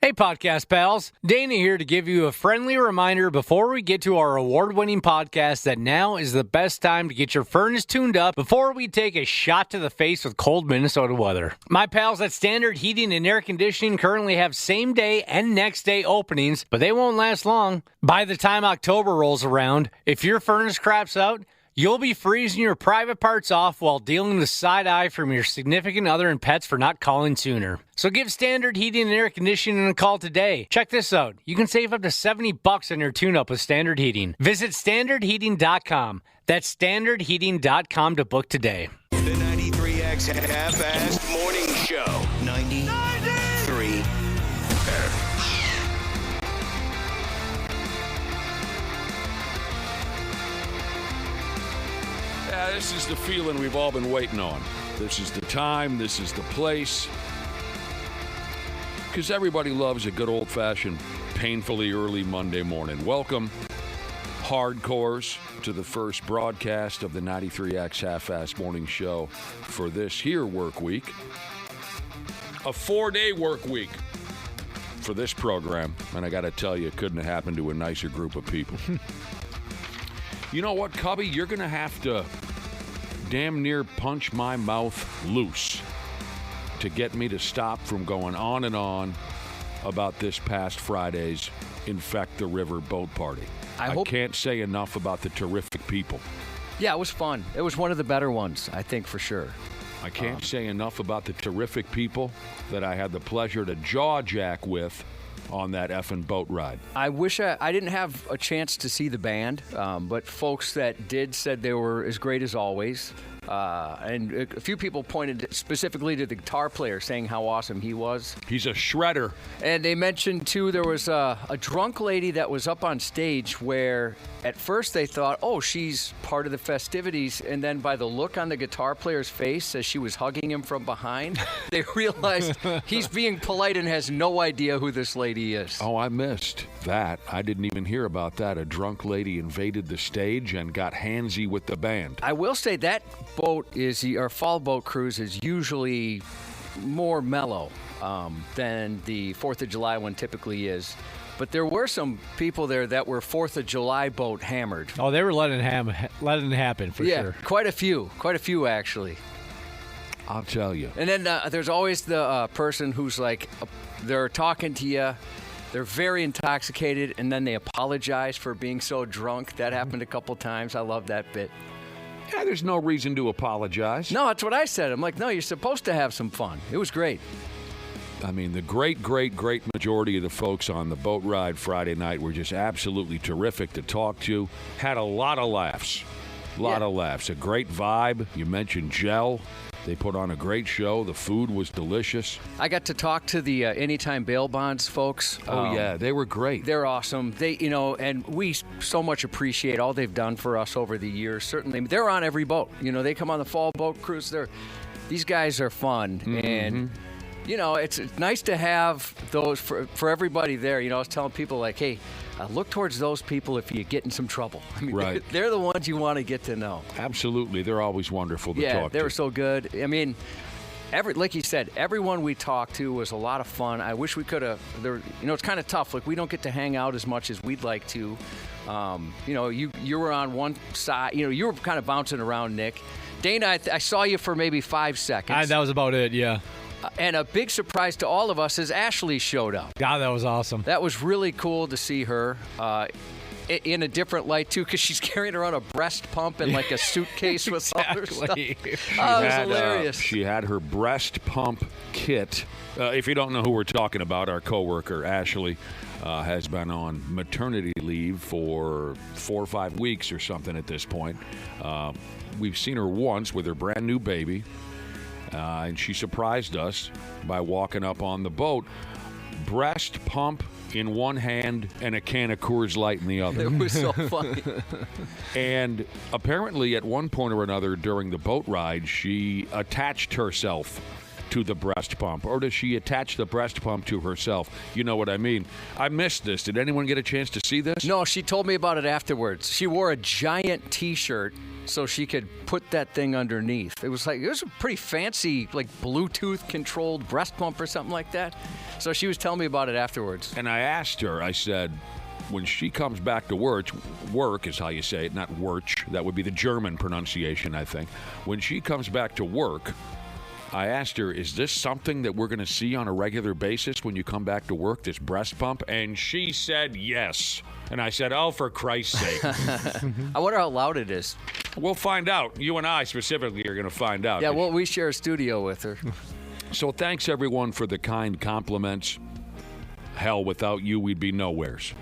Hey, podcast pals. Dana here to give you a friendly reminder before we get to our award-winning podcast that now is the best time to get your furnace tuned up before we take a shot to the face with cold Minnesota weather. My pals at Standard Heating and Air Conditioning currently have same-day and next-day openings, but they won't last long. By the time October rolls around, if your furnace craps out, you'll be freezing your private parts off while dealing with side eye from your significant other and pets for not calling sooner. So give Standard Heating and Air Conditioning a call today. Check this out. You can save up to $70 on your tune-up with Standard Heating. Visit standardheating.com. That's standardheating.com to book today. The 93X Half-Assed Morning Show. 93. Yeah, this is the feeling we've all been waiting on. This is the time. This is the place. Because everybody loves a good old-fashioned, painfully early Monday morning. Welcome, hardcores, to the first broadcast of the 93X Half-Assed Morning Show for this here work week. A 4-day work week for this program. And I got to tell you, it couldn't have happened to a nicer group of people. You know what, Cubby? You're going to have to damn near punch my mouth loose to get me to stop from going on and on about this past Friday's Infect the River boat party. I can't say enough about the terrific people. Yeah, it was fun. It was one of the better ones, I think, for sure. I can't say enough about the terrific people that I had the pleasure to jaw jack with on that effing boat ride. I wish I didn't have a chance to see the band, but folks that did said they were as great as always. And a few people pointed specifically to the guitar player, saying how awesome he was. He's a shredder. And they mentioned, too, there was a drunk lady that was up on stage where at first they thought, oh, she's part of the festivities. And then by the look on the guitar player's face as she was hugging him from behind, they realized he's being polite and has no idea who this lady is. Oh, I missed that. I didn't even hear about that. A drunk lady invaded the stage and got handsy with the band. I will say that our fall boat cruise is usually more mellow than the 4th of July one typically is. But there were some people there that were 4th of July boat hammered. Oh, they were letting it happen for sure. Yeah, quite a few actually. I'll tell you. And then there's always the person who's like, they're talking to you, they're very intoxicated, and then they apologize for being so drunk. That happened a couple times. I love that bit. Yeah, there's no reason to apologize. No, that's what I said. I'm like, no, you're supposed to have some fun. It was great. I mean, the great majority of the folks on the boat ride Friday night were just absolutely terrific to talk to. Had a lot of laughs. A great vibe. You mentioned Gel. They put on a great show. The food was delicious. I got to talk to the Anytime Bail Bonds folks. Oh, yeah. They were great. They're awesome. They, and we so much appreciate all they've done for us over the years. Certainly, they're on every boat. They come on the fall boat cruise. These guys are fun. Mm-hmm. And, it's nice to have those for everybody there. I was telling people, like, hey, look towards those people if you get in some trouble. I mean, right. They're the ones you want to get to know. Absolutely. They're always wonderful to talk to. Yeah, they were so good. I mean, like you said, everyone we talked to was a lot of fun. I wish we could have. It's kind of tough. Like, we don't get to hang out as much as we'd like to. You were on one side. You were kind of bouncing around, Nick. Dana, I saw you for maybe 5 seconds. That was about it, yeah. And a big surprise to all of us is Ashley showed up. God, that was awesome. That was really cool to see her in a different light, too, because she's carrying around a breast pump and like a suitcase with all her stuff. It was hilarious. She had her breast pump kit. If you don't know who we're talking about, our coworker, Ashley, has been on maternity leave for 4 or 5 weeks or something at this point. We've seen her once with her brand new baby. And she surprised us by walking up on the boat, breast pump in one hand and a can of Coors Light in the other. It was so funny. And apparently at one point or another during the boat ride, she attached herself to the breast pump, or does she attach the breast pump to herself? You know what I mean? I missed this. Did anyone get a chance to see this? No, she told me about it afterwards. She wore a giant T-shirt so she could put that thing underneath. It was a pretty fancy, like Bluetooth-controlled breast pump or something like that. So she was telling me about it afterwards. And I asked her, I said, when she comes back to work is how you say it, not work. That would be the German pronunciation, I think. When she comes back to work, I asked her, is this something that we're going to see on a regular basis when you come back to work, this breast pump? And she said yes. And I said, oh, for Christ's sake. I wonder how loud it is. We'll find out. You and I specifically are going to find out. Yeah, well, we share a studio with her. So thanks, everyone, for the kind compliments. Hell, without you, we'd be nowheres.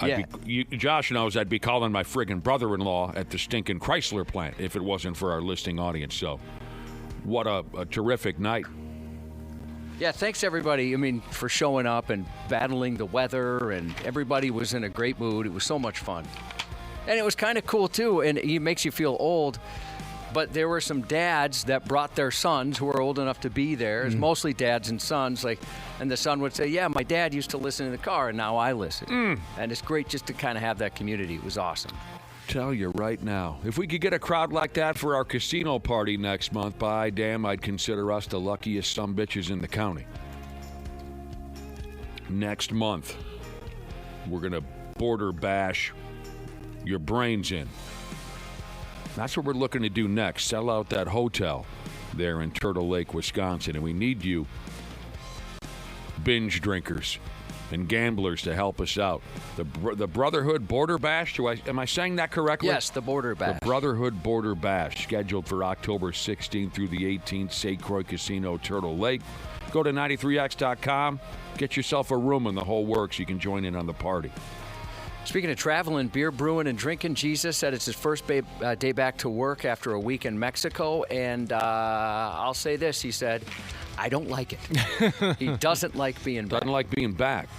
Yeah. Josh knows I'd be calling my friggin' brother-in-law at the stinking Chrysler plant if it wasn't for our listening audience. So what a terrific night. Yeah, thanks, everybody, for showing up and battling the weather, and everybody was in a great mood. It was so much fun. And it was kind of cool, too, and it makes you feel old. But there were some dads that brought their sons who were old enough to be there. It's mostly dads and sons. And the son would say, yeah, my dad used to listen in the car, and now I listen. And it's great just to kind of have that community. It was awesome. Tell you right now, if we could get a crowd like that for our casino party next month, by damn, I'd consider us the luckiest sumbitches in the county. Next month, we're going to border bash your brains in. That's what we're looking to do next. Sell out that hotel there in Turtle Lake, Wisconsin. And we need you binge drinkers and gamblers to help us out. The Brotherhood Border Bash, am I saying that correctly? Yes, the Border Bash. The Brotherhood Border Bash, scheduled for October 16th through the 18th, St. Croix Casino, Turtle Lake. Go to 93x.com, get yourself a room in the whole works. You can join in on the party. Speaking of traveling, beer, brewing, and drinking, Jesus said it's his first day back to work after a week in Mexico. And I'll say this, he said, I don't like it. He doesn't like being back. Doesn't like being back.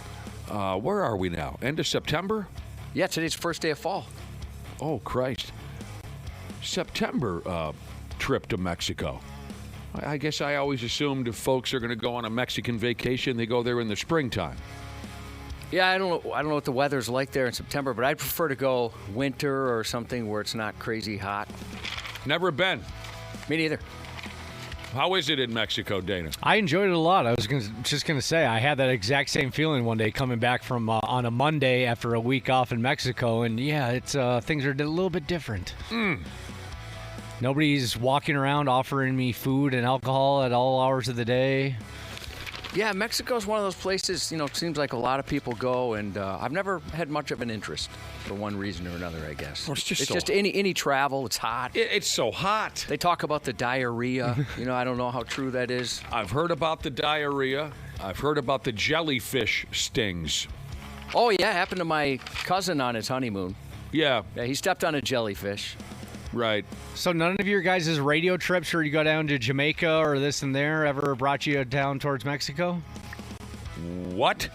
Where are we now? End of September? Yeah, today's the first day of fall. Oh, Christ. September trip to Mexico. I guess I always assumed if folks are going to go on a Mexican vacation, they go there in the springtime. Yeah, I don't know what the weather's like there in September, but I'd prefer to go winter or something where it's not crazy hot. Never been. Me neither. How is it in Mexico, Dana? I enjoyed it a lot. I was just going to say I had that exact same feeling one day coming back from on a Monday after a week off in Mexico, and yeah, it's things are a little bit different. Nobody's walking around offering me food and alcohol at all hours of the day. Yeah, Mexico's one of those places, it seems like a lot of people go, and I've never had much of an interest for one reason or another, I guess. Well, it's just any travel, it's hot. It's so hot. They talk about the diarrhea. I don't know how true that is. I've heard about the diarrhea. I've heard about the jellyfish stings. Oh, yeah, happened to my cousin on his honeymoon. Yeah. Yeah, he stepped on a jellyfish. Right. So none of your guys' radio trips where you go down to Jamaica or this and there ever brought you down towards Mexico? What?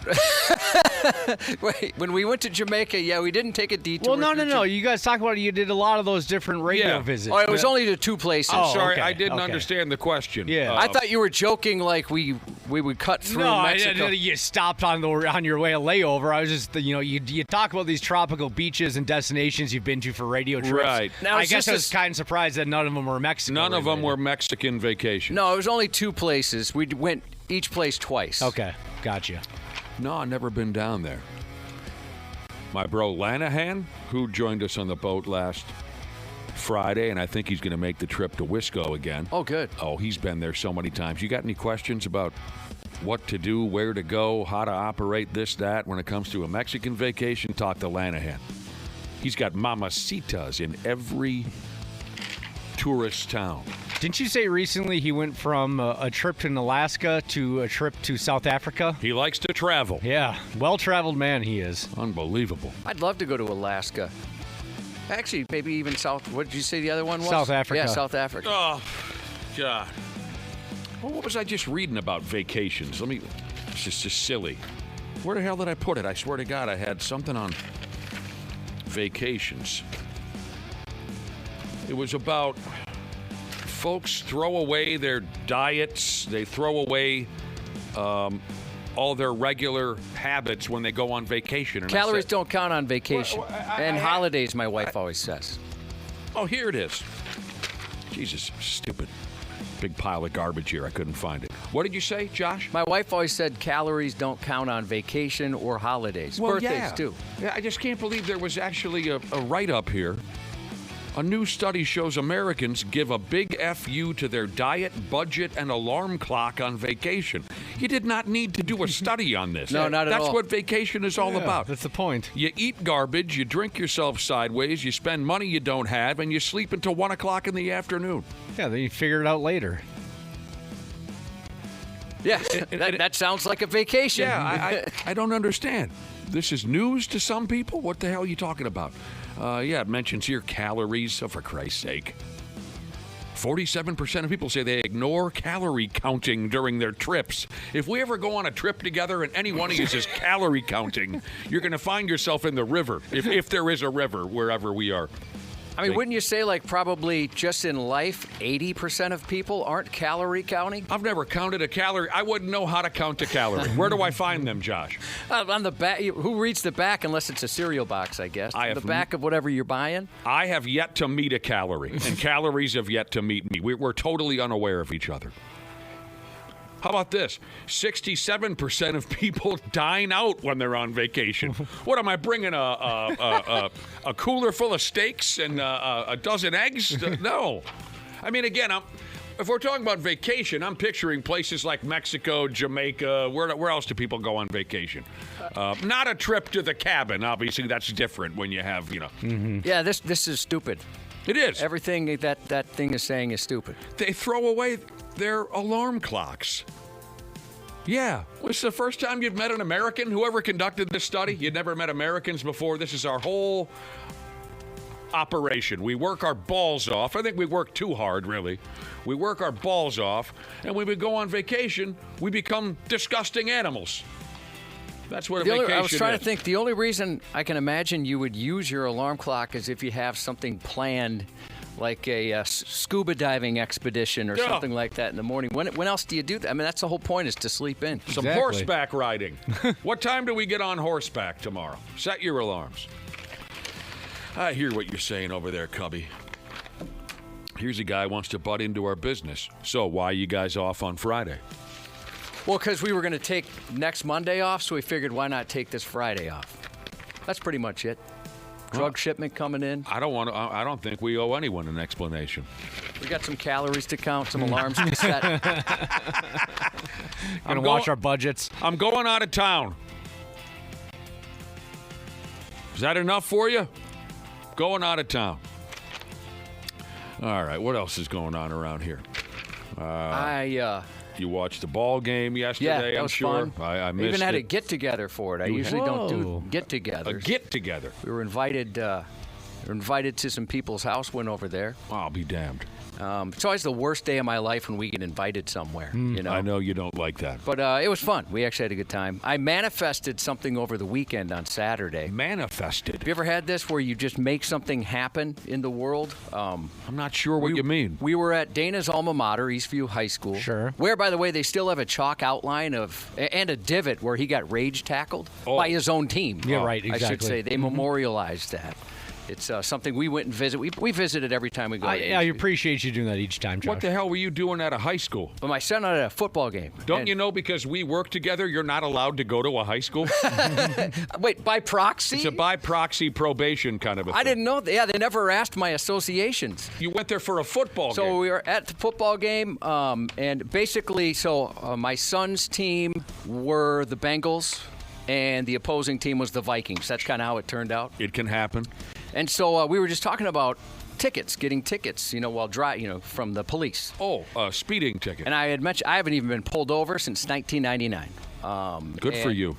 Wait, when we went to Jamaica, yeah, we didn't take a detour. Well, no. You guys talk about it. You did a lot of those different radio visits. Oh, it was only to two places. Oh, Sorry, okay, I didn't okay. understand the question. Yeah. I thought you were joking like we would cut through Mexico. You stopped on your way of layover. I was just, you talk about these tropical beaches and destinations you've been to for radio trips. Right. Now, I guess I was kind of surprised that none of them were Mexico. None of them were Mexican vacations. No, it was only two places. We went each place twice. Okay, gotcha. No, I've never been down there. My bro Lanahan, who joined us on the boat last Friday, and I think he's going to make the trip to Wisco again. Oh, good. Oh, he's been there so many times. You got any questions about what to do, where to go, how to operate this, that when it comes to a Mexican vacation? Talk to Lanahan. He's got mamacitas in every tourist town. Didn't you say recently he went from a trip in Alaska to a trip to South Africa? He likes to travel. Yeah, well-traveled man he is. Unbelievable. I'd love to go to Alaska. Actually, maybe even South. What did you say the other one was? South Africa. Yeah, South Africa. Oh, God. Well, what was I just reading about vacations? It's just silly. Where the hell did I put it? I swear to God, I had something on vacations. It was about folks throw away their diets. They throw away all their regular habits when they go on vacation. And Calories don't count on vacation. And holidays, my wife always says. Oh, here it is. Jesus, stupid. Big pile of garbage here. I couldn't find it. What did you say, Josh? My wife always said calories don't count on vacation or holidays. Birthdays, too. Yeah, I just can't believe there was actually a write-up here. A new study shows Americans give a big FU to their diet, budget, and alarm clock on vacation. You did not need to do a study on this. No, not at all. That's what vacation is all about. That's the point. You eat garbage, you drink yourself sideways, you spend money you don't have, and you sleep until 1 o'clock in the afternoon. Yeah, then you figure it out later. Yeah, that sounds like a vacation. Yeah, I don't understand. This is news to some people? What the hell are you talking about? It mentions here calories, for Christ's sake. 47% of people say they ignore calorie counting during their trips. If we ever go on a trip together and any one of you is calorie counting, you're going to find yourself in the river, if there is a river, wherever we are. I mean, wouldn't you say, like, probably just in life, 80% of people aren't calorie counting? I've never counted a calorie. I wouldn't know how to count a calorie. Where do I find them, Josh? On the back. Who reads the back unless it's a cereal box, I guess? The back of whatever you're buying? I have yet to meet a calorie, and calories have yet to meet me. We're totally unaware of each other. How about this? 67% of people dine out when they're on vacation. What am I bringing? A cooler full of steaks and a dozen eggs? No. I mean, again, if we're talking about vacation, I'm picturing places like Mexico, Jamaica. Where else do people go on vacation? Not a trip to the cabin. Obviously, that's different when you have, Mm-hmm. Yeah, this is stupid. It is. Everything that thing is saying is stupid. They throw away their alarm clocks. Yeah. Was the first time you've met an American? Whoever conducted this study, you'd never met Americans before. This is our whole operation. We work our balls off. I think we work too hard, really. We work our balls off, and when we go on vacation, we become disgusting animals. That's what a vacation is. I was trying to think. The only reason I can imagine you would use your alarm clock is if you have something planned, like a scuba diving expedition or something like that in the morning. When else do you do that? I mean, that's the whole point, is to sleep in. Some horseback riding. What time do we get on horseback tomorrow? Set your alarms. I hear what you're saying over there, Cubby. Here's a guy who wants to butt into our business. So why are you guys off on Friday? Well, because we were going to take next Monday off, so we figured why not take this Friday off. That's pretty much it. Drug shipment coming in. I don't think we owe anyone an explanation. We got some calories to count, some alarms to set. Gonna watch our budgets. I'm going out of town. Is that enough for you? Going out of town. All right, what else is going on around here? You watched the ball game yesterday, that I'm was sure. fun. I missed it. We even had a get-together for it. I usually don't do get-togethers. A get-together? We were invited to some people's house, went over there. I'll be damned. It's always the worst day of my life when we get invited somewhere. I know you don't like that. But it was fun. We actually had a good time. I manifested something over the weekend on Saturday. Manifested? Have you ever had this where you just make something happen in the world? I'm not sure what you mean. We were at Dana's alma mater, Eastview High School. Sure. Where, by the way, they still have a chalk outline and a divot where he got rage tackled by his own team. Yeah, right, exactly. I should say. They memorialized that. It's something we went and visit. We visit it every time we go. I appreciate you doing that each time, Josh. What the hell were you doing at a high school? But my son had a football game. Don't you know because we work together, you're not allowed to go to a high school? Wait, by proxy? It's a by proxy probation kind of a thing. I didn't know that. Yeah, they never asked my associations. You went there for a football game. So we were at the football game, and basically, my son's team were the Bengals, and the opposing team was the Vikings. That's kind of how it turned out. It can happen. And so we were just talking about getting tickets, while driving, from the police. Oh, speeding ticket. And I had mentioned I haven't even been pulled over since 1999. Good for you.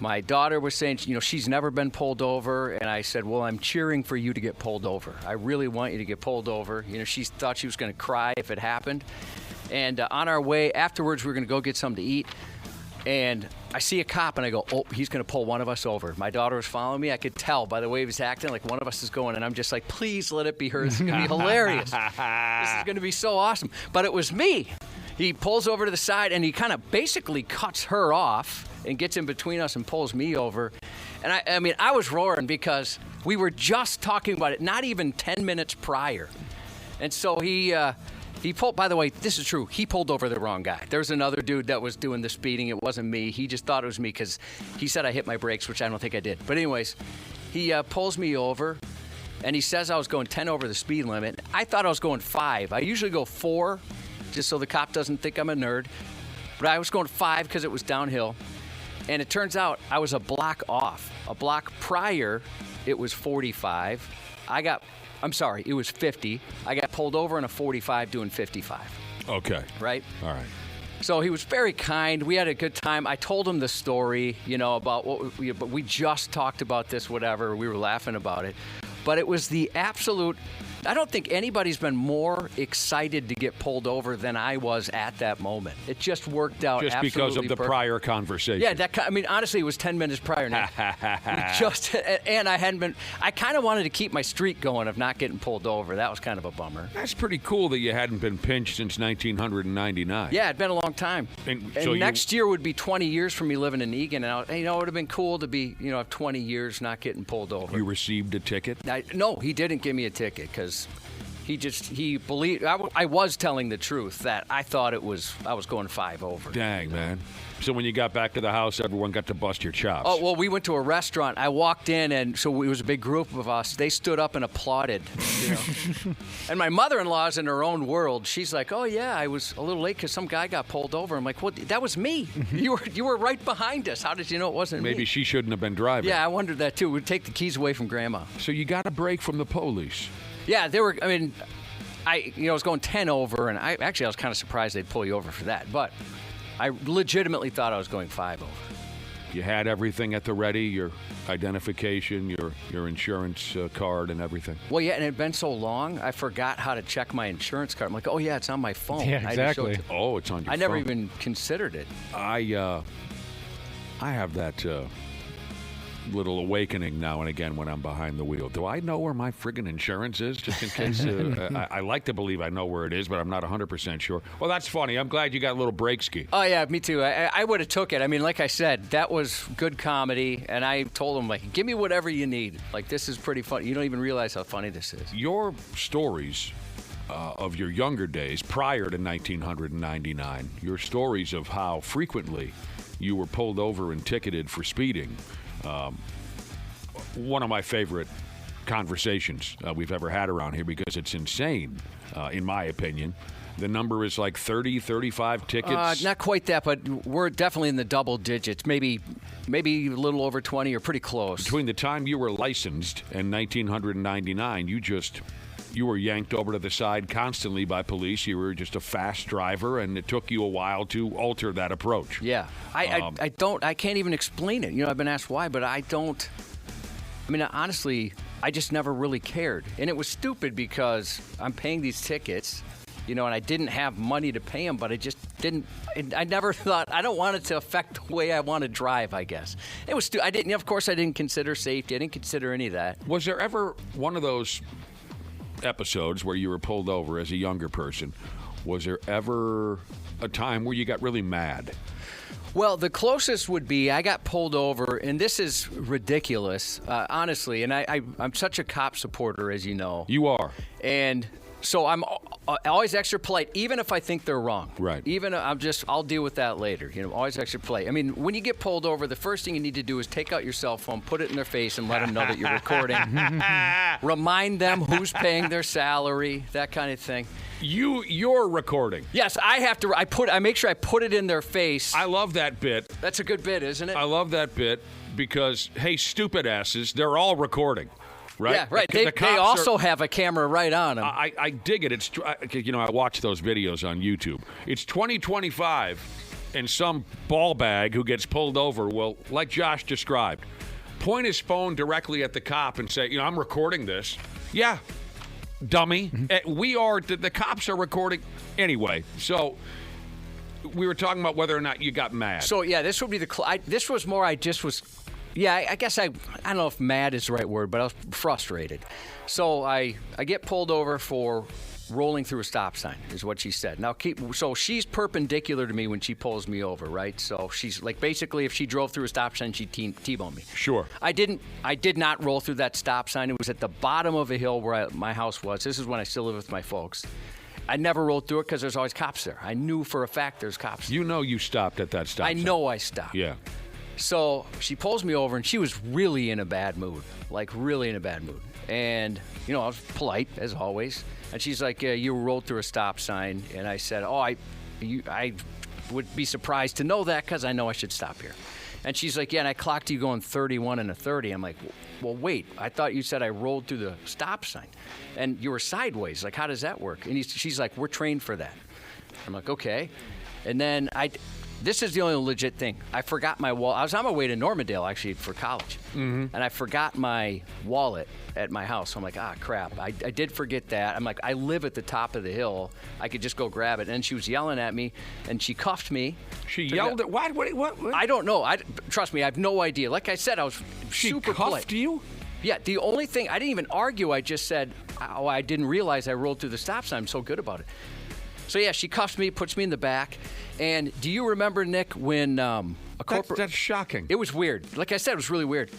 My daughter was saying, she's never been pulled over, and I said, well, I'm cheering for you to get pulled over. I really want you to get pulled over. She thought she was going to cry if it happened. And on our way afterwards, we were going to go get something to eat. And I see a cop, and I go, oh, he's going to pull one of us over. My daughter was following me. I could tell by the way he was acting, like one of us is going. And I'm just like, please let it be her. This is going to be hilarious. This is going to be so awesome. But it was me. He pulls over to the side, and he kind of basically cuts her off and gets in between us and pulls me over. And I mean, I was roaring because we were just talking about it, not even 10 minutes prior. And so he pulled, by the way, this is true, he pulled over the wrong guy. There was another dude that was doing the speeding. It wasn't me. He just thought it was me because he said I hit my brakes, which I don't think I did. But anyways, he pulls me over, and he says I was going 10 over the speed limit. I thought I was going 5. I usually go 4, just so the cop doesn't think I'm a nerd. But I was going 5 because it was downhill. And it turns out I was a block off. A block prior, it was 45. It was 50. I got pulled over in a 45 doing 55. Okay. Right? All right. So he was very kind. We had a good time. I told him the story, about but we just talked about this, whatever. We were laughing about it. But it was the absolute, I don't think anybody's been more excited to get pulled over than I was at that moment. It just worked out just absolutely because of the perfect. prior conversation. Yeah, honestly, it was 10 minutes prior. Now. And I kind of wanted to keep my streak going of not getting pulled over. That was kind of a bummer. That's pretty cool that you hadn't been pinched since 1999. Yeah, it'd been a long time. And so next year would be 20 years for me living in Eagan. And it would have been cool to be, have 20 years not getting pulled over. You received a ticket? No, he didn't give me a ticket because he believed I was telling the truth that I thought I was going 5 over. Dang, man. So when you got back to the house, everyone got to bust your chops. Oh, well, we went to a restaurant. I walked in, and so it was a big group of us. They stood up and applauded. And my mother-in-law's in her own world. She's like, oh, yeah, I was a little late because some guy got pulled over. I'm like, well, that was me. You were right behind us. How did you know it wasn't me? Maybe she shouldn't have been driving. Yeah, I wondered that, too. We'd take the keys away from Grandma. So you got a break from the police. Yeah, they were, I was going 10 over, and I was kind of surprised they'd pull you over for that. But I legitimately thought I was going 5 over. You had everything at the ready, your identification, your insurance card and everything. Well, yeah, and it had been so long, I forgot how to check my insurance card. I'm like, oh, yeah, it's on my phone. Yeah, exactly. It's on your phone. I never even considered it. I have that little awakening now and again when I'm behind the wheel. Do I know where my friggin' insurance is, just in case? I like to believe I know where it is, but I'm not 100% sure. Well, that's funny. I'm glad you got a little break ski. Oh, yeah, me too. I would have took it. Like I said, that was good comedy, and I told him, give me whatever you need. This is pretty funny. You don't even realize how funny this is. Your stories of your younger days prior to 1999, your stories of how frequently you were pulled over and ticketed for speeding, one of my favorite conversations we've ever had around here because it's insane, in my opinion. The number is like 30, 35 tickets. Not quite that, but we're definitely in the double digits. Maybe a little over 20 or pretty close. Between the time you were licensed and 1999, you were yanked over to the side constantly by police. You were just a fast driver, and it took you a while to alter that approach. Yeah. I can't even explain it. I've been asked why, but I don't. Honestly, I just never really cared. And it was stupid because I'm paying these tickets, and I didn't have money to pay them, but I just didn't. I never thought, I don't want it to affect the way I want to drive, I guess. It was I didn't, of course, I didn't consider safety. I didn't consider any of that. Was there ever one of those episodes where you were pulled over as a younger person? Was there ever a time where you got really mad? Well, the closest would be I got pulled over, and this is ridiculous, honestly, and I'm such a cop supporter, as you know. You are. And so I'm always extra polite, even if I think they're wrong. Right. Even I'll deal with that later. Always extra polite. When you get pulled over, the first thing you need to do is take out your cell phone, put it in their face, and let them know that you're recording. Remind them who's paying their salary, that kind of thing. You're recording. Yes, I have to. I make sure I put it in their face. I love that bit. That's a good bit, isn't it? I love that bit because, hey, stupid asses, they're all recording. Right? Yeah, right. They also have a camera right on them. I dig it. It's I watch those videos on YouTube. It's 2025, and some ball bag who gets pulled over will, like Josh described, point his phone directly at the cop and say, I'm recording this. Yeah, dummy. We are. The cops are recording anyway. So we were talking about whether or not you got mad. So, yeah, this would be this was more I just was, I guess I don't know if mad is the right word, but I was frustrated. So I get pulled over for rolling through a stop sign is what she said. Now, so she's perpendicular to me when she pulls me over, right? So she's like, basically, if she drove through a stop sign, she'd T-bone me. Sure. I did not roll through that stop sign. It was at the bottom of a hill where my house was. This is when I still live with my folks. I never rolled through it because there's always cops there. I knew for a fact there's cops there. You know you stopped at that stop sign. I know I stopped. Yeah. So she pulls me over, and she was really in a bad mood, like really in a bad mood. And, I was polite, as always. And she's like, you rolled through a stop sign. And I said, I would be surprised to know that because I know I should stop here. And she's like, yeah, and I clocked you going 31 and a 30. I'm like, well, wait, I thought you said I rolled through the stop sign. And you were sideways. Like, how does that work? And she's like, we're trained for that. I'm like, okay. And then this is the only legit thing. I forgot my wallet. I was on my way to Normandale, actually, for college. Mm-hmm. And I forgot my wallet at my house. So I'm like, crap. I did forget that. I'm like, I live at the top of the hill. I could just go grab it. And she was yelling at me, and she cuffed me. She yelled at what? I don't know. Trust me, I have no idea. Like I said, I was super polite. She cuffed you? Yeah, the only thing, I didn't even argue. I just said, I didn't realize I rolled through the stop sign. I'm so good about it. So, yeah, she cuffs me, puts me in the back. And do you remember, Nick, when a corporate... That's shocking. It was weird. Like I said, it was really weird.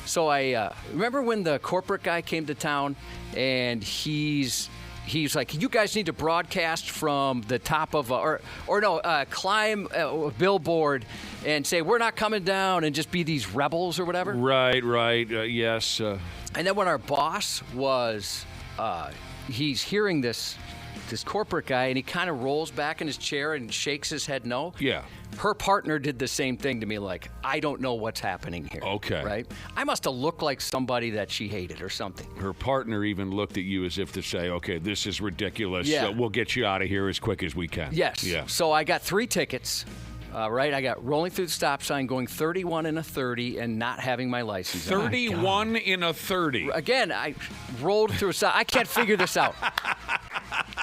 So I remember when the corporate guy came to town, and he's like, you guys need to broadcast from the top of climb a billboard and say, we're not coming down, and just be these rebels or whatever. Right, yes. And then when our boss was, he's hearing this corporate guy, and he kind of rolls back in his chair and shakes his head no. Yeah. Her partner did the same thing to me, like, I don't know what's happening here. Okay. Right? I must have looked like somebody that she hated or something. Her partner even looked at you as if to say, okay, this is ridiculous. Yeah. We'll get you out of here as quick as we can. Yes. Yeah. So I got 3 tickets. Right? I got rolling through the stop sign, going 31 and a 30, and not having my license. 31 in a 30. Again, I rolled through a stop. I can't figure this out.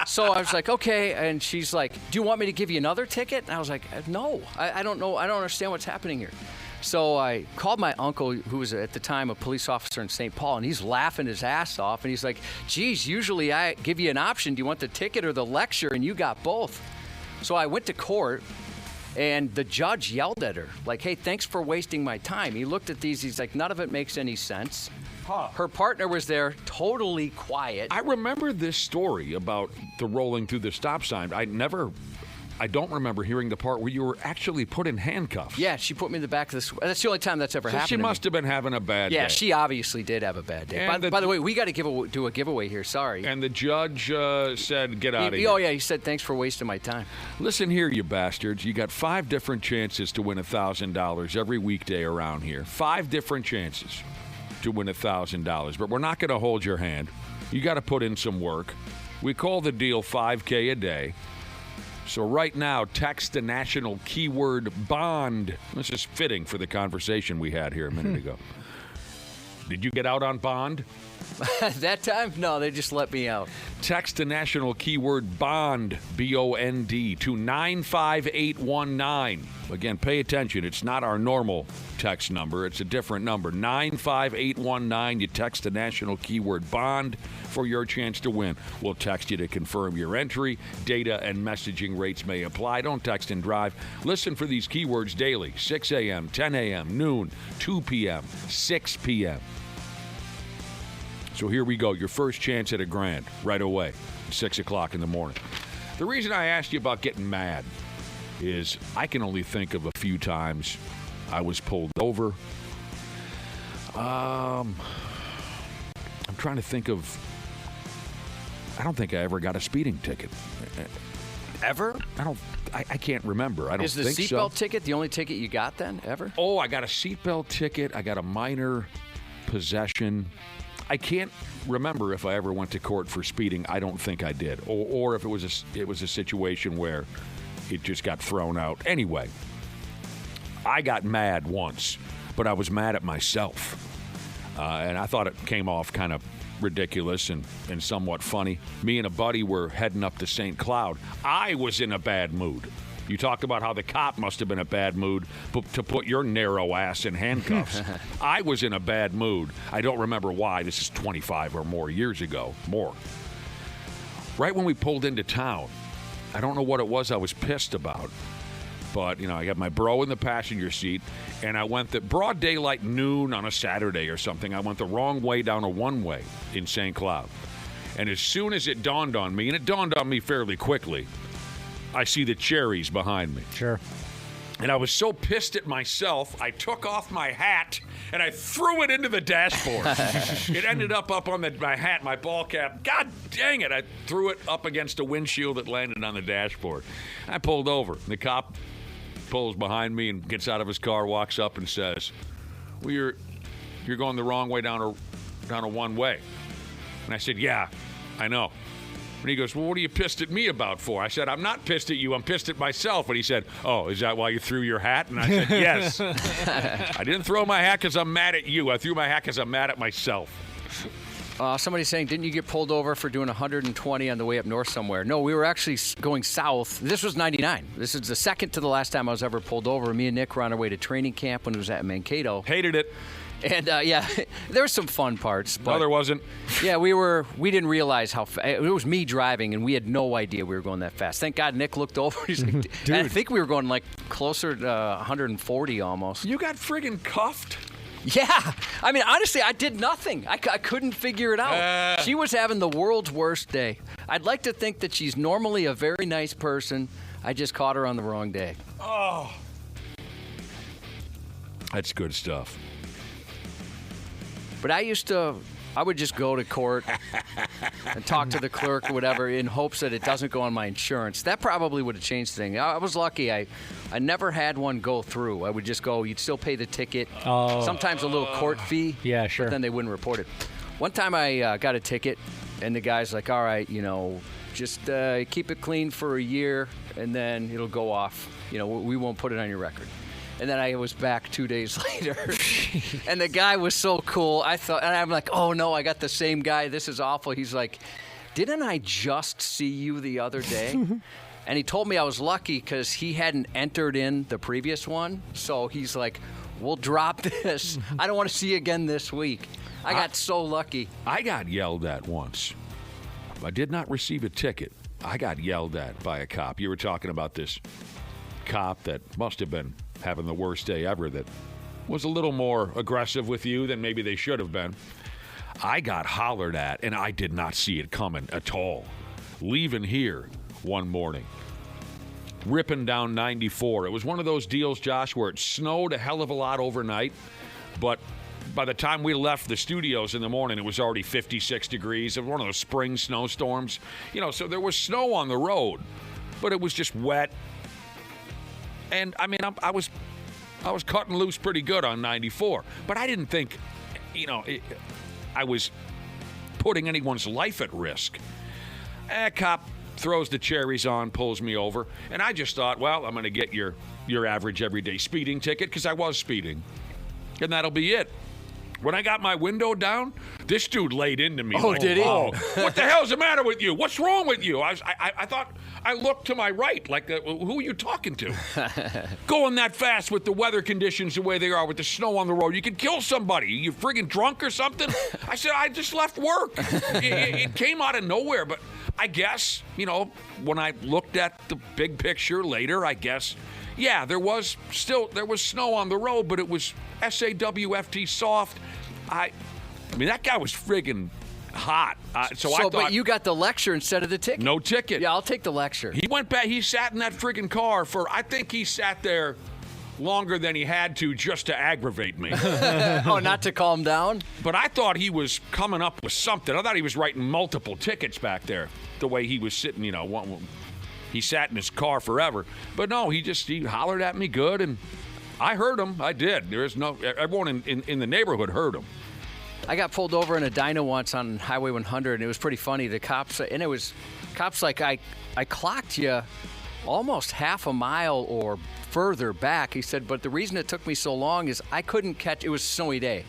So I was like, okay. And she's like, do you want me to give you another ticket? And I was like, no. I don't know. I don't understand what's happening here. So I called my uncle, who was at the time a police officer in St. Paul, and he's laughing his ass off. And he's like, geez, usually I give you an option. Do you want the ticket or the lecture? And you got both. So I went to court. And the judge yelled at her, like, hey, thanks for wasting my time. He looked at these. He's like, none of it makes any sense. Huh. Her partner was there, totally quiet. I remember this story about the rolling through the stop sign. I don't remember hearing the part where you were actually put in handcuffs. Yeah, she put me in the back of this. That's the only time that's ever happened. She must have been having a bad day. Yeah, she obviously did have a bad day. By the way, we got to do a giveaway here. Sorry. And the judge said, get out of here. Oh, yeah, he said, thanks for wasting my time. Listen here, you bastards. You got 5 different chances to win $1,000 every weekday around here. 5 different chances to win $1,000. But we're not going to hold your hand. You got to put in some work. We call the deal $5K a day. So right now, text the national keyword bond. This is fitting for the conversation we had here a minute ago. Did you get out on bond? That time? No, they just let me out. Text the national keyword bond, B-O-N-D, to 95819. Again, pay attention. It's not our normal text number. It's a different number. 95819. You text the national keyword bond for your chance to win. We'll text you to confirm your entry. Data and messaging rates may apply. Don't text and drive. Listen for these keywords daily. 6 a.m., 10 a.m., noon, 2 p.m., 6 p.m. So here we go. Your first chance at $1,000 right away, 6 o'clock in the morning. The reason I asked you about getting mad is I can only think of a few times I was pulled over. I'm trying to think of... I don't think I ever got a speeding ticket. Ever? I can't remember. I don't think so. Is the seatbelt ticket the only ticket you got then, ever? Oh, I got a seatbelt ticket. I got a minor possession. I can't remember if I ever went to court for speeding. I don't think I did. Or if it was a situation where it just got thrown out. Anyway, I got mad once, but I was mad at myself. And I thought it came off kind of ridiculous and somewhat funny. Me and a buddy were heading up to St. Cloud. I was in a bad mood. You talk about how the cop must have been in a bad mood to put your narrow ass in handcuffs. I was in a bad mood. I don't remember why. This is 25 or more years ago. More. Right when we pulled into town, I don't know what it was I was pissed about. But, you know, I got my bro in the passenger seat, and I went the broad daylight noon on a Saturday or something. I went the wrong way down a one-way in St. Cloud. And as soon as it dawned on me, and it dawned on me fairly quickly, I see the cherries behind me. Sure. And I was so pissed at myself, I took off my hat and I threw it into the dashboard. It ended up on my hat, my ball cap. God dang it. I threw it up against a windshield that landed on the dashboard. I pulled over. The cop pulls behind me and gets out of his car, walks up and says, well, you're going the wrong way down a one-way. And I said, yeah, I know. And he goes, well, what are you pissed at me about for? I said, I'm not pissed at you. I'm pissed at myself. And he said, oh, is that why you threw your hat? And I said, yes. I didn't throw my hat because I'm mad at you. I threw my hat because I'm mad at myself. Somebody's saying, didn't you get pulled over for doing 120 on the way up north somewhere? No, we were actually going south. This was 99. This is the second to the last time I was ever pulled over. Me and Nick were on our way to training camp when it was at Mankato. Hated it. And, yeah, there were some fun parts. But, no, there wasn't. Yeah, we didn't realize how it was me driving, and we had no idea we were going that fast. Thank God Nick looked over. He's like, and I think we were going like closer to 140 almost. You got friggin' cuffed? Yeah. I mean, honestly, I did nothing. I couldn't figure it out. She was having the world's worst day. I'd like to think that she's normally a very nice person. I just caught her on the wrong day. Oh. That's good stuff. But I would just go to court and talk to the clerk or whatever in hopes that it doesn't go on my insurance. That probably would have changed things. I was lucky. I never had one go through. I would just go, you'd still pay the ticket. Sometimes a little court fee. Yeah, sure. But then they wouldn't report it. One time I got a ticket, and the guy's like, all right, just keep it clean for a year, and then it'll go off. We won't put it on your record. And then I was back 2 days later, and the guy was so cool. And I'm like, oh no, I got the same guy. This is awful. He's like, didn't I just see you the other day? And he told me I was lucky because he hadn't entered in the previous one. So he's like, we'll drop this. I don't want to see you again this week. I got so lucky. I got yelled at once. I did not receive a ticket. I got yelled at by a cop. You were talking about this cop that must have been having the worst day ever, that was a little more aggressive with you than maybe they should have been. I got hollered at, and I did not see it coming at all. Leaving here one morning, ripping down 94. It was one of those deals, Josh, where it snowed a hell of a lot overnight, but by the time we left the studios in the morning, it was already 56 degrees. It was one of those spring snowstorms. So there was snow on the road, but it was just wet. And, I mean, I was cutting loose pretty good on 94. But I didn't think, I was putting anyone's life at risk. A cop throws the cherries on, pulls me over. And I just thought, well, I'm going to get your average everyday speeding ticket because I was speeding. And that'll be it. When I got my window down, this dude laid into me. Oh, did he? Oh, what the hell's the matter with you? What's wrong with you? I thought, I looked to my right, like, who are you talking to? Going that fast with the weather conditions the way they are, with the snow on the road, you could kill somebody. You friggin' drunk or something? I said, I just left work. It came out of nowhere, but I guess, when I looked at the big picture later, I guess, yeah, there was snow on the road, but it was SAWFT soft. I mean, that guy was friggin' hot. So I thought, but you got the lecture instead of the ticket. No ticket. Yeah, I'll take the lecture. He went back. He sat in that friggin' car I think he sat there longer than he had to just to aggravate me. Oh, not to calm down? But I thought he was coming up with something. I thought he was writing multiple tickets back there, the way he was sitting, he sat in his car forever. But no, he hollered at me good, and I heard him. I did. Everyone in the neighborhood heard him. I got pulled over in a dyno once on Highway 100, and it was pretty funny. The cops like, I clocked you almost half a mile or further back. He said, but the reason it took me so long is I couldn't catch, it was a snowy day,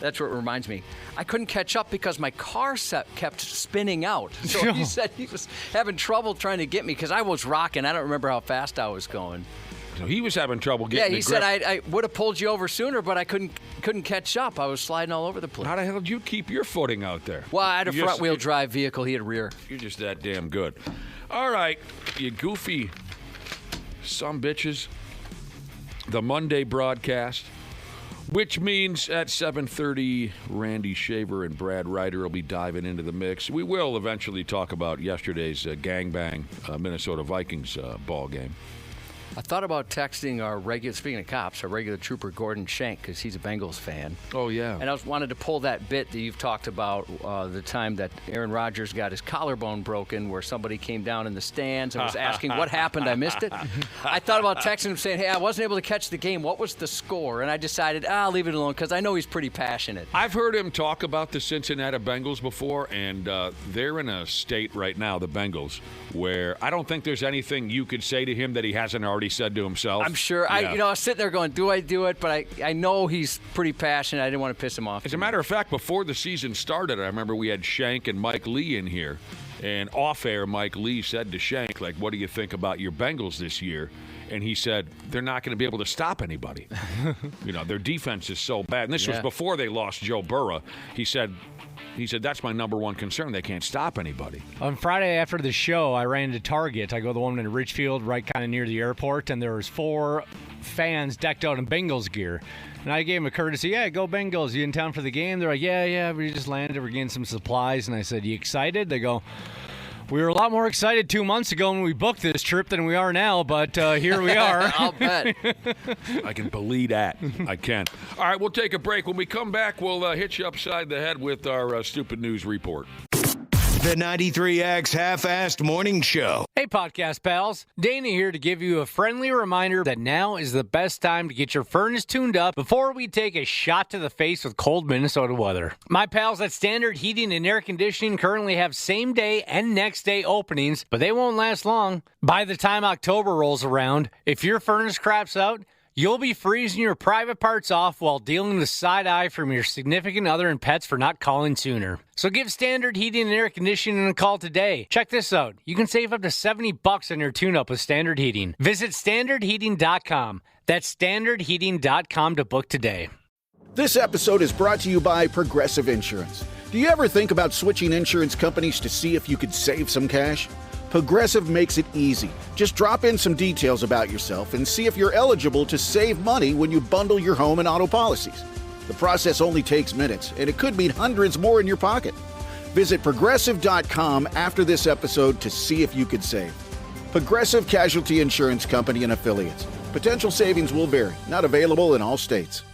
That's what reminds me. I couldn't catch up because my car kept spinning out. So he said he was having trouble trying to get me because I was rocking. I don't remember how fast I was going. So he was having trouble getting he said I would have pulled you over sooner, but I couldn't catch up. I was sliding all over the place. How the hell did you keep your footing out there? Well, I had a front-wheel drive vehicle. He had rear. You're just that damn good. All right, you goofy sumbitches. The Monday broadcast, which means at 7:30, Randy Shaver and Brad Ryder will be diving into the mix. We will eventually talk about yesterday's gangbang Minnesota Vikings ball game. I thought about texting our regular, speaking of cops, our regular trooper Gordon Shank, because he's a Bengals fan. Oh, yeah. And I wanted to pull that bit that you've talked about, the time that Aaron Rodgers got his collarbone broken, where somebody came down in the stands and was asking what happened. I missed it. I thought about texting him saying, hey, I wasn't able to catch the game. What was the score? And I decided, I'll leave it alone, because I know he's pretty passionate. I've heard him talk about the Cincinnati Bengals before, and they're in a state right now, the Bengals, where I don't think there's anything you could say to him that he hasn't already said to himself. I'm sure. Yeah. I was sitting there going, do I do it? But I know he's pretty passionate. I didn't want to piss him off. As a matter of fact, before the season started, I remember we had Shank and Mike Lee in here. And off-air, Mike Lee said to Shank, like, what do you think about your Bengals this year? And he said, they're not going to be able to stop anybody. Their defense is so bad. And this was before they lost Joe Burrow. He said, that's my number one concern. They can't stop anybody. On Friday after the show, I ran to Target. I go to the one in Richfield, right kind of near the airport, and there was 4 fans decked out in Bengals gear. And I gave them a courtesy, yeah, go Bengals. You in town for the game? They're like, yeah, we just landed. We're getting some supplies. And I said, you excited? They go, we were a lot more excited 2 months ago when we booked this trip than we are now, but here we are. I'll bet. I can believe that. I can. All right, we'll take a break. When we come back, we'll hit you upside the head with our stupid news report. The 93X Half-Assed Morning Show. Hey, podcast pals. Dana here to give you a friendly reminder that now is the best time to get your furnace tuned up before we take a shot to the face with cold Minnesota weather. My pals at Standard Heating and Air Conditioning currently have same-day and next-day openings, but they won't last long. By the time October rolls around, if your furnace craps out, you'll be freezing your private parts off while dealing with side eye from your significant other and pets for not calling sooner. So give Standard Heating and Air Conditioning a call today. Check this out. You can save up to $70 on your tune-up with Standard Heating. Visit standardheating.com. That's standardheating.com to book today. This episode is brought to you by Progressive Insurance. Do you ever think about switching insurance companies to see if you could save some cash? Progressive makes it easy. Just drop in some details about yourself and see if you're eligible to save money when you bundle your home and auto policies. The process only takes minutes, and it could mean hundreds more in your pocket. Visit Progressive.com after this episode to see if you could save. Progressive Casualty Insurance Company and Affiliates. Potential savings will vary. Not available in all states.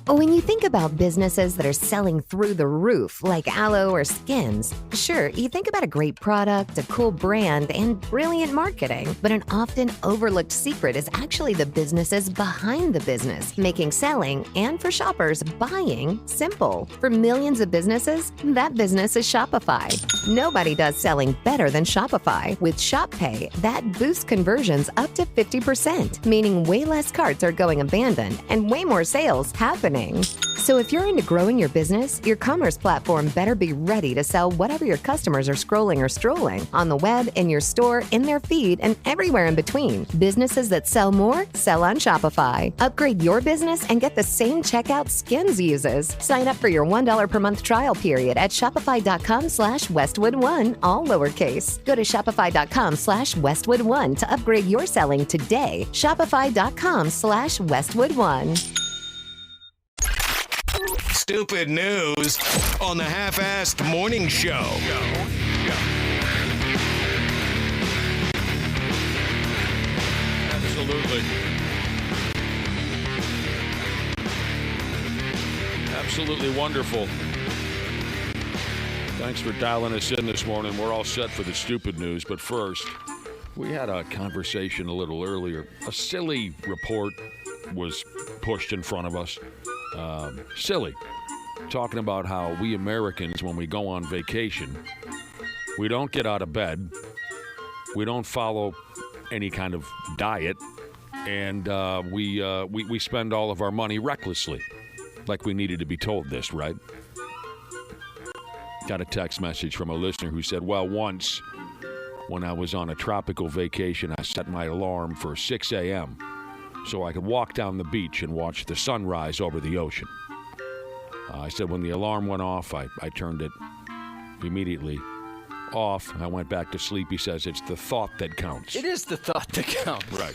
When you think about businesses that are selling through the roof, like Aloe or Skims, sure, you think about a great product, a cool brand, and brilliant marketing. But an often overlooked secret is actually the businesses behind the business, making selling and, for shoppers, buying simple. For millions of businesses, that business is Shopify. Nobody does selling better than Shopify. With Shop Pay, that boosts conversions up to 50%, meaning way less carts are going abandoned and way more sales happening. So if you're into growing your business, your commerce platform better be ready to sell whatever your customers are scrolling or strolling on the web, in your store, in their feed, and everywhere in between. Businesses that sell more, sell on Shopify. Upgrade your business and get the same checkout Skims uses. Sign up for your $1 per month trial period at shopify.com/Westwood1, all lowercase. Go to shopify.com/Westwood1 to upgrade your selling today. Shopify.com/Westwood1. Stupid news on the Half-Assed Morning Show. Absolutely. Absolutely wonderful. Thanks for dialing us in this morning. We're all set for the stupid news, but first, we had a conversation a little earlier. A silly report was pushed in front of us. Silly. Talking about how we Americans, when we go on vacation, we don't get out of bed, we don't follow any kind of diet, and we spend all of our money recklessly. Like we needed to be told this, right? Got a text message from a listener who said, well, once when I was on a tropical vacation, I set my alarm for 6 a.m. so I could walk down the beach and watch the sunrise over the ocean. I said when the alarm went off, I turned it immediately off. I went back to sleep. He says it's the thought that counts. It is the thought that counts. Right.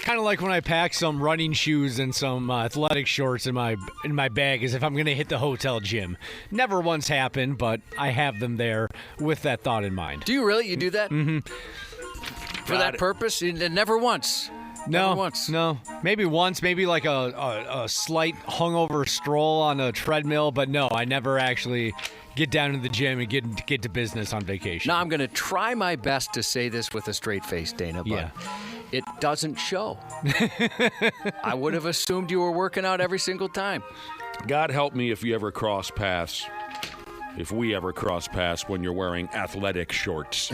Kind of like when I pack some running shoes and some athletic shorts in my bag as if I'm going to hit the hotel gym. Never once happened, but I have them there with that thought in mind. Do you really? You do that? Mm-hmm. For that purpose? Never once. No, Never once. No. Maybe once, maybe like a slight hungover stroll on a treadmill, but no, I never actually get down to the gym and get to business on vacation. Now, I'm going to try my best to say this with a straight face, Dana, but it doesn't show. I would have assumed you were working out every single time. God help me if you ever cross paths. If we ever cross paths when you're wearing athletic shorts.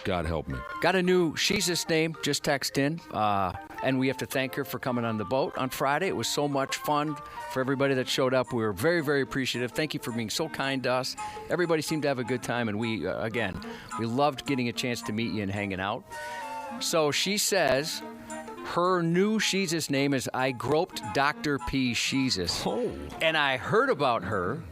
God help me. Got a new She's name, just text in. And we have to thank her for coming on the boat on Friday. It was so much fun for everybody that showed up. We were very, very appreciative. Thank you for being so kind to us. Everybody seemed to have a good time. And we loved getting a chance to meet you and hanging out. So she says her new She's name is I Groped Dr. P. She's. Oh. And I heard about her.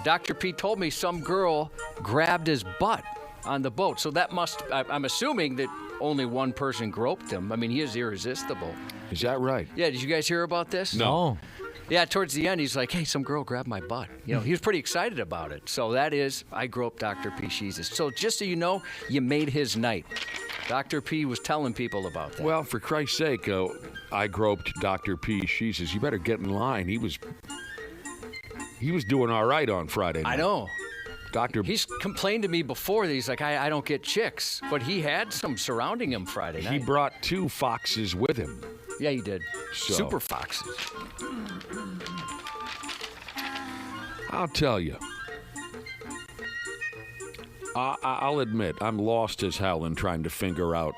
Dr. P told me some girl grabbed his butt on the boat. So that I'm assuming that only one person groped him. I mean, he is irresistible. Is that right? Yeah, did you guys hear about this? No. Yeah, towards the end, he's like, hey, some girl grabbed my butt. You know, he was pretty excited about it. So that is, I groped Dr. P. She's. So just so you know, you made his night. Dr. P was telling people about that. Well, for Christ's sake, I groped Dr. P. She's. You better get in line. He was doing all right on Friday night. I know. He's complained to me before that he's like, I don't get chicks. But he had some surrounding him Friday night. He brought 2 foxes with him. Yeah, he did. So. Super foxes. I'll tell you. I'll admit, I'm lost as hell in trying to figure out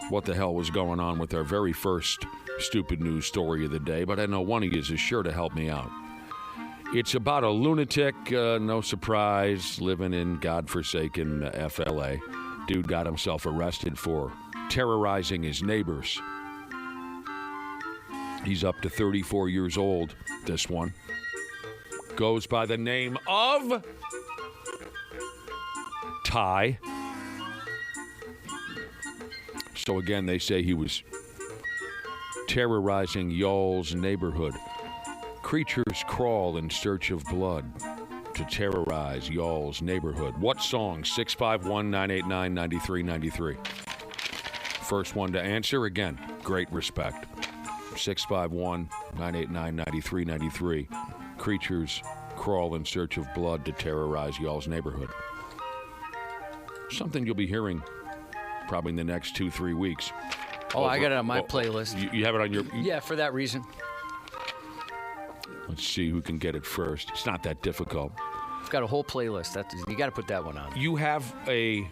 what the hell was going on with our very first stupid news story of the day, but I know one of you is sure to help me out. It's about a lunatic, no surprise, living in godforsaken FLA. Dude got himself arrested for terrorizing his neighbors. He's up to 34 years old, this one. Goes by the name of Ty. So again, they say he was terrorizing y'all's neighborhood. Creatures crawl in search of blood to terrorize y'all's neighborhood. What song? 651-989-9393. First one to answer, again, great respect. 651-989-9393. Creatures crawl in search of blood to terrorize y'all's neighborhood. Something you'll be hearing probably in the next 2-3 weeks. Oh, I got it on my playlist. You have it on your... Yeah, for that reason. Let's see who can get it first. It's not that difficult. I've got a whole playlist. You got to put that one on. You have a...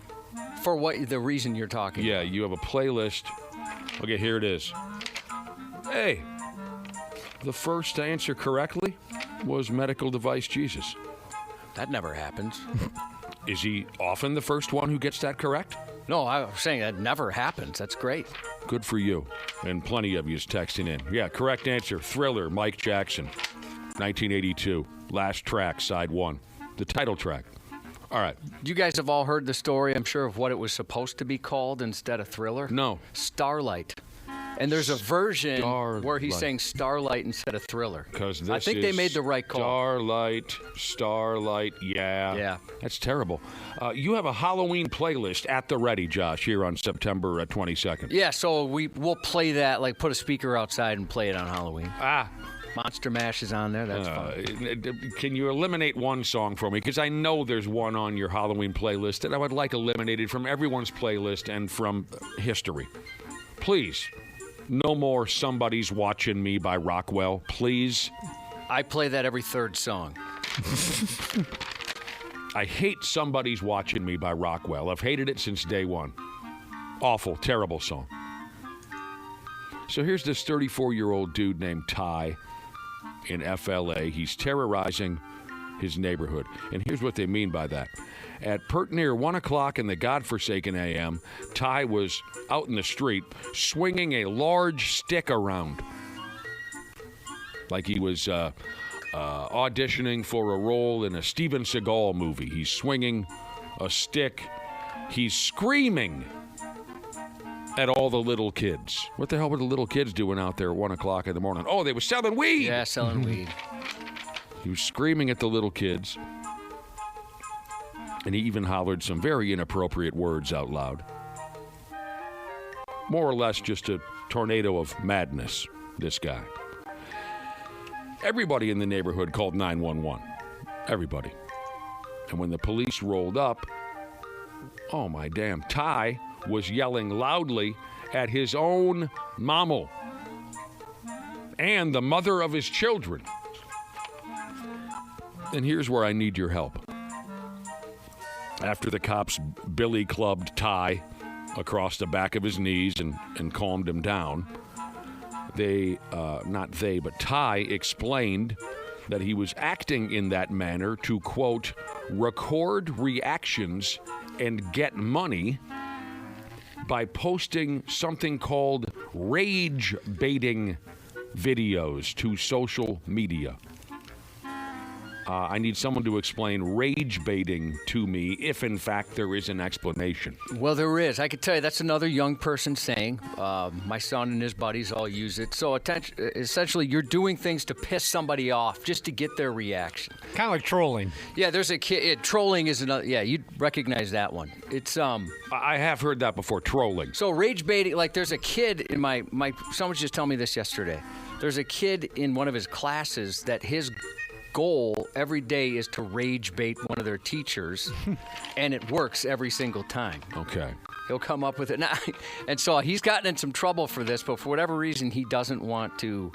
For what the reason you're talking Yeah, about. you have a playlist. Okay, here it is. Hey, the first to answer correctly was Medical Device Jesus. That never happens. Is he often the first one who gets that correct? No, I was saying that never happens. That's great. Good for you. And plenty of you is texting in. Yeah, correct answer. Thriller, Mike Jackson, 1982. Last track, side 1. The title track. All right. You guys have all heard the story, I'm sure, of what it was supposed to be called instead of Thriller? No. Starlight. And there's a version where he's Starlight. saying Starlight instead of Thriller. Because I think they made the right call. Starlight, yeah. Yeah. That's terrible. You have a Halloween playlist at the ready, Josh, here on September 22nd. Yeah, so we'll play that, like put a speaker outside and play it on Halloween. Monster Mash is on there. That's fun. Can you eliminate one song for me? Because I know there's one on your Halloween playlist that I would like eliminated from everyone's playlist and from history. Please. No more Somebody's Watching Me by Rockwell, please. I play that every third song. I hate Somebody's Watching Me by Rockwell. I've hated it since day one. Awful, terrible song. So here's this 34-year-old dude named Ty. in FLA. He's terrorizing his neighborhood. And here's what they mean by that. At pert near 1 o'clock in the godforsaken a.m., Ty was out in the street swinging a large stick around like he was auditioning for a role in a Steven Seagal movie. He's swinging a stick. He's screaming at all the little kids. What the hell were the little kids doing out there at 1 o'clock in the morning? Oh, they were selling weed. Yeah, selling weed. He was screaming at the little kids. And he even hollered some very inappropriate words out loud. More or less just a tornado of madness, this guy. Everybody in the neighborhood called 911. Everybody. And when the police rolled up, oh my damn, Ty was yelling loudly at his own mama and the mother of his children. And here's where I need your help. After the cops billy clubbed Ty across the back of his knees and calmed him down, but Ty explained that he was acting in that manner to, quote, record reactions and get money by posting something called rage baiting videos to social media. I need someone to explain rage baiting to me, if in fact there is an explanation. Well, there is. I could tell you that's another young person saying. My son and his buddies all use it. So essentially, you're doing things to piss somebody off just to get their reaction. Kind of like trolling. Yeah, there's a kid. Trolling is another. Yeah, you'd recognize that one. It's I have heard that before. Trolling. So rage baiting. Like there's a kid in my. Someone was just telling me this yesterday. There's a kid in one of his classes that his goal every day is to rage bait one of their teachers, and it works every single time. Okay. He'll come up with it. Now, and so he's gotten in some trouble for this, but for whatever reason, he doesn't want to.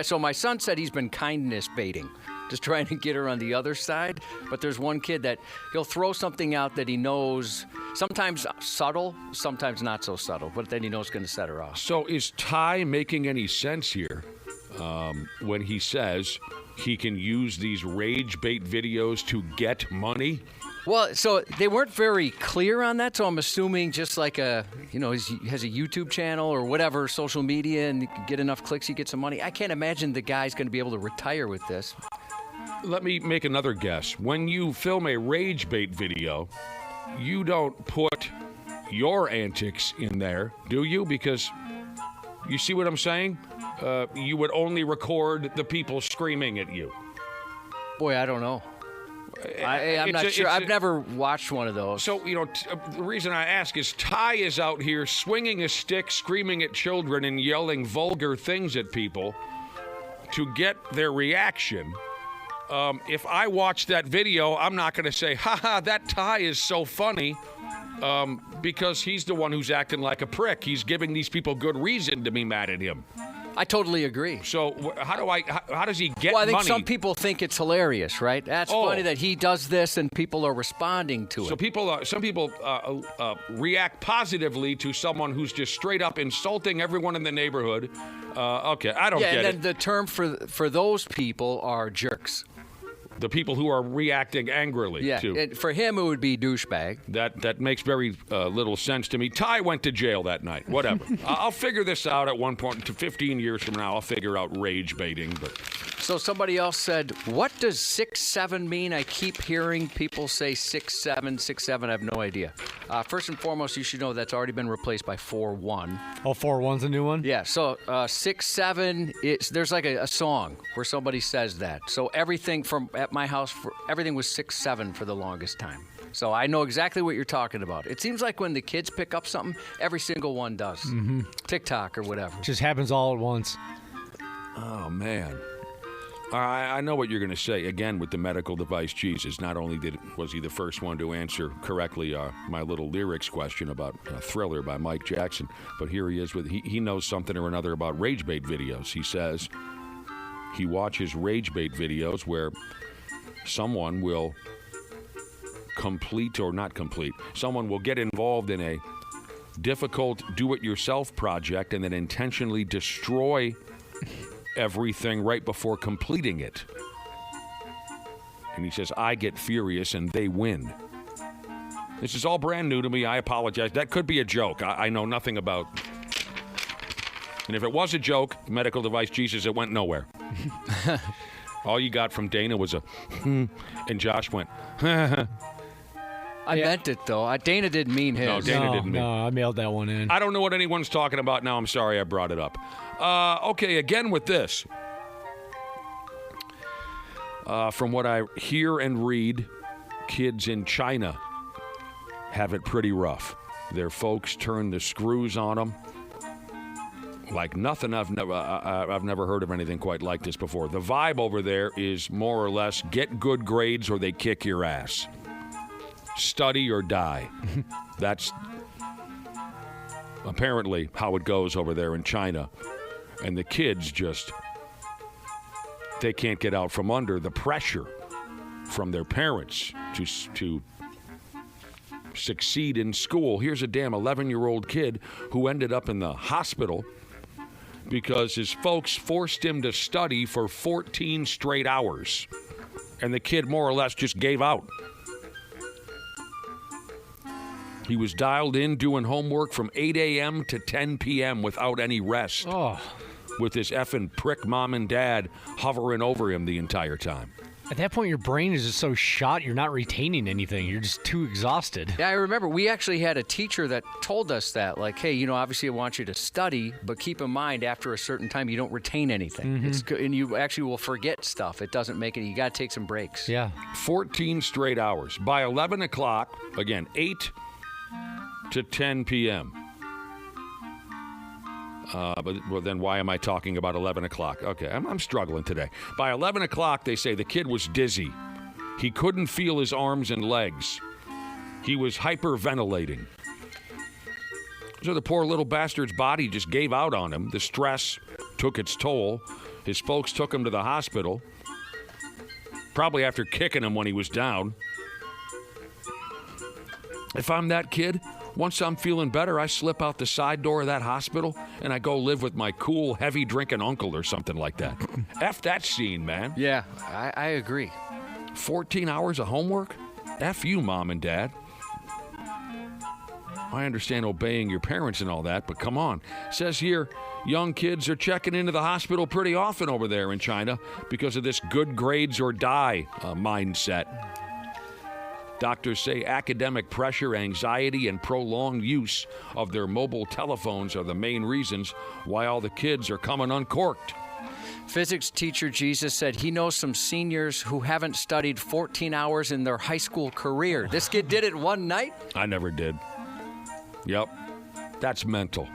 So my son said he's been kindness baiting, just trying to get her on the other side. But there's one kid that he'll throw something out that he knows, sometimes subtle, sometimes not so subtle, but then he knows going to set her off. So is Ty making any sense here when he says he can use these rage bait videos to get money? Well, so they weren't very clear on that, so I'm assuming just like he has a YouTube channel or whatever, social media, and get enough clicks, he gets some money. I can't imagine the guy's going to be able to retire with this. Let me make another guess. When you film a rage bait video, you don't put your antics in there, do you? Because you see what I'm saying? You would only record the people screaming at you. Boy, I don't know. I'm not sure. I've never watched one of those. So, the reason I ask is Ty is out here swinging a stick, screaming at children, and yelling vulgar things at people to get their reaction. If I watch that video, I'm not going to say, ha, that Ty is so funny, because he's the one who's acting like a prick. He's giving these people good reason to be mad at him. I totally agree. So how does he get money? Well, I think some people think it's hilarious, right? That's funny that he does this and people are responding to it. So some people react positively to someone who's just straight up insulting everyone in the neighborhood. Okay, I don't get it. Yeah, and then the term for those people are jerks. The people who are reacting angrily to. Yeah, for him it would be douchebag. That makes very little sense to me. Ty went to jail that night. Whatever. I'll figure this out at one point. 15 years from now, I'll figure out rage baiting. But so somebody else said, "What does 6'7" mean?" I keep hearing people say 6'7", 6'7". I have no idea. First and foremost, you should know that's already been replaced by 4'1". Oh, 4'1's a new one? Yeah. So 6'7", there's like a song where somebody says that. So everything at my house, everything was 6'7" for the longest time. So I know exactly what you're talking about. It seems like when the kids pick up something, every single one does. Mm-hmm. TikTok or whatever. Just happens all at once. Oh, man. I know what you're going to say. Again, with the medical device Jesus, not only was he the first one to answer correctly my little lyrics question about Thriller by Mike Jackson, but here he is he knows something or another about rage bait videos. He says he watches rage bait videos where someone will someone will get involved in a difficult do-it-yourself project and then intentionally destroy everything right before completing it. And he says, I get furious and they win. This is all brand new to me. I apologize. That could be a joke. I know nothing about. And if it was a joke, medical device Jesus, it went nowhere. All you got from Dana was a and Josh went, I meant it, though. Dana didn't mean his. No, Dana didn't mean. No, I mailed that one in. I don't know what anyone's talking about now. I'm sorry I brought it up. Okay, again with this. From what I hear and read, kids in China have it pretty rough. Their folks turn the screws on them like nothing. I've never heard of anything quite like this before. The vibe over there is more or less get good grades or they kick your ass. Study or die. That's apparently how it goes over there in China. And the kids just, they can't get out from under the pressure from their parents to succeed in school. Here's a damn 11-year-old kid who ended up in the hospital because his folks forced him to study for 14 straight hours. And the kid more or less just gave out. He was dialed in doing homework from 8 a.m. to 10 p.m. without any rest. Oh. With his effing prick mom and dad hovering over him the entire time. At that point, your brain is just so shot, you're not retaining anything. You're just too exhausted. Yeah, I remember we actually had a teacher that told us that, like, hey, obviously I want you to study, but keep in mind after a certain time you don't retain anything. Mm-hmm. And you actually will forget stuff. It doesn't make it. You got to take some breaks. Yeah. 14 straight hours. By 11 o'clock, again, 8 to 10 p.m. But then why am I talking about 11 o'clock? Okay, I'm struggling today. By 11 o'clock, they say the kid was dizzy. He couldn't feel his arms and legs. He was hyperventilating. So the poor little bastard's body just gave out on him. The stress took its toll. His folks took him to the hospital, probably after kicking him when he was down. If I'm that kid, once I'm feeling better, I slip out the side door of that hospital and I go live with my cool, heavy-drinking uncle or something like that. F that scene, man. Yeah, I agree. 14 hours of homework? F you, Mom and Dad. I understand obeying your parents and all that, but come on. It says here, young kids are checking into the hospital pretty often over there in China because of this good grades or die mindset. Doctors say academic pressure, anxiety, and prolonged use of their mobile telephones are the main reasons why all the kids are coming uncorked. Physics teacher Jesus said he knows some seniors who haven't studied 14 hours in their high school career. This kid did it one night? I never did. Yep. That's mental.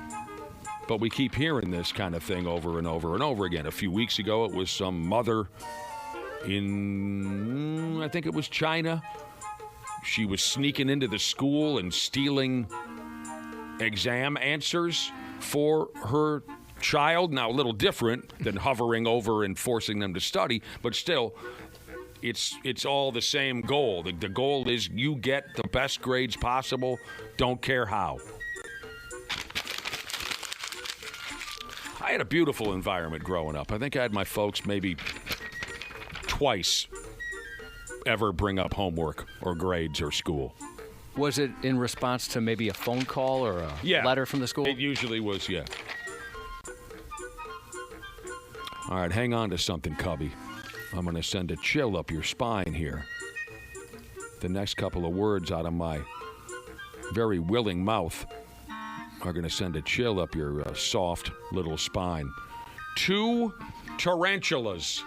But we keep hearing this kind of thing over and over and over again. A few weeks ago, it was some mother in, I think it was China. She was sneaking into the school and stealing exam answers for her child. Now, a little different than hovering over and forcing them to study, but still, it's all the same goal. The goal is you get the best grades possible, don't care how. I had a beautiful environment growing up. I think I had my folks maybe twice ever bring up homework or grades or school. Was it in response to maybe a phone call or a letter from the school? It usually was, yeah. All right, hang on to something, Cubby. I'm going to send a chill up your spine here. The next couple of words out of my very willing mouth are going to send a chill up your soft little spine. 2 tarantulas.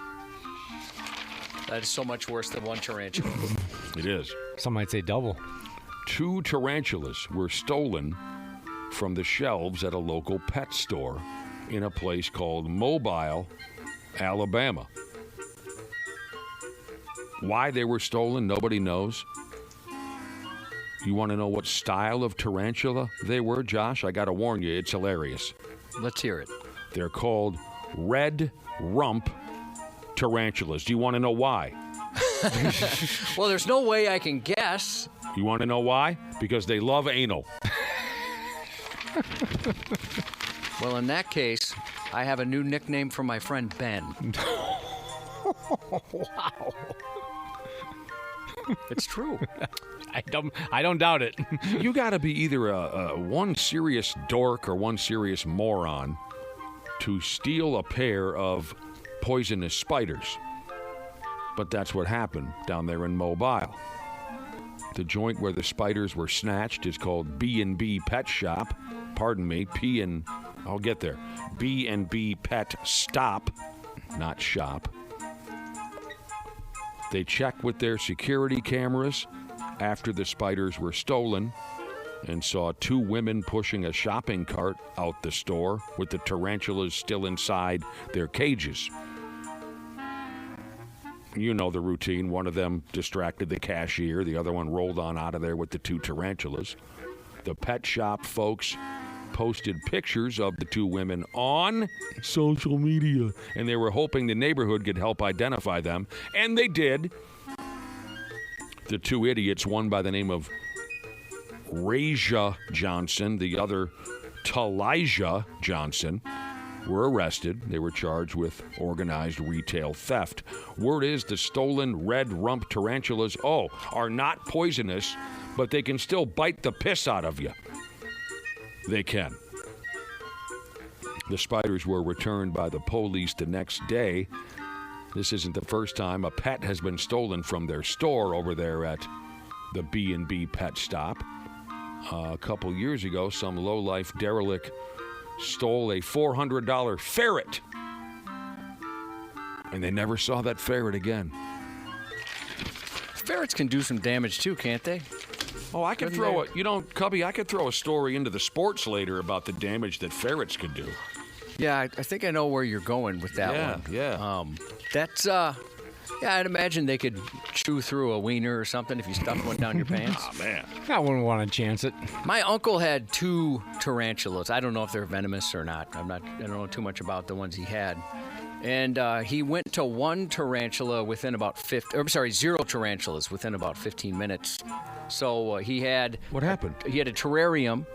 That is so much worse than one tarantula. It is. Some might say double. 2 tarantulas were stolen from the shelves at a local pet store in a place called Mobile, Alabama. Why they were stolen, nobody knows. You want to know what style of tarantula they were, Josh? I got to warn you, it's hilarious. Let's hear it. They're called red rump tarantulas. Do you want to know why? Well, there's no way I can guess. You want to know why? Because they love anal. Well, in that case, I have a new nickname for my friend Ben. Wow. It's true. I don't doubt it. You got to be either a one serious dork or one serious moron to steal a pair of poisonous spiders. But that's what happened down there in Mobile. The joint where the spiders were snatched is called B&B Pet Shop. Pardon me, I'll get there. B&B Pet Stop, not shop. They checked with their security cameras after the spiders were stolen and saw two women pushing a shopping cart out the store with the tarantulas still inside their cages. You know the routine. One of them distracted the cashier. The other one rolled on out of there with the two tarantulas. The pet shop folks posted pictures of the two women on social media, and they were hoping the neighborhood could help identify them, and they did. The two idiots, one by the name of Raja Johnson, the other Talijah Johnson, were arrested. They were charged with organized retail theft. Word is the stolen red rump tarantulas, are not poisonous, but they can still bite the piss out of you. They can. The spiders were returned by the police the next day. This isn't the first time a pet has been stolen from their store over there at the B&B Pet Stop. A couple years ago, some lowlife derelict stole a $400 ferret. And they never saw that ferret again. Ferrets can do some damage too, can't they? Oh, I could throw Cubby, I could throw a story into the sports later about the damage that ferrets could do. Yeah, I think I know where you're going with that one. Yeah. That's, I'd imagine they could chew through a wiener or something if you stuffed one down your pants. Oh, man. I wouldn't want to chance it. My uncle had two tarantulas. I don't know if they're venomous or not. I don't know too much about the ones he had. And he went to one tarantula within about 0 tarantulas within about 15 minutes. So he had... What happened? He had a terrarium,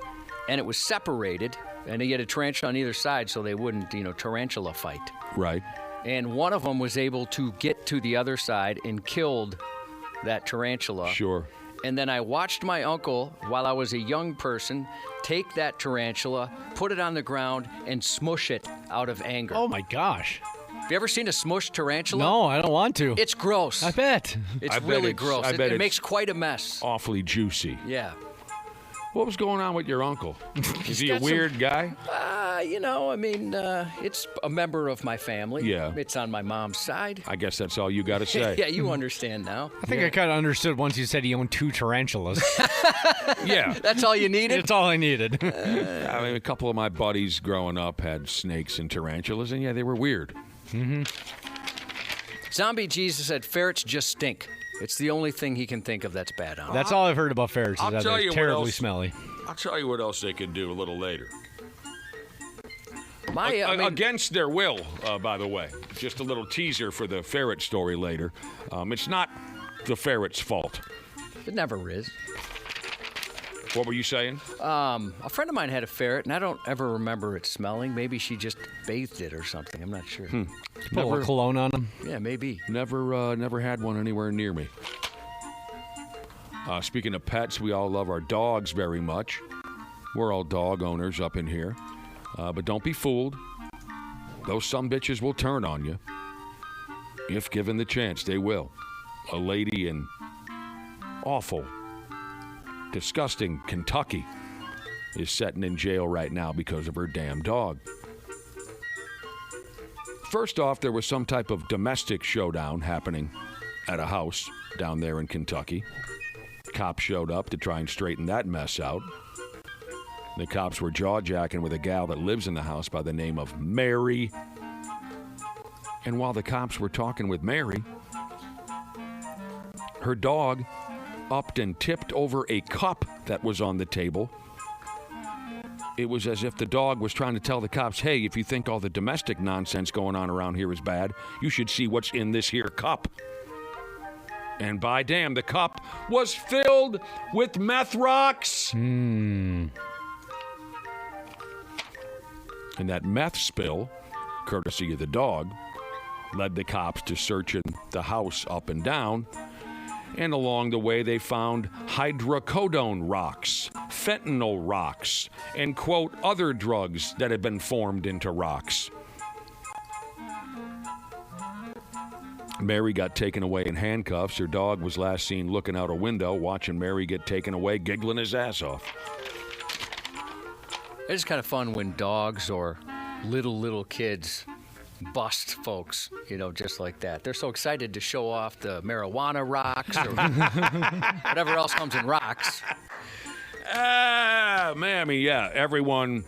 and it was separated, and he had a tarantula on either side so they wouldn't, tarantula fight. Right. And one of them was able to get to the other side and killed that tarantula. Sure. And then I watched my uncle, while I was a young person, take that tarantula, put it on the ground, and smush it out of anger. Oh, my gosh. Have you ever seen a smushed tarantula? No, I don't want to. It's gross. I bet. It's really gross. I bet it makes quite a mess. Awfully juicy. Yeah. What was going on with your uncle? Is he a weird guy? It's a member of my family. Yeah. It's on my mom's side. I guess that's all you got to say. Yeah, you understand now. I think I kind of understood once you said he owned two tarantulas. Yeah. That's all you needed? That's all I needed. A couple of my buddies growing up had snakes and tarantulas, and they were weird. Mm-hmm. Zombie Jesus said ferrets just stink. It's the only thing he can think of that's bad on them. That's all I've heard about ferrets. I'll Is that tell they're you what terribly else. smelly. I'll tell you what else they can do a little later. Against their will, by the way. Just a little teaser for the ferret story later. It's not the ferret's fault. It never is. What were you saying? A friend of mine had a ferret, and I don't ever remember it smelling. Maybe she just bathed it or something. I'm not sure. Put a little cologne on them. Yeah, maybe. Never had one anywhere near me. Speaking of pets, we all love our dogs very much. We're all dog owners up in here. But don't be fooled. Those sumbitches will turn on you. If given the chance, they will. A lady in awful, disgusting Kentucky is sitting in jail right now because of her damn dog. First off, there was some type of domestic showdown happening at a house down there in Kentucky. Cops showed up to try and straighten that mess out. The cops were jaw-jacking with a gal that lives in the house by the name of Mary. And while the cops were talking with Mary, her dog upped and tipped over a cup that was on the table. It was as if the dog was trying to tell the cops, hey, if you think all the domestic nonsense going on around here is bad, you should see what's in this here cup. And by damn, the cup was filled with meth rocks. And that meth spill courtesy of the dog, led the cops to searching the house up and down. And along the way, they found hydrocodone rocks, fentanyl rocks, and, quote, other drugs that had been formed into rocks. Mary got taken away in handcuffs. Her dog was last seen looking out a window, watching Mary get taken away, giggling his ass off. It's kind of fun when dogs or little kids bust folks, just like that. They're so excited to show off the marijuana rocks or whatever else comes in rocks. Mammy, yeah, everyone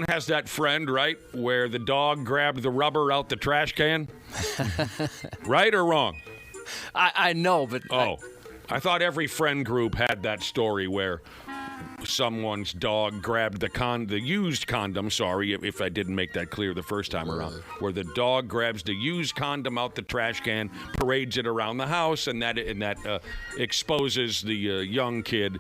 has that friend, right, where the dog grabbed the rubber out the trash can? Right or wrong? I know, but... I thought every friend group had that story where someone's dog grabbed the used condom, sorry if I didn't make that clear the first time around, where the dog grabs the used condom out the trash can, parades it around the house, and that exposes the young kid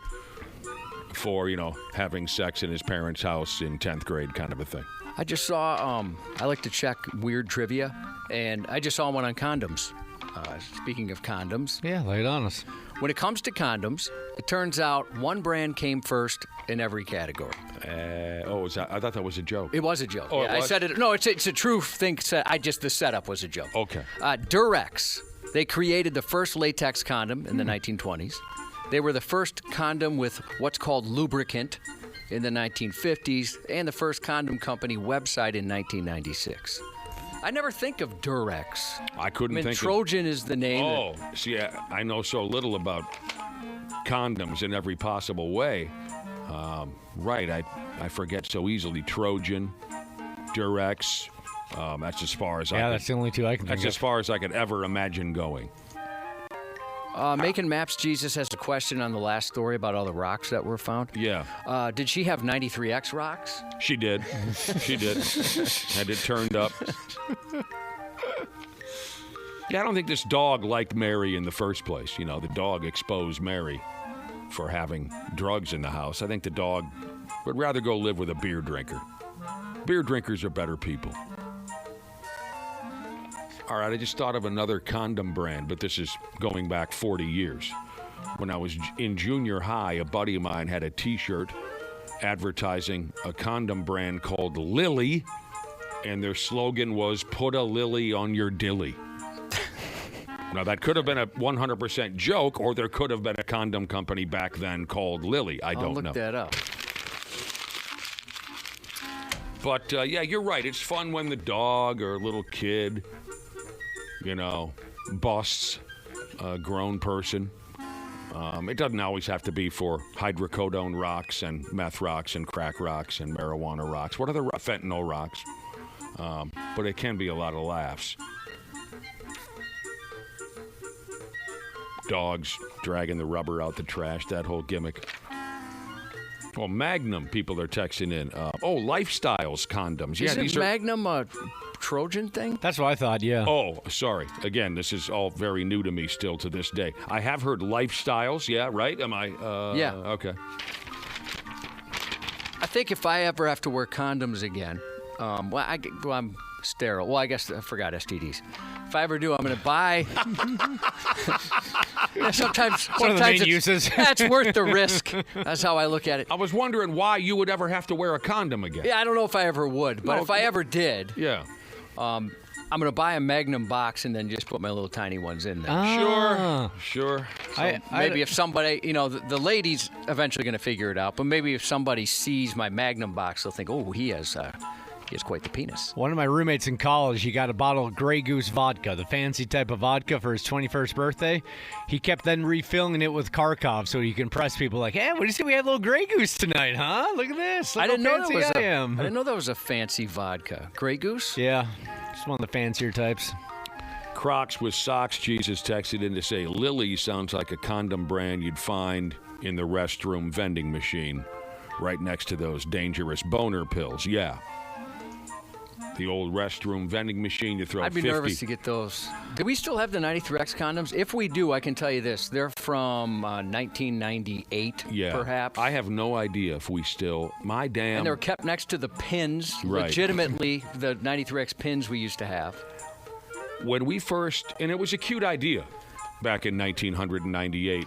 for, having sex in his parents' house in 10th grade kind of a thing. I just saw, I like to check weird trivia, and I just saw one on condoms. Speaking of condoms. Yeah, lay it on us. When it comes to condoms, it turns out one brand came first in every category. I thought that was a joke. It was a joke. Oh, yeah, I said it. No, it's a true thing. The setup was a joke. Okay. Durex. They created the first latex condom in the 1920s. They were the first condom with what's called lubricant in the 1950s, and the first condom company website in 1996. I never think of Durex. I couldn't think Trojan is the name. Oh, see, I know so little about condoms in every possible way. Right, I forget so easily. Trojan, Durex. That's as far as that's the only two I can think of. That's as far as I could ever imagine going. Making Maps Jesus has a question on the last story about all the rocks that were found. Yeah. Did she have 93X rocks? She did. She did. Had it turned up. Yeah, I don't think this dog liked Mary in the first place. The dog exposed Mary for having drugs in the house. I think the dog would rather go live with a beer drinker. Beer drinkers are better people. All right, I just thought of another condom brand, but this is going back 40 years. When I was in junior high, a buddy of mine had a T-shirt advertising a condom brand called Lily, and their slogan was, "Put a lily on your dilly." Now, that could have been a 100% joke, or there could have been a condom company back then called Lily. I don't know. I'll look that up. But, yeah, you're right. It's fun when the dog or a little kid, busts a grown person. It doesn't always have to be for hydrocodone rocks and meth rocks and crack rocks and marijuana rocks. What are the fentanyl rocks? But it can be a lot of laughs. Dogs dragging the rubber out the trash, that whole gimmick. Well, Magnum, people are texting in. Lifestyles condoms. Isn't Magnum a Trojan thing? That's what I thought, yeah. Oh, sorry. Again, this is all very new to me still to this day. I have heard Lifestyles, yeah, right? Am I? Yeah. Okay. I think if I ever have to wear condoms again, I'm sterile. Well, I guess I forgot STDs. If I ever do, I'm going to buy. Sometimes one of the main uses. That's worth the risk. That's how I look at it. I was wondering why you would ever have to wear a condom again. Yeah, I don't know if I ever would, but if I ever did, yeah, I'm going to buy a Magnum box and then just put my little tiny ones in there. Sure. So maybe if somebody, the lady's eventually going to figure it out, but maybe if somebody sees my Magnum box, they'll think, oh, he has quite the penis. One of my roommates in college, he got a bottle of Grey Goose vodka, the fancy type of vodka for his 21st birthday. He kept then refilling it with Kharkov so he can impress people like, hey, what do you say we had a little Grey Goose tonight, huh? Look at this. Look I didn't know that I am. I didn't know that was a fancy vodka. Grey Goose? Yeah, just one of the fancier types. Crocs with socks, Jesus texted in to say, Lily sounds like a condom brand you'd find in the restroom vending machine right next to those dangerous boner pills. Yeah. the old restroom vending machine. You throw I'd be 50. nervous to get those. Do we still have the 93X condoms? If we do, I can tell you this. They're from 1998, perhaps. I have no idea if we still. And they're kept next to the pins, Right. legitimately the 93X pins we used to have. When we first, and it was a cute idea back in 1998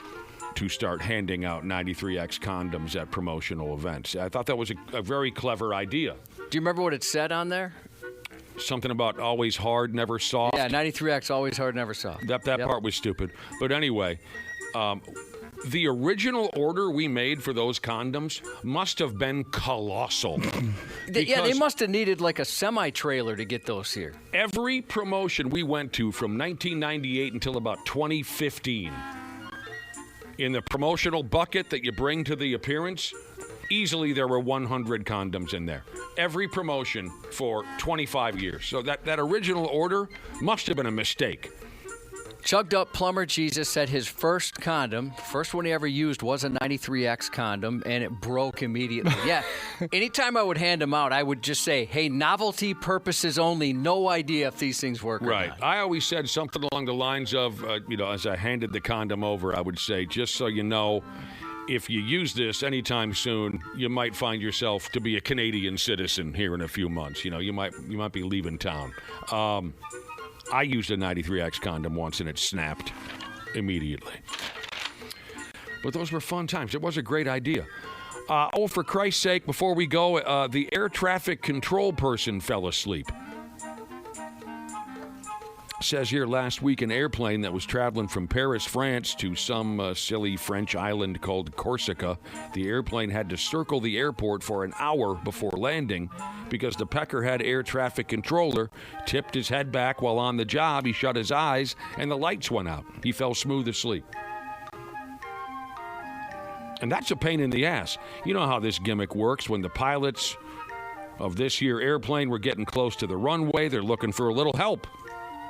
to start handing out 93X condoms at promotional events. I thought that was a very clever idea. Do you remember what it said on there? Something about always hard, never soft. Yeah, 93X, always hard, never soft. That part was stupid. But anyway, the original order we made for those condoms must have been colossal. They must have needed like a semi-trailer to get those here. Every promotion we went to from 1998 until about 2015, in the promotional bucket that you bring to the appearance, easily there were 100 condoms in there. Every promotion for 25 years. So that original order must have been a mistake. Chugged Up Plumber Jesus said his first condom, first one he ever used, was a 93X condom, and it broke immediately. Yeah, anytime I would hand them out, I would just say, hey, novelty purposes only, no idea if these things work or not. I always said something along the lines of, as I handed the condom over, I would say, just so you know, if you use this anytime soon, you might find yourself to be a Canadian citizen here in a few months. You might be leaving town. I used a 93X condom once, and it snapped immediately. But those were fun times. It was a great idea. For Christ's sake, before we go, the air traffic control person fell asleep. Says here, last week, an airplane that was traveling from Paris, France to some silly French island called Corsica. The airplane had to circle the airport for an hour before landing because the Peckerhead air traffic controller tipped his head back while on the job. He shut his eyes and the lights went out. He fell smooth asleep. And that's a pain in the ass. You know how this gimmick works. When the pilots of this here airplane were getting close to the runway, they're looking for a little help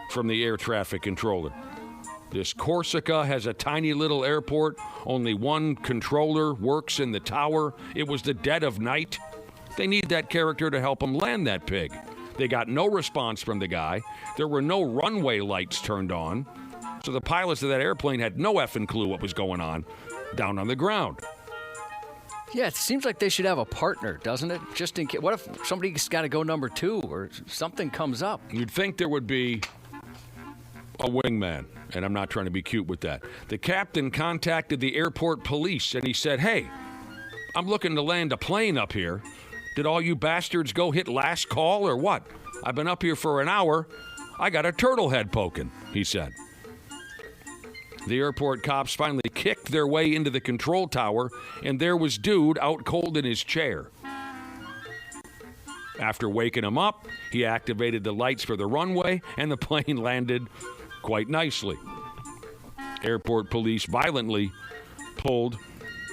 from the air traffic controller. This Corsica has a tiny little airport. Only one controller works in the tower. It was the dead of night. They need that character to help them land that pig. They got no response from the guy. There were no runway lights turned on. So the pilots of that airplane had no effing clue what was going on down on the ground. Yeah, it seems like they should have a partner, doesn't it? Just in case. What if somebody's got to go number 2 or something comes up? You'd think there would be a wingman, and I'm not trying to be cute with that. The captain contacted the airport police, and he said, hey, I'm looking to land a plane up here. Did all you bastards go hit last call or what? I've been up here for an hour. I got a turtle head poking, he said. The airport cops finally kicked their way into the control tower, and there was dude out cold in his chair. After waking him up, he activated the lights for the runway, and the plane landed quite nicely. Airport police violently pulled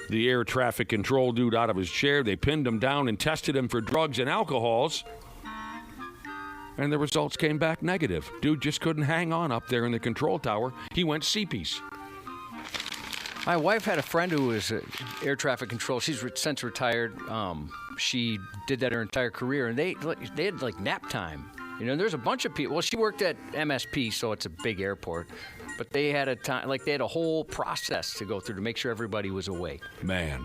the air traffic control dude out of his chair. They pinned him down and tested him for drugs and alcohols. And the results came back negative. Dude just couldn't hang on up there in the control tower. He went CPs. My wife had a friend who was air traffic control. She's since retired. She did that her entire career, and they had like nap time. There's a bunch of people. Well, she worked at MSP, so it's a big airport. But they had a whole process to go through to make sure everybody was awake. Man,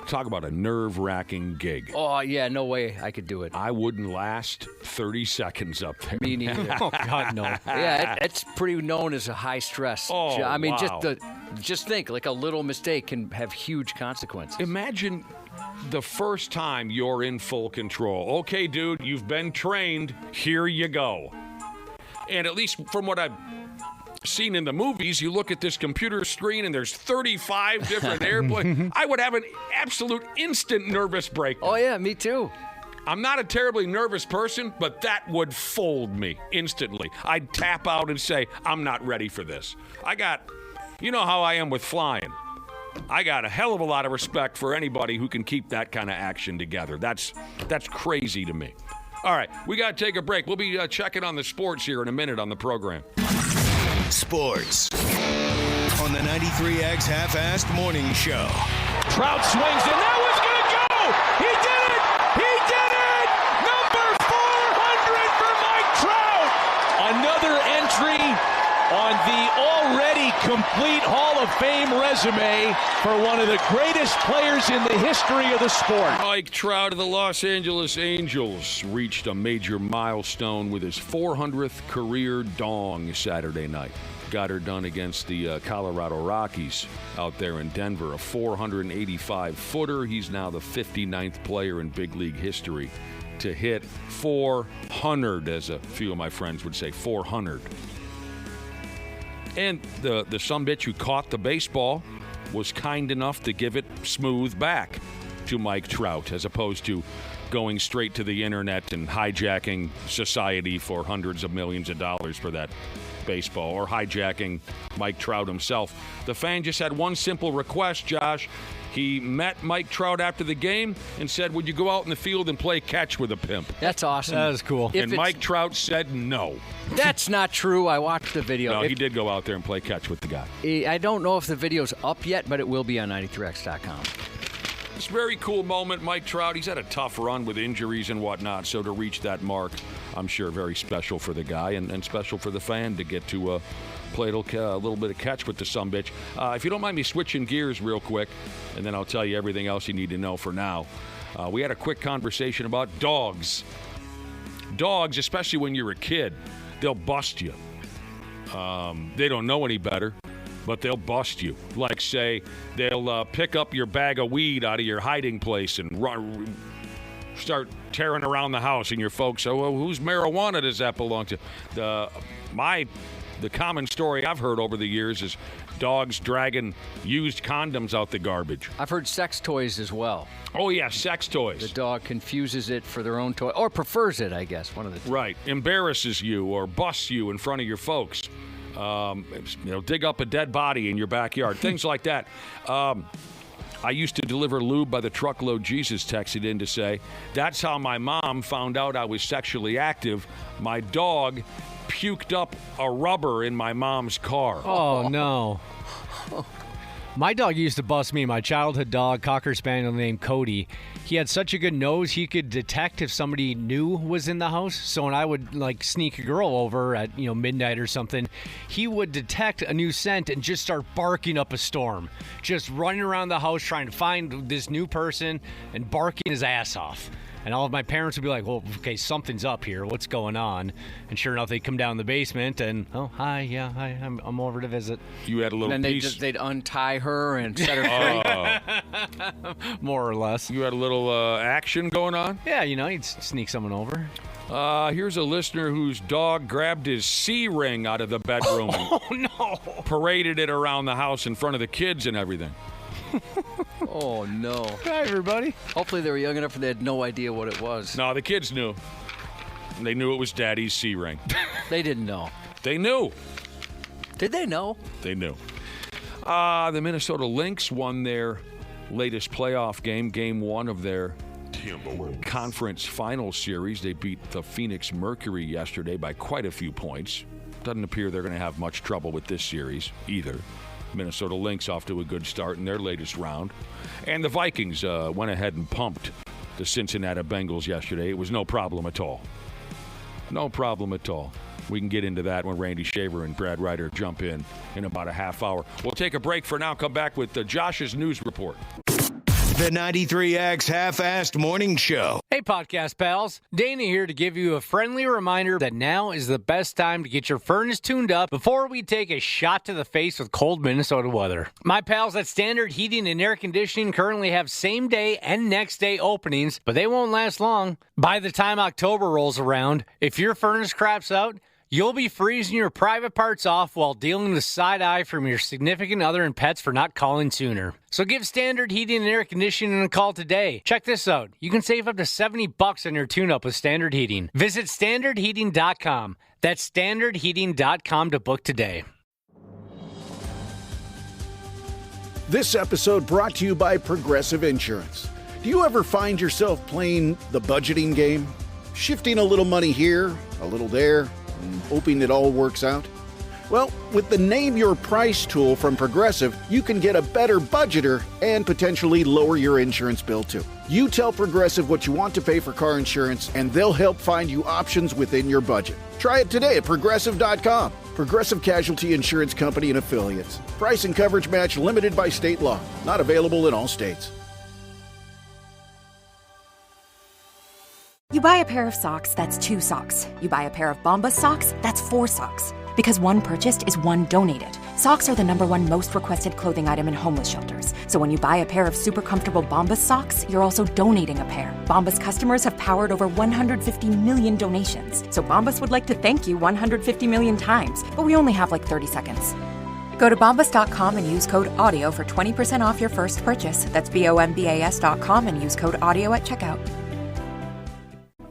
talk about a nerve-wracking gig. Oh, yeah, no way I could do it. I wouldn't last 30 seconds up there. Me neither. Oh, God, no. Yeah, it's pretty known as a high-stress job. I mean, wow. just think, like a little mistake can have huge consequences. Imagine the first time you're in full control. Okay, dude, you've been trained. Here you go. And at least from what I've seen in the movies, you look at this computer screen and there's 35 different airplanes. I would have an absolute instant nervous breakdown. Oh, yeah, me too. I'm not a terribly nervous person, but that would fold me instantly. I'd tap out and say, I'm not ready for this. You know how I am with flying. I got a hell of a lot of respect for anybody who can keep that kind of action together. That's crazy to me. All right, we got to take a break. We'll be checking on the sports here in a minute on the program. Sports on the 93X Half-Assed Morning Show. Trout swings, and that was going to go! He did it! He did it! Number 400 for the already complete Hall of Fame resume for one of the greatest players in the history of the sport. Mike Trout of the Los Angeles Angels reached a major milestone with his 400th career dong Saturday night. Got her done against the Colorado Rockies out there in Denver, a 485-footer. He's now the 59th player in big league history to hit 400, as a few of my friends would say, 400. And the sumbitch who caught the baseball was kind enough to give it smooth back to Mike Trout, as opposed to going straight to the internet and hijacking society for hundreds of millions of dollars for that baseball, or hijacking Mike Trout himself. The fan just had one simple request, Josh. He met Mike Trout after the game and said, would you go out in the field and play catch with a pimp? That's awesome. That is cool. And Mike Trout said no. That's not true. I watched the video. No, he did go out there and play catch with the guy. I don't know if the video's up yet, but it will be on 93x.com. It's a very cool moment. Mike Trout, he's had a tough run with injuries and whatnot, so to reach that mark, I'm sure very special for the guy and special for the fan to get to play a little bit of catch with the sumbitch. If you don't mind me switching gears real quick, and then I'll tell you everything else you need to know for now. We had a quick conversation about dogs. Dogs, especially when you're a kid, they'll bust you. They don't know any better, but they'll bust you. Like, say, they'll pick up your bag of weed out of your hiding place and start tearing around the house, and your folks, well, whose marijuana does that belong to? The common story I've heard over the years is dogs dragging used condoms out the garbage. I've heard sex toys as well. Oh, yeah, sex toys. The dog confuses it for their own toy, or prefers it, I guess, one of the two. Right. Embarrasses you or busts you in front of your folks. Dig up a dead body in your backyard. Things like that. I used to deliver lube by the truckload. Jesus texted in to say, that's how my mom found out I was sexually active. My dog puked up a rubber in my mom's car. Oh, no. My dog used to bust me. My childhood dog, Cocker Spaniel named Cody. He had such a good nose, he could detect if somebody new was in the house. So when I would sneak a girl over at midnight or something, he would detect a new scent and just start barking up a storm. Just running around the house trying to find this new person and barking his ass off. And all of my parents would be like, well, okay, something's up here. What's going on? And sure enough, they'd come down the basement and, oh, hi, I'm over to visit. You had a little and then piece. they'd untie her and set her free. More or less. You had a little action going on? Yeah, you'd sneak someone over. Here's a listener whose dog grabbed his C-ring out of the bedroom Oh, no. paraded it around the house in front of the kids and everything. Oh, no. Hi, everybody. Hopefully they were young enough and they had no idea what it was. No, the kids knew. They knew it was Daddy's C-ring. They didn't know. They knew. Did they know? They knew. The Minnesota Lynx won their latest playoff game, game one of their conference final series. They beat the Phoenix Mercury yesterday by quite a few points. Doesn't appear they're going to have much trouble with this series either. Minnesota Lynx off to a good start in their latest round. And the Vikings went ahead and pumped the Cincinnati Bengals yesterday. It was no problem at all. No problem at all. We can get into that when Randy Shaver and Brad Ryder jump in about a half hour. We'll take a break for now. Come back with Josh's news report. The 93X Half-Assed Morning Show. Hey, podcast pals. Dana here to give you a friendly reminder that now is the best time to get your furnace tuned up before we take a shot to the face with cold Minnesota weather. My pals at Standard Heating and Air Conditioning currently have same-day and next-day openings, but they won't last long. By the time October rolls around, if your furnace craps out, you'll be freezing your private parts off while dealing with side eye from your significant other and pets for not calling sooner. So give Standard Heating and Air Conditioning a call today. Check this out. You can save up to $70 on your tune-up with Standard Heating. Visit standardheating.com. That's standardheating.com to book today. This episode brought to you by Progressive Insurance. Do you ever find yourself playing the budgeting game? Shifting a little money here, a little there, and hoping it all works out? Well, with the Name Your Price tool from Progressive, you can get a better budgeter and potentially lower your insurance bill too. You tell Progressive what you want to pay for car insurance, and they'll help find you options within your budget. Try it today at Progressive.com. Progressive Casualty Insurance Company and Affiliates. Price and coverage match limited by state law. Not available in all states. You buy a pair of socks, that's 2 socks. You buy a pair of Bombas socks, that's 4 socks. Because one purchased is one donated. Socks are the #1 most requested clothing item in homeless shelters. So when you buy a pair of super comfortable Bombas socks, you're also donating a pair. Bombas customers have powered over 150 million donations. So Bombas would like to thank you 150 million times. But we only have like 30 seconds. Go to bombas.com and use code AUDIO for 20% off your first purchase. That's BOMBAS.com and use code AUDIO at checkout.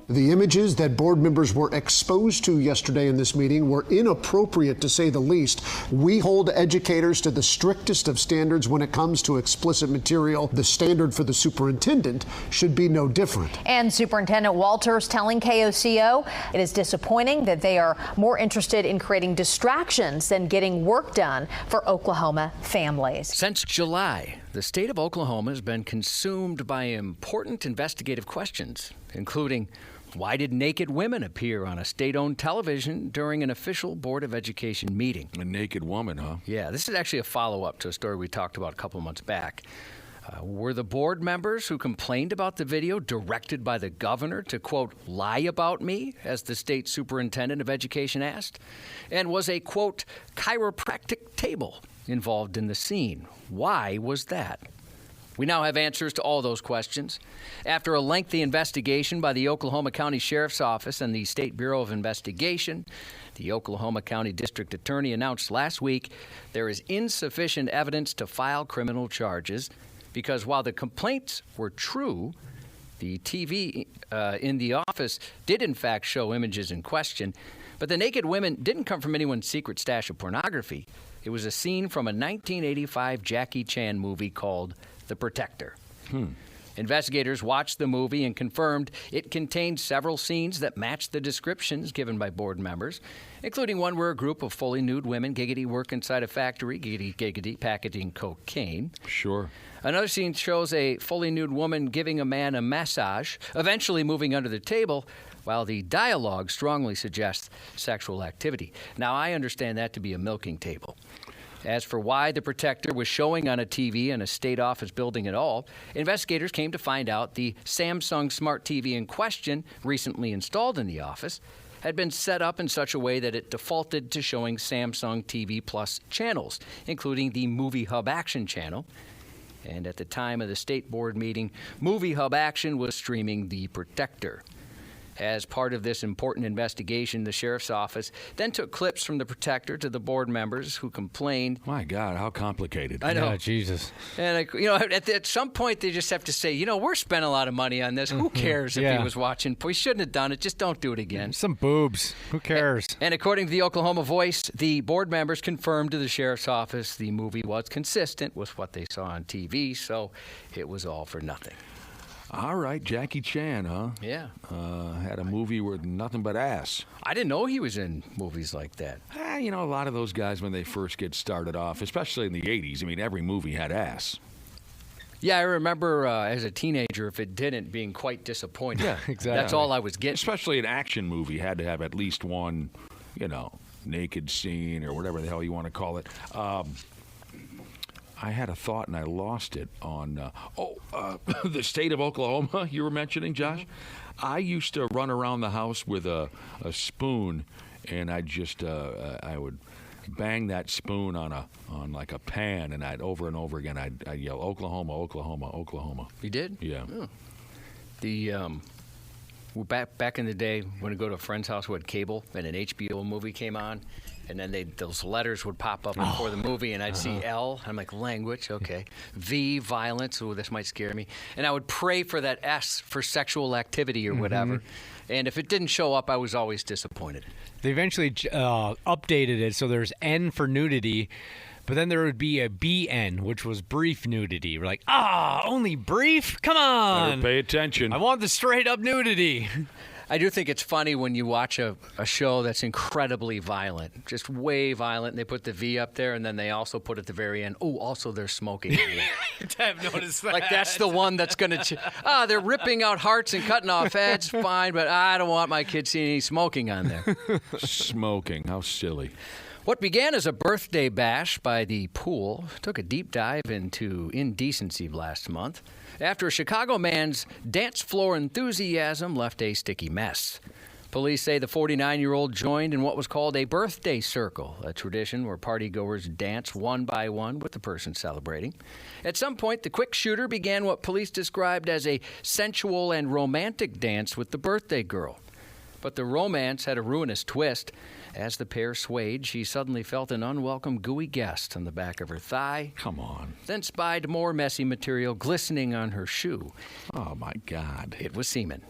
The images that board members were exposed to yesterday in this meeting were inappropriate, to say the least. We hold educators to the strictest of standards when it comes to explicit material. The standard for the superintendent should be no different. And Superintendent Walters telling KOCO it is disappointing that they are more interested in creating distractions than getting work done for Oklahoma families. Since July, the state of Oklahoma has been consumed by important investigative questions, including why did naked women appear on a state-owned television during an official Board of Education meeting? A naked woman, huh? Yeah, this is actually a follow-up to a story we talked about a couple months back. Were the board members who complained about the video directed by the governor to, quote, lie about me, as the state superintendent of education asked? And was a, quote, chiropractic table involved in the scene? Why was that? We now have answers to all those questions. After a lengthy investigation by the Oklahoma County Sheriff's Office and the State Bureau of Investigation, the Oklahoma County District Attorney announced last week there is insufficient evidence to file criminal charges because while the complaints were true, the TV in the office did in fact show images in question, but the naked women didn't come from anyone's secret stash of pornography. It was a scene from a 1985 Jackie Chan movie called The Protector. Investigators watched the movie and confirmed it contained several scenes that matched the descriptions given by board members, including one where a group of fully nude women giggity work inside a factory, giggity packaging cocaine. Sure. Another scene shows a fully nude woman giving a man a massage, eventually moving under the table, while the dialogue strongly suggests sexual activity. Now, I understand that to be a milking table. As for why The Protector was showing on a TV in a state office building at all, investigators came to find out the Samsung Smart TV in question, recently installed in the office, had been set up in such a way that it defaulted to showing Samsung TV Plus channels, including the Movie Hub Action channel. And at the time of the state board meeting, Movie Hub Action was streaming The Protector. As part of this important investigation, the sheriff's office then took clips from The Protector to the board members who complained. My God, how complicated. I know. Yeah, Jesus. And, at some point, they just have to say, we're spending a lot of money on this. Who cares if he was watching? We shouldn't have done it. Just don't do it again. Some boobs. Who cares? And according to the Oklahoma Voice, the board members confirmed to the sheriff's office the movie was consistent with what they saw on TV, so it was all for nothing. All right, Jackie Chan, huh? Yeah. Had a movie with nothing but ass. I didn't know he was in movies like that. A lot of those guys, when they first get started off, especially in the 80s, every movie had ass. Yeah, I remember as a teenager, if it didn't, being quite disappointed. Yeah, exactly. That's all I was getting. Especially an action movie had to have at least one, naked scene or whatever the hell you want to call it. I had a thought and I lost it on, the state of Oklahoma you were mentioning, Josh. I used to run around the house with a spoon, and I just, I would bang that spoon on like a pan, and I'd over and over again, I'd yell, Oklahoma, Oklahoma, Oklahoma. You did? Yeah. Oh. Back in the day, when I'd go to a friend's house who had cable, and an HBO movie came on, and then those letters would pop up before the movie, and I'd see L. I'm like, language, okay. V, violence. Oh, this might scare me. And I would pray for that S for sexual activity or whatever. And if it didn't show up, I was always disappointed. They eventually updated it so there's N for nudity, but then there would be a BN, which was brief nudity. We're like, only brief? Come on. Better pay attention. I want the straight up nudity. I do think it's funny when you watch a show that's incredibly violent, just way violent, and they put the V up there, and then they also put at the very end, also they're smoking. I've noticed that. Like, that's the one that's going to, they're ripping out hearts and cutting off heads, fine, but I don't want my kids seeing any smoking on there. Smoking, how silly. What began as a birthday bash by the pool took a deep dive into indecency last month after a Chicago man's dance floor enthusiasm left a sticky mess. Police say the 49-year-old joined in what was called a birthday circle, a tradition where partygoers dance one by one with the person celebrating. At some point, the quick shooter began what police described as a sensual and romantic dance with the birthday girl. But the romance had a ruinous twist. As the pair swayed, she suddenly felt an unwelcome gooey guest on the back of her thigh. Come on. Then spied more messy material glistening on her shoe. Oh, my God. It was semen.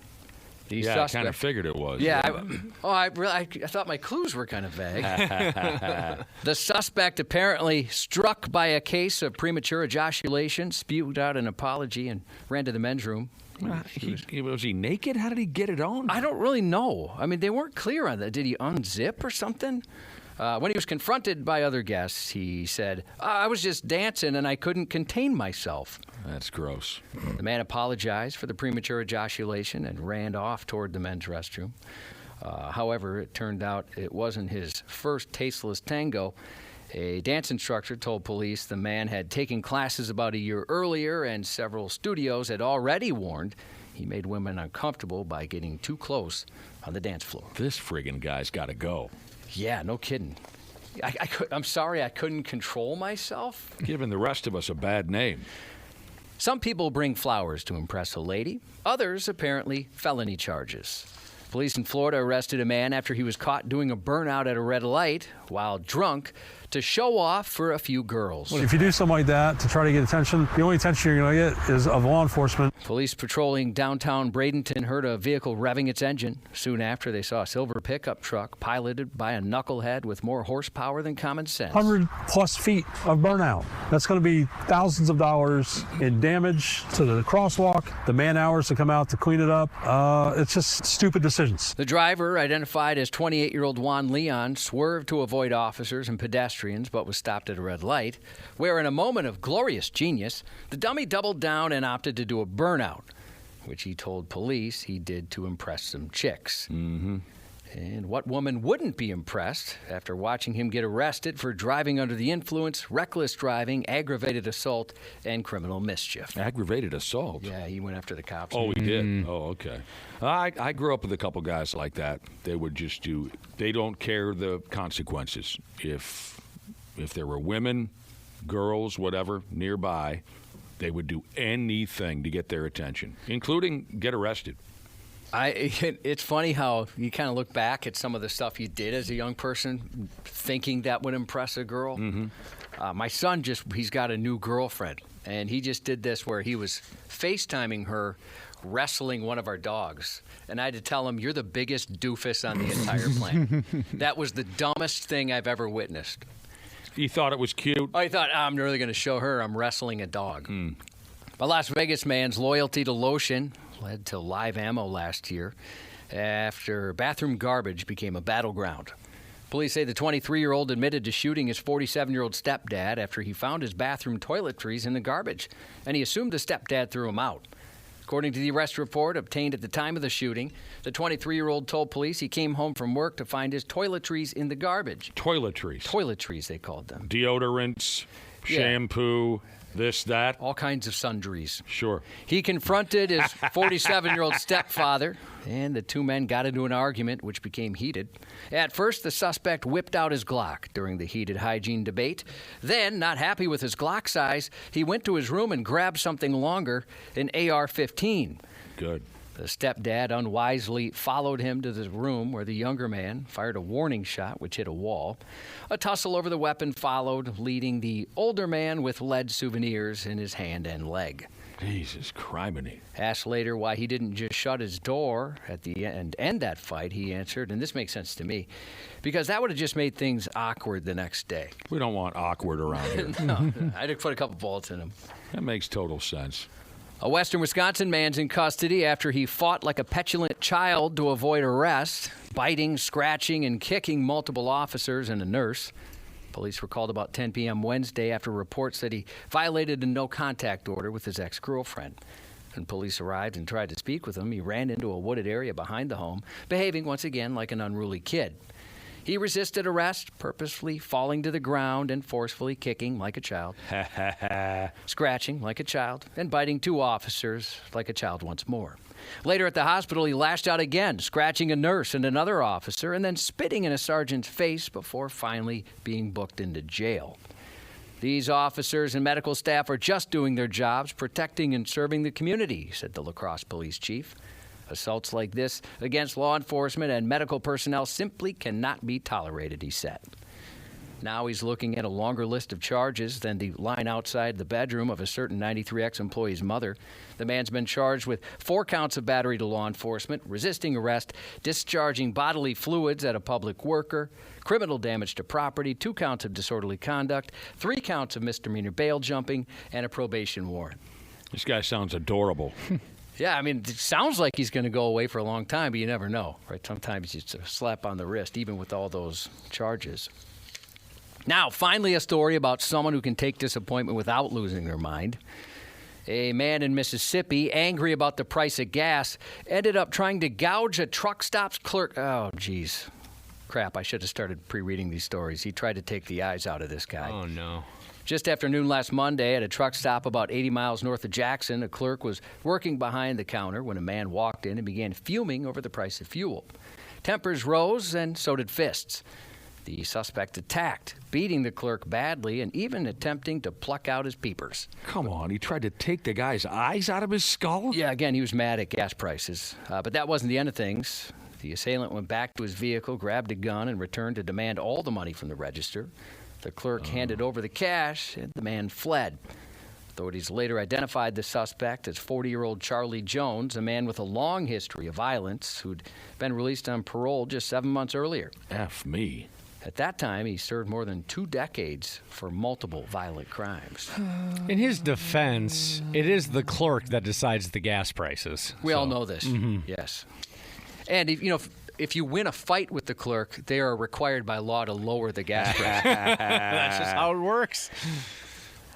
I kind of figured it was. Yeah. I thought my clues were kind of vague. The suspect, apparently struck by a case of premature ejaculation, spewed out an apology and ran to the men's room. Was he naked? How did he get it on? I don't really know. I mean, they weren't clear on that. Did he unzip or something? When he was confronted by other guests, he said, I was just dancing and I couldn't contain myself. That's gross. The man apologized for the premature ejaculation and ran off toward the men's restroom. However, it turned out it wasn't his first tasteless tango. A dance instructor told police the man had taken classes about a year earlier, and several studios had already warned he made women uncomfortable by getting too close on the dance floor. This friggin' guy's got to go. Yeah, no kidding. I'm sorry I couldn't control myself. Giving the rest of us a bad name. Some people bring flowers to impress a lady. Others, apparently, felony charges. Police in Florida arrested a man after he was caught doing a burnout at a red light while drunk to show off for a few girls. If you do something like that to try to get attention, the only attention you're going to get is of law enforcement. Police patrolling downtown Bradenton heard a vehicle revving its engine. Soon after, they saw a silver pickup truck piloted by a knucklehead with more horsepower than common sense. 100-plus feet of burnout. That's going to be thousands of dollars in damage to the crosswalk, the man hours to come out to clean it up. It's just stupid decisions. The driver, identified as 28-year-old Juan Leon, swerved to avoid officers and pedestrians, but was stopped at a red light, where in a moment of glorious genius, the dummy doubled down and opted to do a burnout, which he told police he did to impress some chicks. Mm-hmm. And what woman wouldn't be impressed after watching him get arrested for driving under the influence, reckless driving, aggravated assault, and criminal mischief? Aggravated assault? Yeah, he went after the cops. Oh, he did? Oh, okay. I grew up with a couple guys like that. They would just they don't care the consequences. If there were women, girls, whatever, nearby, they would do anything to get their attention, including get arrested. It's funny how you kind of look back at some of the stuff you did as a young person thinking that would impress a girl. Mm-hmm. My son he's got a new girlfriend, and he just did this where he was FaceTiming her wrestling one of our dogs. And I had to tell him, you're the biggest doofus on the entire planet. That was the dumbest thing I've ever witnessed. He thought it was cute? I thought, I'm really going to show her I'm wrestling a dog. A Las Vegas man's loyalty to lotion led to live ammo last year after bathroom garbage became a battleground. Police say the 23-year-old admitted to shooting his 47-year-old stepdad after he found his bathroom toiletries in the garbage, and he assumed the stepdad threw them out. According to the arrest report obtained at the time of the shooting, the 23-year-old told police he came home from work to find his toiletries in the garbage. Toiletries? Toiletries, they called them. Deodorants, shampoo, this, that? All kinds of sundries. Sure. He confronted his 47-year-old stepfather, and the two men got into an argument which became heated. At first, the suspect whipped out his Glock during the heated hygiene debate. Then, not happy with his Glock size, he went to his room and grabbed something longer, an AR-15. Good. The stepdad unwisely followed him to the room where the younger man fired a warning shot which hit a wall. A tussle over the weapon followed, leading the older man with lead souvenirs in his hand and leg. Jesus criminy. Asked later why he didn't just shut his door at the end and end that fight, he answered, and this makes sense to me, because that would have just made things awkward the next day. We don't want awkward around here. No, I'd have put a couple bullets in him. That makes total sense. A Western Wisconsin man's in custody after he fought like a petulant child to avoid arrest, biting, scratching, and kicking multiple officers and a nurse. Police were called about 10 p.m. Wednesday after reports that he violated a no-contact order with his ex-girlfriend. When police arrived and tried to speak with him, he ran into a wooded area behind the home, behaving once again like an unruly kid. He resisted arrest, purposefully falling to the ground and forcefully kicking like a child, scratching like a child, and biting 2 officers like a child once more. Later at the hospital, he lashed out again, scratching a nurse and another officer, and then spitting in a sergeant's face before finally being booked into jail. These officers and medical staff are just doing their jobs, protecting and serving the community, said the La Crosse police chief. Assaults like this against law enforcement and medical personnel simply cannot be tolerated, he said. Now he's looking at a longer list of charges than the line outside the bedroom of a certain 93X employee's mother. The man's been charged with 4 counts of battery to law enforcement, resisting arrest, discharging bodily fluids at a public worker, criminal damage to property, 2 counts of disorderly conduct, 3 counts of misdemeanor bail jumping, and a probation warrant. This guy sounds adorable. Yeah, I mean, it sounds like he's going to go away for a long time, but you never know, right? Sometimes it's a slap on the wrist, even with all those charges. Now, finally, a story about someone who can take disappointment without losing their mind. A man in Mississippi, angry about the price of gas, ended up trying to gouge a truck stop's clerk. Oh, geez. Crap, I should have started pre-reading these stories. He tried to take the eyes out of this guy. Oh, no. Just after noon last Monday, at a truck stop about 80 miles north of Jackson, a clerk was working behind the counter when a man walked in and began fuming over the price of fuel. Tempers rose, and so did fists. The suspect attacked, beating the clerk badly and even attempting to pluck out his peepers. Come on, he tried to take the guy's eyes out of his skull? Yeah, again, he was mad at gas prices. But that wasn't the end of things. The assailant went back to his vehicle, grabbed a gun, and returned to demand all the money from the register. The clerk handed over the cash, and the man fled. Authorities later identified the suspect as 40-year-old Charlie Jones, a man with a long history of violence who'd been released on parole just 7 months earlier. F me. At that time, he served more than 2 decades for multiple violent crimes. In his defense, it is the clerk that decides the gas prices. We all know this, yes. And, if you win a fight with the clerk, they are required by law to lower the gas price. That's just how it works.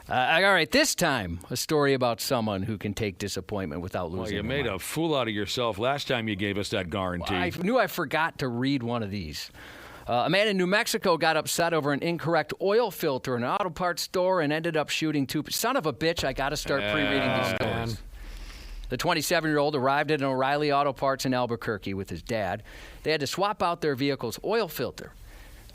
All right, this time, a story about someone who can take disappointment without losing Well, you their made mind. a fool out of yourself last time you gave us that guarantee. I knew I forgot to read one of these. A man in New Mexico got upset over an incorrect oil filter in an auto parts store and ended up shooting 2. Son of a bitch, I got to start pre-reading these stories. The 27-year-old arrived at an O'Reilly Auto Parts in Albuquerque with his dad. They had to swap out their vehicle's oil filter.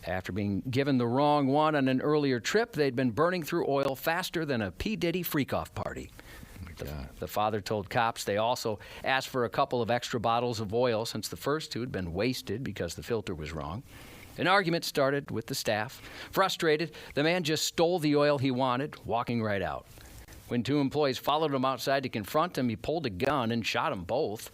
After being given the wrong one on an earlier trip, they'd been burning through oil faster than a P. Diddy freak-off party. The father told cops they also asked for a couple of extra bottles of oil since the first 2 had been wasted because the filter was wrong. An argument started with the staff. Frustrated, the man just stole the oil he wanted, walking right out. When 2 employees followed him outside to confront him, he pulled a gun and shot them both.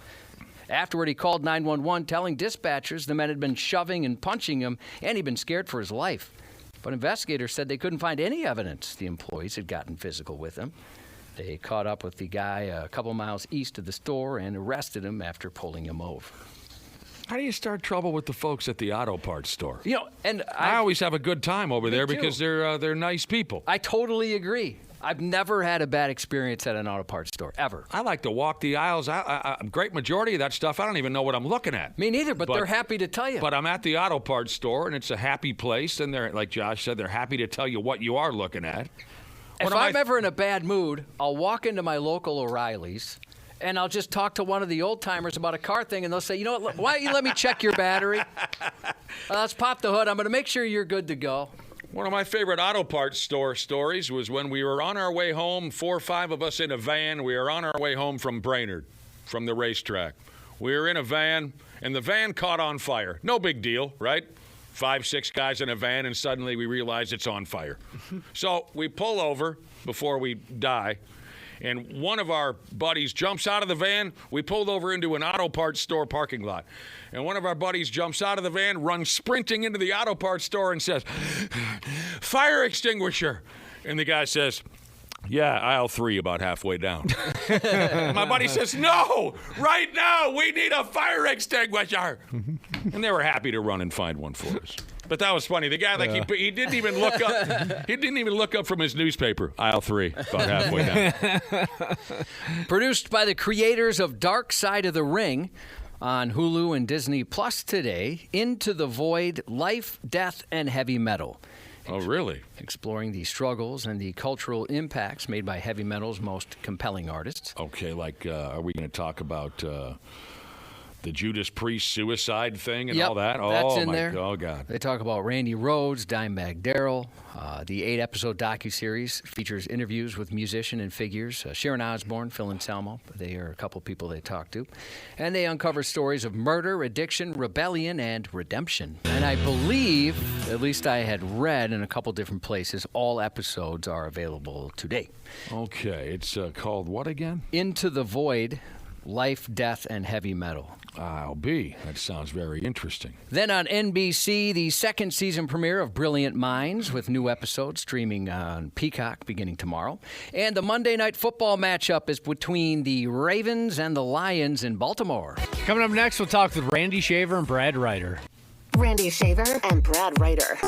Afterward, he called 911, telling dispatchers the men had been shoving and punching him, and he'd been scared for his life. But investigators said they couldn't find any evidence the employees had gotten physical with him. They caught up with the guy a couple miles east of the store and arrested him after pulling him over. How do you start trouble with the folks at the auto parts store? And I always have a good time over there too. because they're nice people. I totally agree. I've never had a bad experience at an auto parts store, ever. I like to walk the aisles. A great majority of that stuff, I don't even know what I'm looking at. Me neither, but they're happy to tell you. But I'm at the auto parts store, and it's a happy place, and they're, like Josh said, they're happy to tell you what you are looking at. If I'm ever in a bad mood, I'll walk into my local O'Reilly's, and I'll just talk to one of the old-timers about a car thing, and they'll say, you know what, why don't you let me check your battery? Let's pop the hood. I'm going to make sure you're good to go. One of my favorite auto parts store stories was when we were on our way home, 4 or 5 of us in a van. We were on our way home from Brainerd, from the racetrack. We were in a van, and the van caught on fire. No big deal, right? 5, 6 guys in a van, and suddenly we realize it's on fire. So we pull over before we die, and one of our buddies jumps out of the van. We pulled over into an auto parts store parking lot. And one of our buddies jumps out of the van, runs sprinting into the auto parts store and says, "Fire extinguisher." And the guy says, "Yeah, aisle 3, about halfway down." My buddy says, "No, right now, we need a fire extinguisher." And they were happy to run and find one for us. But that was funny. The guy, he didn't even look up. He didn't even look up from his newspaper. Aisle 3, about halfway down. Produced by the creators of Dark Side of the Ring, on Hulu and Disney Plus today, Into the Void, Life, Death, and Heavy Metal. Oh, really? Exploring the struggles and the cultural impacts made by heavy metal's most compelling artists. Okay, like, are we going to talk about the Judas Priest suicide thing and all that? That's in my there. Oh, God. They talk about Randy Rhoads, Dimebag Darrell. The 8-episode docuseries features interviews with musician and figures. Sharon Osbourne, Phil Anselmo. They are a couple people they talk to. And they uncover stories of murder, addiction, rebellion, and redemption. And I believe, at least I had read in a couple different places, all episodes are available today. Okay, it's called what again? Into the Void, Life, Death, and Heavy Metal. I'll be. That sounds very interesting. Then on NBC, the second season premiere of Brilliant Minds with new episodes streaming on Peacock beginning tomorrow. And the Monday Night Football matchup is between the Ravens and the Lions in Baltimore. Coming up next, we'll talk with Randy Shaver and Brad Ryder. Randy Shaver and Brad Ryder.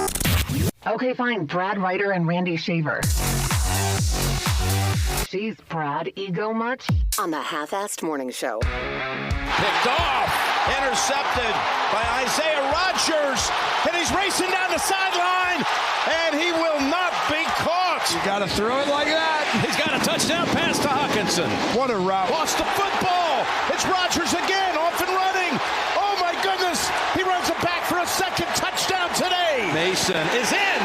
Okay, fine. Brad Ryder and Randy Shaver. Jeez, Brad, ego much? On the Half-Assed Morning Show. Picked off, intercepted by Isaiah Rodgers, and he's racing down the sideline, and he will not be caught. You got to throw it like that. He's got a touchdown pass to Hawkinson. What a route. Lost the football. It's Rodgers again, off and running. Oh, my goodness. He runs it back for a second touchdown today. Mason is in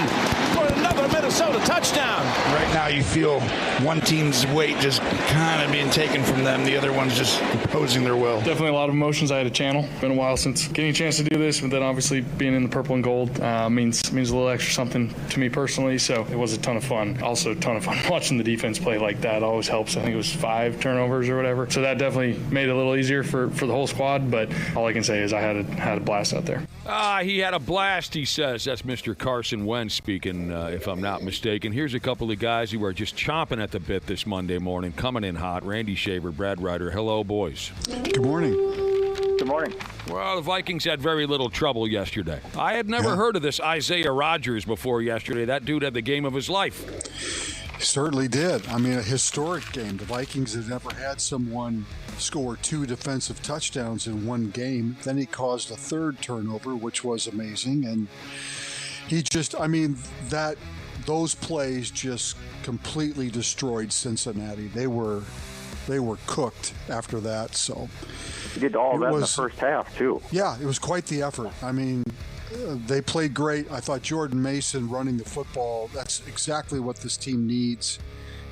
for another Minnesota touchdown. Right now you feel one team's weight just kind of being taken from them. The other one's just imposing their will. Definitely a lot of emotions I had to channel. Been a while since getting a chance to do this, but then obviously being in the purple and gold means a little extra something to me personally, so it was a ton of fun. Also a ton of fun watching the defense play like that. Always helps. I think it was 5 turnovers or whatever. So that definitely made it a little easier for the whole squad, but all I can say is I had a blast out there. He had a blast, he says. That's Mr. Carson Wentz speaking, if I'm not mistaken. Here's a couple of guys who are just chomping at the bit this Monday morning, coming in hot. Randy Shaver, Brad Ryder. Hello, boys. Good morning. Good morning. Well, the Vikings had very little trouble yesterday. I had never heard of this Isaiah Rodgers before yesterday. That dude had the game of his life. He certainly did. I mean, a historic game. The Vikings have never had someone score 2 defensive touchdowns in one game. Then he caused a third turnover, which was amazing. And he just, I mean, those plays just completely destroyed Cincinnati. They were cooked after that. So he did all that in the first half, too. Yeah, it was quite the effort. I mean, they played great. I thought Jordan Mason running the football, that's exactly what this team needs,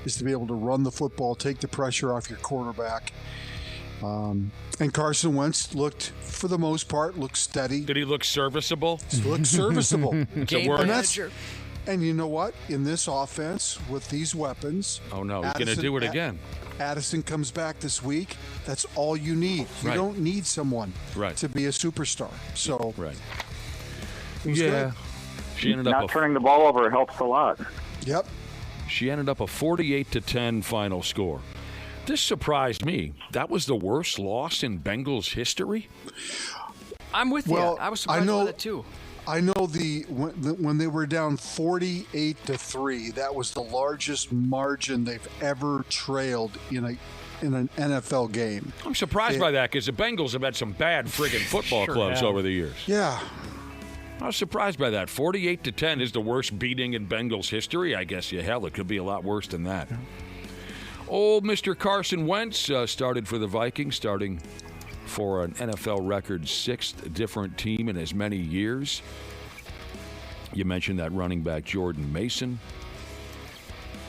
is to be able to run the football, take the pressure off your quarterback. And Carson Wentz looked, for the most part, steady. Did he look serviceable? He looked serviceable. Game manager. And you know what? In this offense, with these weapons... Oh, no, he's going to do it again. Addison comes back this week. That's all you need. You don't need someone to be a superstar. So... Right. Yeah. She ended up turning the ball over helps a lot. Yep. She ended up a 48-10 final score. This surprised me. That was the worst loss in Bengals history? I'm with you. I was surprised by that too. I know when they were down 48-3, that was the largest margin they've ever trailed in an NFL game. I'm surprised by that because the Bengals have had some bad friggin' football clubs over the years. Yeah. I was surprised by that. 48-10 is the worst beating in Bengals history. I guess, hell, it could be a lot worse than that. Old Mr. Carson Wentz started for the Vikings, starting for an NFL record 6th different team in as many years. You mentioned that running back Jordan Mason.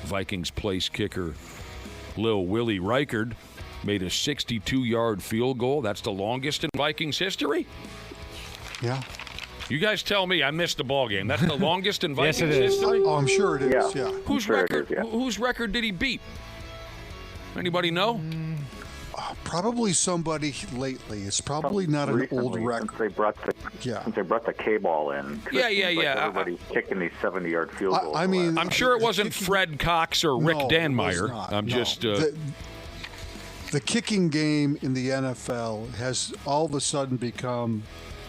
Vikings place kicker Lil Willie Reichard made a 62-yard field goal. That's the longest in Vikings history? Yeah. You guys tell me I missed the ball game. That's the longest in Vikings history? Oh, I'm sure it is, yeah. Whose record did he beat? Anybody know? Probably somebody lately. It's probably not an old record. Since they brought the K-ball in. Everybody's kicking these 70-yard field goals. I mean, I'm sure it wasn't Fred Cox or Rick Danmeyer. Just... The kicking game in the NFL has all of a sudden become...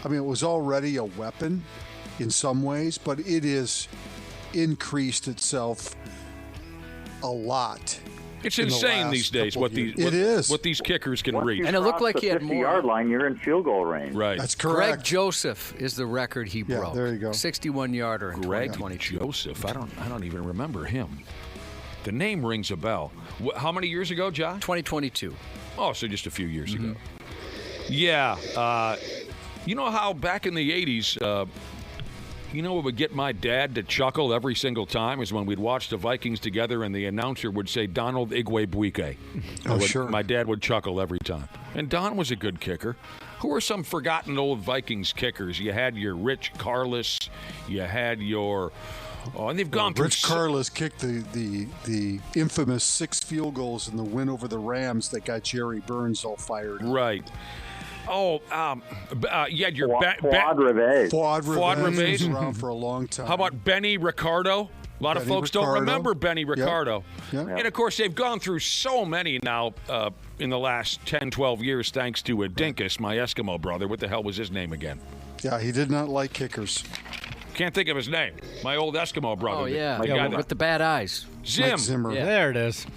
I mean, it was already a weapon in some ways, but it has increased itself a lot It's insane these days what these kickers can reach. And it looked like he had more. 50-yard line, you're in field goal range. Right. That's correct. Greg Joseph is the record he broke. There you go. 61-yarder in Greg 2022. Joseph. I don't even remember him. The name rings a bell. How many years ago, Josh? 2022. Oh, so just a few years ago. Yeah. You know how back in the 80s, what would get my dad to chuckle every single time is when we'd watch the Vikings together and the announcer would say Donald Igwebuike. Sure. My dad would chuckle every time. And Don was a good kicker. Who are some forgotten old Vikings kickers? You had your Rich Karlis. You had your... Oh, and they've gone through... Rich Karlis kicked the infamous 6 field goals in the win over the Rams that got Jerry Burns all fired up. Right. Oh, you had your Fuad Revés. Fuad Revés was around for a long time. How about Benny Ricardo? A lot of folks don't remember Benny Ricardo. Yep. And, of course, they've gone through so many now in the last 10, 12 years thanks to Dinkus, my Eskimo brother. What the hell was his name again? Yeah, he did not like kickers. Can't think of his name. My old Eskimo brother. Oh, yeah. With the bad eyes. Zim. Mike Zimmer. Yeah. There it is.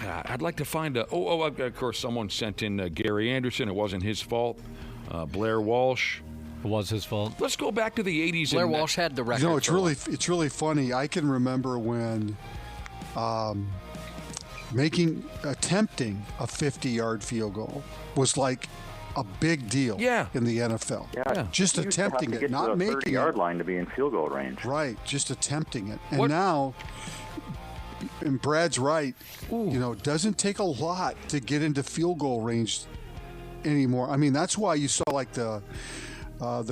I'd like to find of course, someone sent in Gary Anderson. It wasn't his fault. Blair Walsh. It was his fault. Let's go back to the 80s. Blair Walsh had the record. It's really funny. I can remember when attempting a 50-yard field goal was like a big deal in the NFL. Yeah. Just attempting it, not making it. 30-yard line to be in field goal range. Right, just attempting it. And now, and Brad's right, it doesn't take a lot to get into field goal range anymore. I mean, that's why you saw like the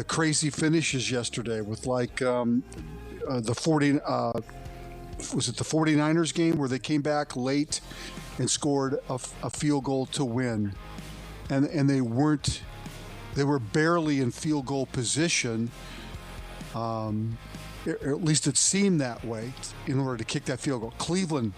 crazy finishes yesterday with like the 49ers game where they came back late and scored a field goal to win. And they were barely in field goal position. Or at least it seemed that way in order to kick that field goal. Cleveland,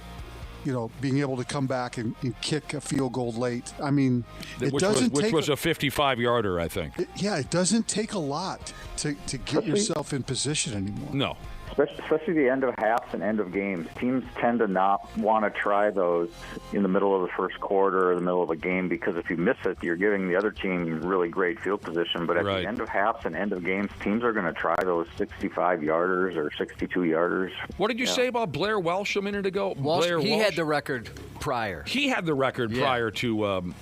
being able to come back and kick a field goal late. I mean, which was a 55-yarder, I think. It doesn't take a lot to get yourself in position anymore. No. Especially the end of halves and end of games. Teams tend to not want to try those in the middle of the first quarter or the middle of a game because if you miss it, you're giving the other team really great field position. But at the end of halves and end of games, teams are going to try those 65-yarders or 62-yarders. What did you say about Blair Walsh a minute ago? He had the record prior. He had the record prior to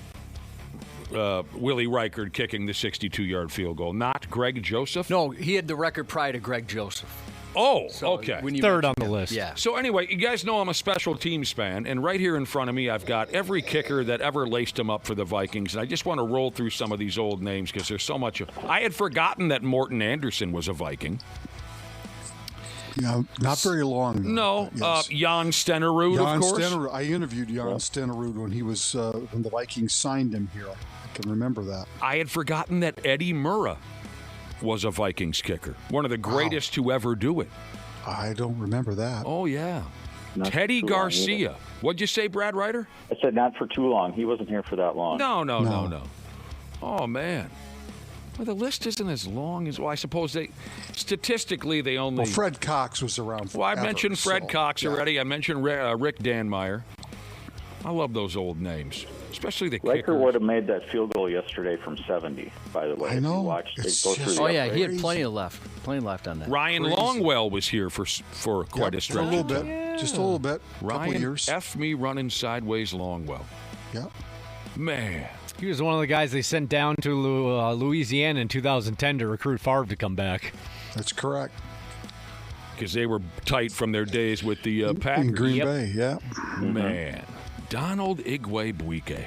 Willie Reichard kicking the 62-yard field goal, not Greg Joseph? No, he had the record prior to Greg Joseph. Oh, okay. Third on the list. Yeah. So anyway, you guys know I'm a special teams fan, and right here in front of me I've got every kicker that ever laced them up for the Vikings, and I just want to roll through some of these old names because there's so much. I had forgotten that Morton Anderson was a Viking. Yeah, not very long. No, yes. Jan Stenerud, of course. Stenerud. I interviewed Jan Stenerud when he was when the Vikings signed him here. I can remember that. I had forgotten that Eddie Murrah was a Vikings kicker, one of the greatest to ever do it. I don't remember that. Oh, yeah. Teddy Garcia. What'd you say, Brad Ryder? I said not for too long. He wasn't here for that long. No. Oh, man. Well, the list isn't as long as, I suppose statistically they only... Well, Fred Cox was around forever. Well, I mentioned Fred Cox already. I mentioned Rick Danmeyer. I love those old names, especially the kickers. Riker would have made that field goal yesterday from 70, by the way. I know. He had plenty left on that. Ryan Longwell was here for quite a stretch. For a little bit. Yeah. Just a little bit. Ryan couple years. F me running sideways Longwell. Yep. Man. He was one of the guys they sent down to Louisiana in 2010 to recruit Favre to come back. That's correct. Because they were tight from their days with the Packers. In Green Bay, yeah. Man. Donald Igwebuike.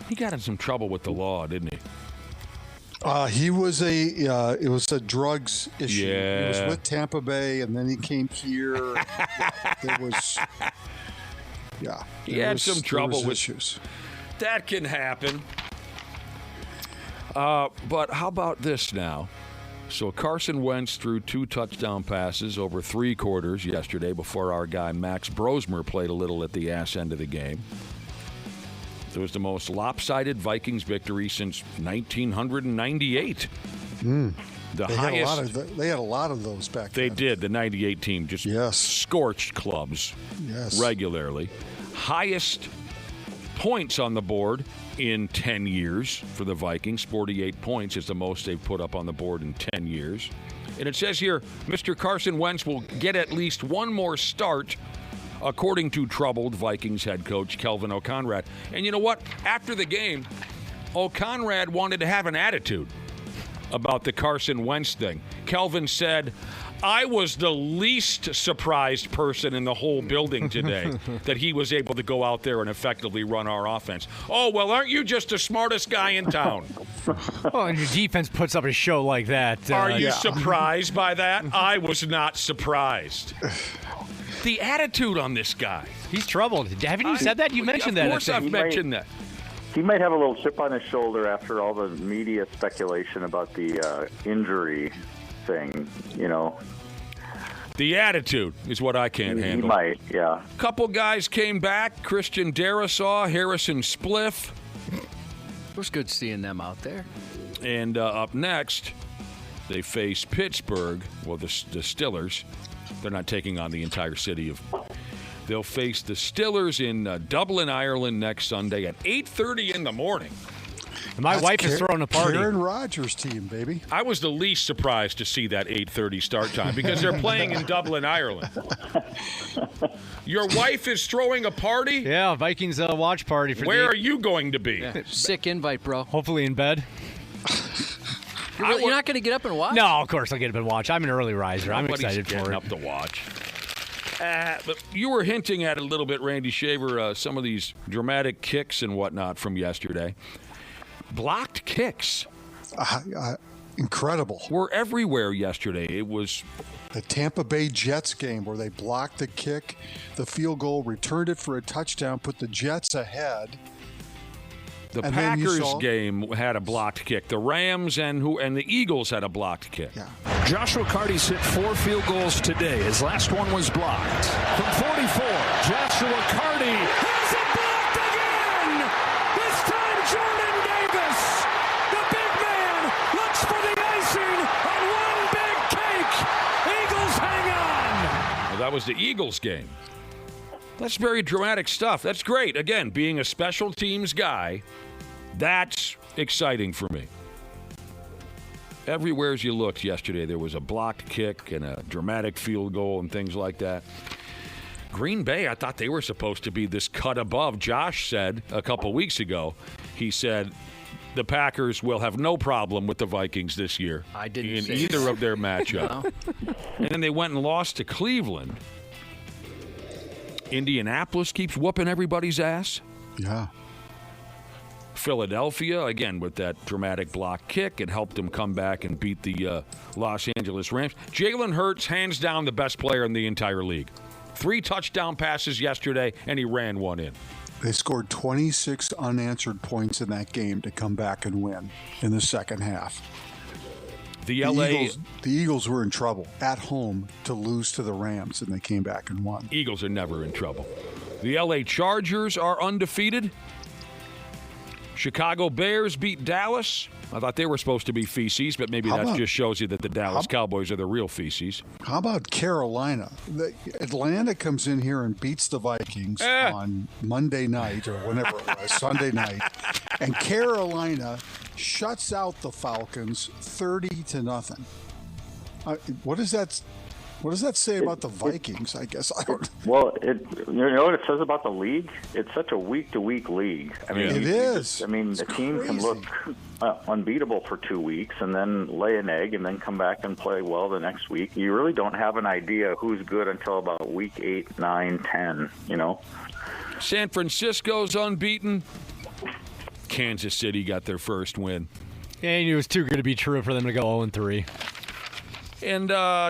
He got in some trouble with the law, didn't he? He was it was a drugs issue. Yeah. He was with Tampa Bay, and then he came here. He had some trouble with issues. That can happen. But how about this now? So Carson Wentz threw 2 touchdown passes over 3 quarters yesterday before our guy Max Brosmer played a little at the ass end of the game. It was the most lopsided Vikings victory since 1998. The They highest. they had a lot of those back They then. did. The 98 team just scorched clubs regularly. Highest points on the board in 10 years for the Vikings. 48 points is the most they've put up on the board in 10 years. And it says here, Mr. Carson Wentz will get at least one more start, according to troubled Vikings head coach Kelvin O'Conrad. And you know what? After the game, O'Conrad wanted to have an attitude about the Carson Wentz thing. Kelvin said, I was the least surprised person in the whole building today that he was able to go out there and effectively run our offense. Oh, well, aren't you just the smartest guy in town? Well, and your defense puts up a show like that. Are you surprised by that? I was not surprised. The attitude on this guy. He's troubled. Haven't you said that? You mentioned that. Of course I've mentioned that. He might have a little chip on his shoulder after all the media speculation about the injury thing, you know. The attitude is what I can't handle. He might, yeah. Couple guys came back. Christian Darrisaw, Harrison Spliff. It was good seeing them out there. And up next, they face Pittsburgh. Well, the Steelers. They're not taking on the entire city of... They'll face the Steelers in Dublin, Ireland next Sunday at 8:30 in the morning. My wife is throwing a party. Aaron Rodgers' team, baby. I was the least surprised to see that 8:30 start time because they're playing in Dublin, Ireland. Your wife is throwing a party? Yeah, Vikings watch party. Where are you going to be? Yeah. Sick invite, bro. Hopefully in bed. You're not going to get up and watch? No, of course I'll get up and watch. I'm an early riser. I'm excited for it. Up to watch. But you were hinting at it a little bit, Randy Shaver, some of these dramatic kicks and whatnot from yesterday. Blocked kicks. Incredible. Were everywhere yesterday. It was the Tampa Bay Jets game where they blocked the kick, the field goal, returned it for a touchdown, put the Jets ahead. The Packers game had a blocked kick. The Rams and the Eagles had a blocked kick. Yeah. Joshua Carty's hit 4 field goals today. His last one was blocked. From 44, Joshua Carty has it blocked again! This time Jordan Davis, the big man, looks for the icing on one big cake. Eagles hang on! Well, that was the Eagles game. That's very dramatic stuff. That's great. Again, being a special teams guy, that's exciting for me. Everywhere as you looked yesterday, there was a blocked kick and a dramatic field goal and things like that. Green Bay, I thought they were supposed to be this cut above. Josh said a couple weeks ago, he said the Packers will have no problem with the Vikings this year. I didn't in say either this. of their matchup. No. And then they went and lost to Cleveland. Indianapolis keeps whooping everybody's ass. Yeah. Philadelphia, again, with that dramatic block kick, it helped them come back and beat the Los Angeles Rams. Jalen Hurts, hands down, the best player in the entire league. 3 touchdown passes yesterday, and he ran one in. They scored 26 unanswered points in that game to come back and win in the second half. The Eagles were in trouble at home to lose to the Rams, and they came back and won. Eagles are never in trouble. The LA Chargers are undefeated. Chicago Bears beat Dallas. I thought they were supposed to be feces, but maybe that just shows you that the Dallas Cowboys are the real feces. How about Carolina? Atlanta comes in here and beats the Vikings on Monday night or whenever it was, Sunday night. And Carolina shuts out the Falcons 30-0. What does that say about the Vikings? I guess I don't. Well, you know what it says about the league? It's such a week-to-week league. I mean, it is. The team can look unbeatable for 2 weeks and then lay an egg and then come back and play well the next week. You really don't have an idea who's good until about week 8, 9, 10. You know. San Francisco's unbeaten. Kansas City got their first win. And it was too good to be true for them to go 0-3. And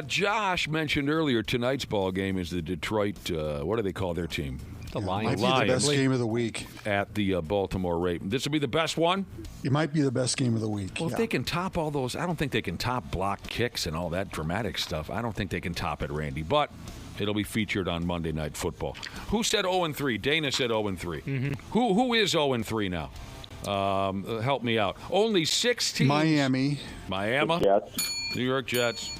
Josh mentioned earlier tonight's ball game is the Detroit, what do they call their team? The Lions. Might be the best game of the week. At the Baltimore Ravens. This will be the best one? It might be the best game of the week. Well, if they can top all those, I don't think they can top block kicks and all that dramatic stuff. I don't think they can top it, Randy. But it'll be featured on Monday Night Football. Who said 0-3? Dana said 0-3. Mm-hmm. Who is 0-3 now? Help me out. Only 6 teams. Miami. Jets. New York Jets.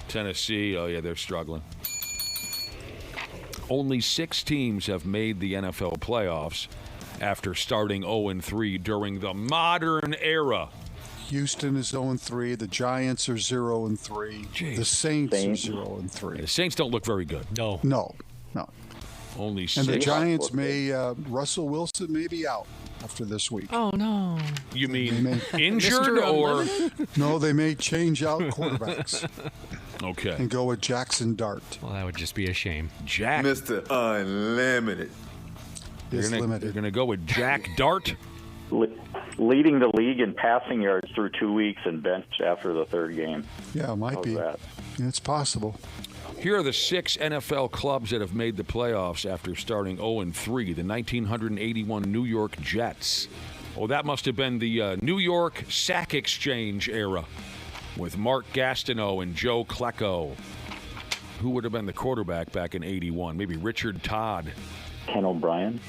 Tennessee. Oh, yeah, they're struggling. Only 6 teams have made the NFL playoffs after starting 0-3 during the modern era. Houston is 0-3. The Giants are 0-3. Jeez. The Saints are 0-3. The Saints don't look very good. No. Only 6. And the Giants Russell Wilson may be out after this week. Oh, no. You mean injured or? No, they may change out quarterbacks. Okay. And go with Jackson Dart. Well, that would just be a shame. Jack. Mr. Unlimited. Is limited. You're going to go with Jack Dart? Leading the league in passing yards through 2 weeks and benched after the third game. Yeah, it might be. That? It's possible. Here are the 6 NFL clubs that have made the playoffs after starting 0-3. The 1981 New York Jets. Oh, that must have been the New York Sack Exchange era with Mark Gastineau and Joe Klecko. Who would have been the quarterback back in 81? Maybe Richard Todd. Ken O'Brien.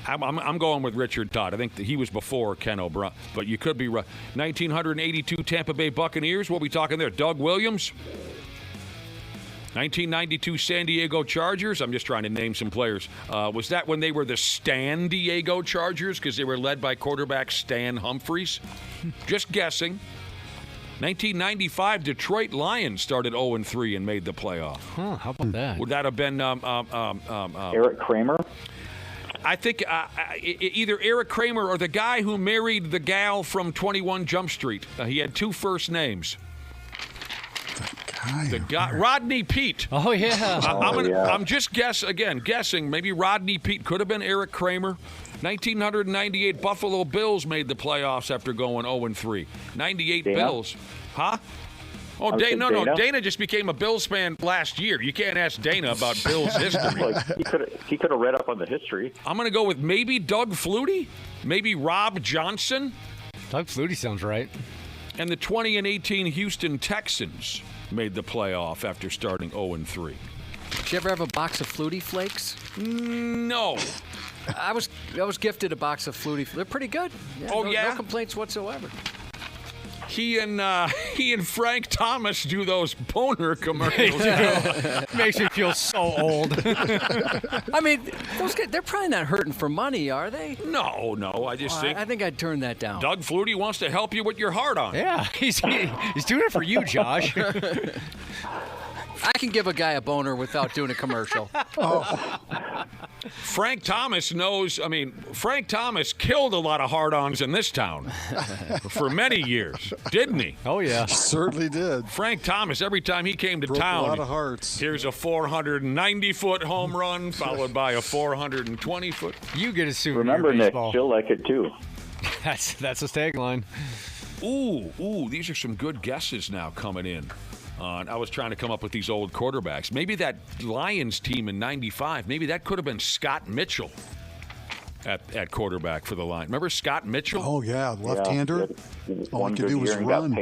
I'm going with Richard Todd. I think that he was before Ken O'Brien, but you could be right. 1982 Tampa Bay Buccaneers. What are we talking there? Doug Williams? 1992 San Diego Chargers. I'm just trying to name some players. Was that when they were the San Diego Chargers because they were led by quarterback Stan Humphries? Just guessing. 1995 Detroit Lions started 0-3 and made the playoff. Huh, how about that? Would that have been Eric Kramer? I think either Eric Kramer or the guy who married the gal from 21 Jump Street. He had 2 first names. The guy, Rodney Peete. Oh, yeah. I'm just guessing. Maybe Rodney Peete could have been Eric Kramer. 1998 Buffalo Bills made the playoffs after going 0-3. 98 Dana? Bills. Huh? Oh, Dana? Dana just became a Bills fan last year. You can't ask Dana about Bills history. He could have read up on the history. I'm going to go with maybe Doug Flutie, maybe Rob Johnson. Doug Flutie sounds right. And the 2018 Houston Texans made the playoff after starting 0-3. Did you ever have a box of Flutie Flakes? No. I was gifted a box of Flutie. They're pretty good. No complaints whatsoever. He and Frank Thomas do those boner commercials. Makes me feel so old. I mean, those guys, they're probably not hurting for money, are they? No. I just think I think I'd turn that down. Doug Flutie wants to help you with your heart on. Yeah, he's doing it for you, Josh. I can give a guy a boner without doing a commercial. Frank Thomas knows. I mean, Frank Thomas killed a lot of hard-ons in this town for many years, didn't he? Oh, yeah. Certainly did. Frank Thomas, every time he came to Broke town, a lot of hearts. Here's a 490-foot home run followed by a 420-foot. You get a souvenir Remember, baseball. Nick, she'll like it too. That's a tagline. Ooh, these are some good guesses now coming in. I was trying to come up with these old quarterbacks. Maybe that Lions team in 95, maybe that could have been Scott Mitchell at quarterback for the Lions. Remember Scott Mitchell? Oh, yeah, left-hander. All he could do was run.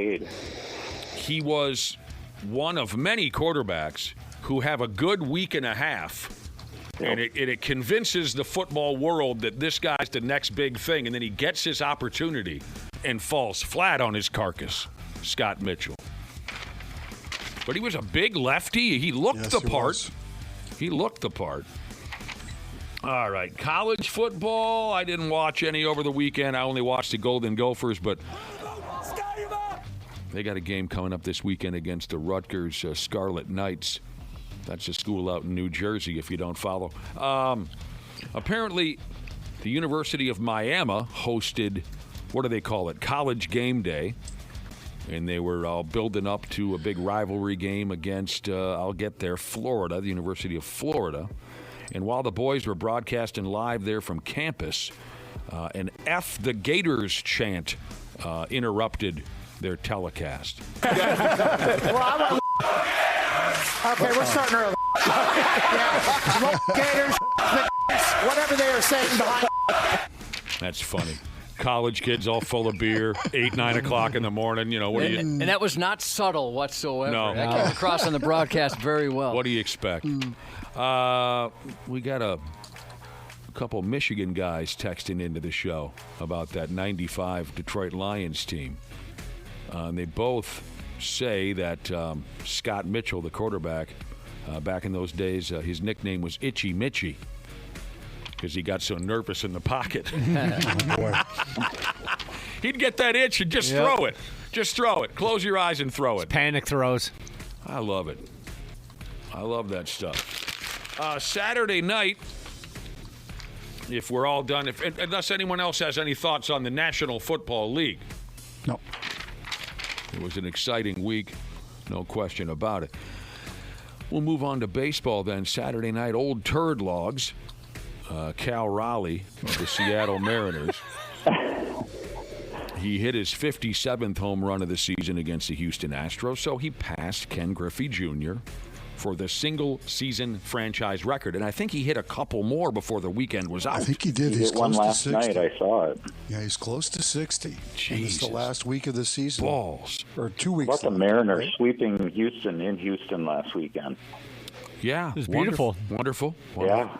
He was one of many quarterbacks who have a good week and a half, and it convinces the football world that this guy's the next big thing, and then he gets his opportunity and falls flat on his carcass. Scott Mitchell. But he was a big lefty. He looked the part. He looked the part. All right. College football. I didn't watch any over the weekend. I only watched the Golden Gophers, but they got a game coming up this weekend against the Rutgers Scarlet Knights. That's a school out in New Jersey, if you don't follow. Apparently, the University of Miami hosted, what do they call it, College Game Day. And they were all building up to a big rivalry game against, Florida, the University of Florida. And while the boys were broadcasting live there from campus, an F the Gators chant interrupted their telecast. Okay, we're starting early. Gators, whatever they are saying behind. That's funny. College kids all full of beer, 8, 9 o'clock in the morning. You know, what do you? And that was not subtle whatsoever. No. That came across on the broadcast very well. What do you expect? We got a couple Michigan guys texting into the show about that 95 Detroit Lions team. They both say that Scott Mitchell, the quarterback, back in those days, his nickname was Itchy Mitchy because he got so nervous in the pocket. He'd get that itch and just throw it. Just throw it. Close your eyes and throw it. Panic throws. I love it. I love that stuff. Saturday night, if we're all done, unless anyone else has any thoughts on the National Football League. No. It was an exciting week, no question about it. We'll move on to baseball then. Saturday night, old turd logs. Cal Raleigh of the Seattle Mariners. He hit his 57th home run of the season against the Houston Astros, so he passed Ken Griffey Jr. for the single-season franchise record. And I think he hit a couple more before the weekend was out. I think he did. He He's hit one close to last 60. night. I saw it. Yeah, he's close to 60. Jesus. It's the last week of the season. Balls. Or 2 weeks. What the Mariners sweeping Houston in Houston last weekend. Yeah. It was beautiful. Wonderful. Yeah.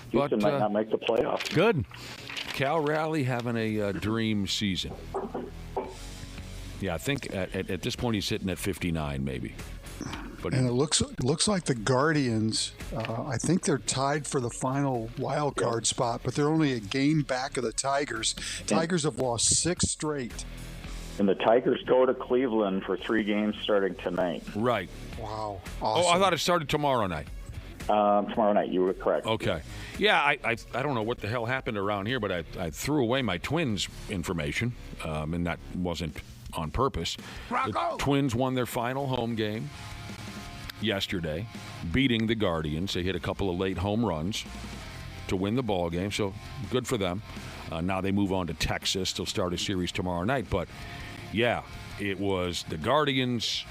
Houston might not make the playoffs. Good. Cal Raleigh having a dream season. Yeah, I think at this point he's sitting at 59 maybe. But And it looks like the Guardians, I think they're tied for the final wild card spot, but they're only a game back of the Tigers. Tigers have lost 6 straight. And the Tigers go to Cleveland for 3 games starting tonight. Right. Wow. Awesome. Oh, I thought it started tomorrow night. Tomorrow night, you were correct. Okay. Yeah, I don't know what the hell happened around here, but I threw away my Twins information, and that wasn't on purpose. The Twins won their final home game yesterday, beating the Guardians. They hit a couple of late home runs to win the ball game, so good for them. Now they move on to Texas. They'll start a series tomorrow night. But, yeah, it was the Guardians.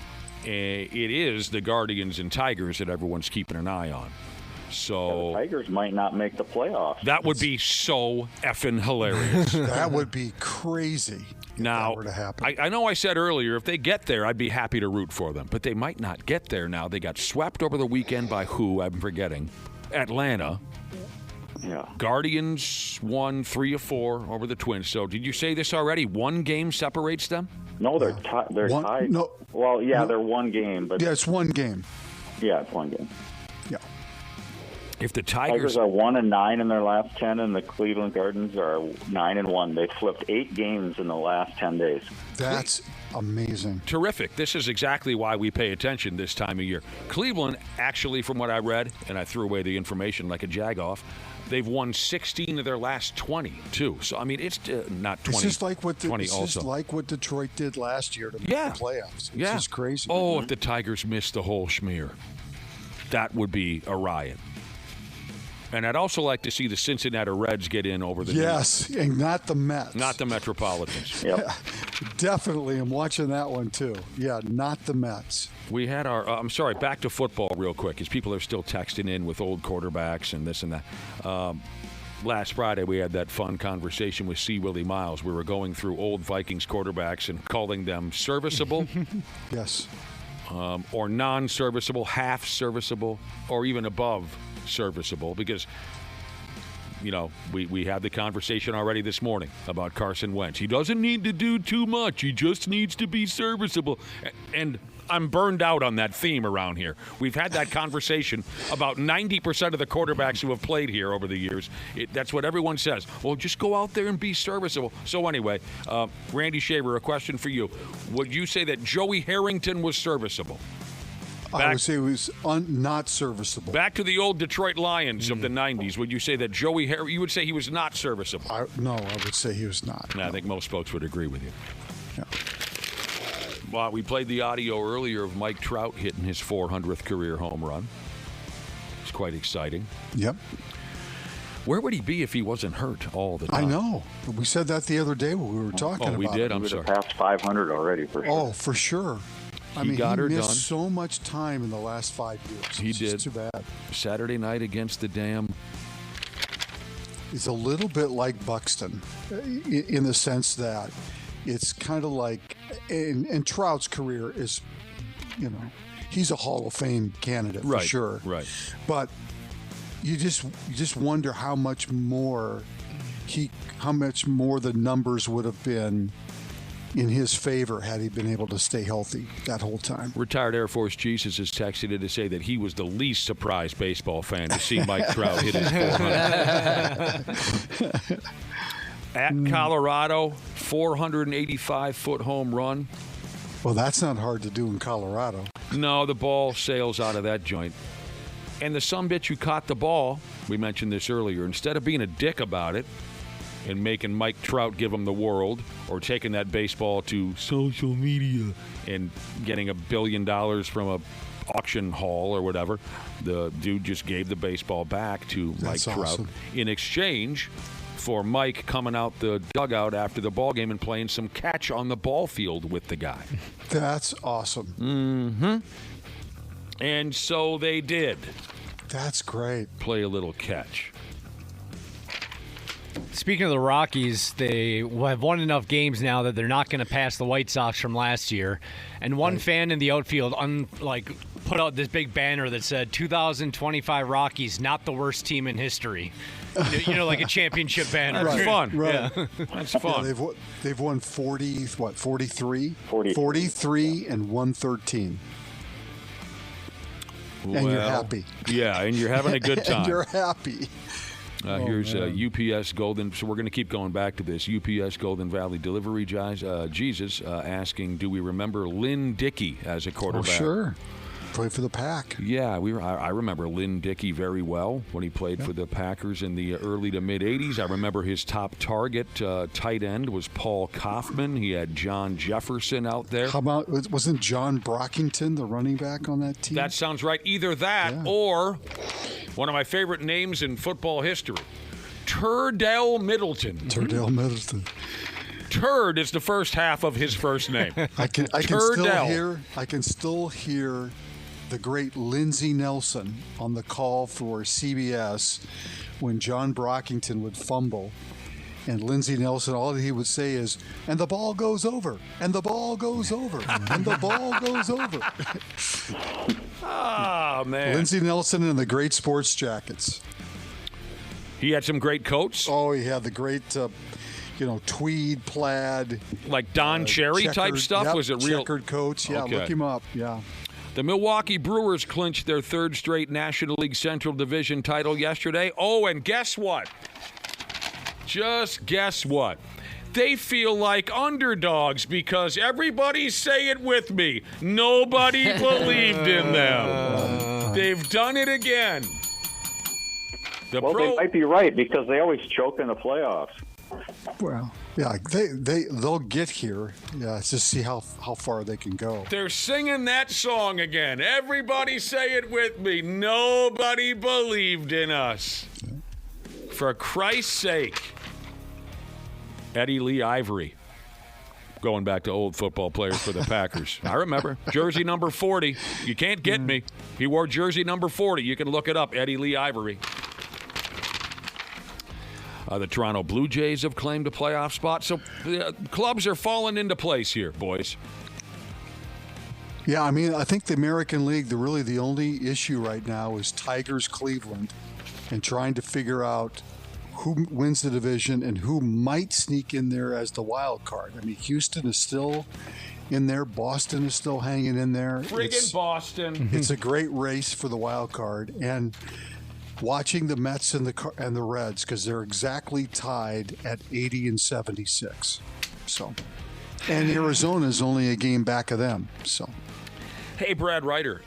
It is the Guardians and Tigers that everyone's keeping an eye on. So the Tigers might not make the playoffs. That would be so effing hilarious. That would be crazy if now, that were to happen. I know I said earlier, if they get there, I'd be happy to root for them. But they might not get there now. They got swept over the weekend by who? I'm forgetting. Atlanta. Yeah. Guardians won 3 of 4 over the Twins. So did you say this already? 1 game separates them? No, they're tied. No. Well, yeah, No. they're 1 game. But Yeah, it's 1 game. Yeah, it's 1 game. Yeah. If the Tigers are 1-9 in their last 10, and the Cleveland Guardians are 9-1. They flipped 8 games in the last 10 days. That's amazing. Terrific. This is exactly why we pay attention this time of year. Cleveland, actually, from what I read, and I threw away the information like a jagoff, they've won 16 of their last 20, too. So, I mean, it's not 20. It's just like what 20 it's also. just like what Detroit did last year to make the playoffs. It's just crazy. Oh, if the Tigers missed the whole schmear, that would be a riot. And I'd also like to see the Cincinnati Reds get in over the Yes, and not the Mets. Not the Metropolitans. Yeah, definitely. I'm watching that one, too. Yeah, not the Mets. We had our, I'm sorry, back to football real quick, as people are still texting in with old quarterbacks and this and that. Last Friday, we had that fun conversation with C. Willie Miles. We were going through old Vikings quarterbacks and calling them serviceable. Yes. Or non-serviceable, half serviceable, or even above serviceable, because you know we had the conversation already this morning about Carson Wentz. He doesn't need to do too much. He just needs to be serviceable. And I'm burned out on that theme around here. We've had that conversation about 90% of the quarterbacks who have played here over the years. That's what everyone says. Well, just go out there and be serviceable. So anyway, Randy Shaver, a question for you. Would you say that Joey Harrington was serviceable? I would say it was not serviceable. Back to the old Detroit Lions of the 90s. Would you say that Joey Harrington, you would say he was not serviceable? No, I would say he was not. I think most folks would agree with you. Yeah. Well, we played the audio earlier of Mike Trout hitting his 400th career home run. It's quite exciting. Yep. Where would he be if he wasn't hurt all the time? I know. We said that the other day when we were talking about we did? it. I'm He sorry. would have passed 500 already for sure. Oh, for sure. I mean, got her he missed done. so much time in the last 5 years. He It's did. just too bad. Saturday night against the Dam. It's a little bit like Buxton in the sense that it's kind of like, and Trout's career is, you know, he's a Hall of Fame candidate for sure. Right. But you just wonder how much more the numbers would have been in his favor had he been able to stay healthy that whole time. Retired Air Force Jesus has texted in to say that he was the least surprised baseball fan to see Mike Trout hit his 400. At Colorado, 485-foot home run. Well, that's not hard to do in Colorado. No, the ball sails out of that joint. And the sumbitch who caught the ball, we mentioned this earlier, instead of being a dick about it and making Mike Trout give him the world or taking that baseball to social media and getting $1 billion from a auction hall or whatever, the dude just gave the baseball back to Mike Trout awesome. in exchange for Mike coming out the dugout after the ball game and playing some catch on the ball field with the guy. That's awesome. Mm-hmm. And so they did. That's great. Play a little catch. Speaking of the Rockies, they have won enough games now that they're not going to pass the White Sox from last year. And one fan in the outfield put out this big banner that said 2025 Rockies, not the worst team in history. Like a championship banner. That's fun. Right. Yeah. That's fun. Yeah, they've won 43? 43 and 113. And you're happy. Yeah, and you're having a good time. And you're happy. Here's UPS Golden. So we're going to keep going back to this. UPS Golden Valley Delivery Jesus asking, do we remember Lynn Dickey as a quarterback? Oh, sure. Played for the Pack. Yeah, I remember Lynn Dickey very well when he played for the Packers in the early to mid-'80s. I remember his top target tight end was Paul Kaufman. He had John Jefferson out there. How about, wasn't John Brockington the running back on that team? That sounds right. Either that or one of my favorite names in football history, Turdell Middleton. Turdell Middleton. Turd is the first half of his first name. I can still hear the great Lindsey Nelson on the call for CBS when John Brockington would fumble. And Lindsey Nelson, all he would say is, and the ball goes over, and the ball goes over, and the ball goes over. Oh, man. Lindsey Nelson and the great sports jackets. He had some great coats. Oh, he had the great, tweed, plaid. Like Don Cherry type stuff? Yep, was it real? Checkered coats. Yeah, Okay. Look him up. Yeah. The Milwaukee Brewers clinched their third straight National League Central Division title yesterday. Oh, and guess what? Just guess what? They feel like underdogs because everybody, say it with me, nobody believed in them. They've done it again. They might be right because they always choke in the playoffs. Well, yeah, they'll get here. Yeah, it's just see how far they can go. They're singing that song again. Everybody say it with me. Nobody believed in us. For Christ's sake. Eddie Lee Ivory. Going back to old football players for the Packers. I remember. Jersey number 40. You can't get me. He wore jersey number 40. You can look it up. Eddie Lee Ivory. The Toronto Blue Jays have claimed a playoff spot. So clubs are falling into place here, boys. Yeah, I mean, I think the American League, really the only issue right now is Tigers Cleveland and trying to figure out who wins the division and who might sneak in there as the wild card. I mean, Houston is still in there. Boston is still hanging in there. Friggin' Boston. It's a great race for the wild card. And watching the Mets and the Reds, because they're exactly tied at 80 and 76. So, and Arizona's only a game back of them. So, hey, Brad Ryder.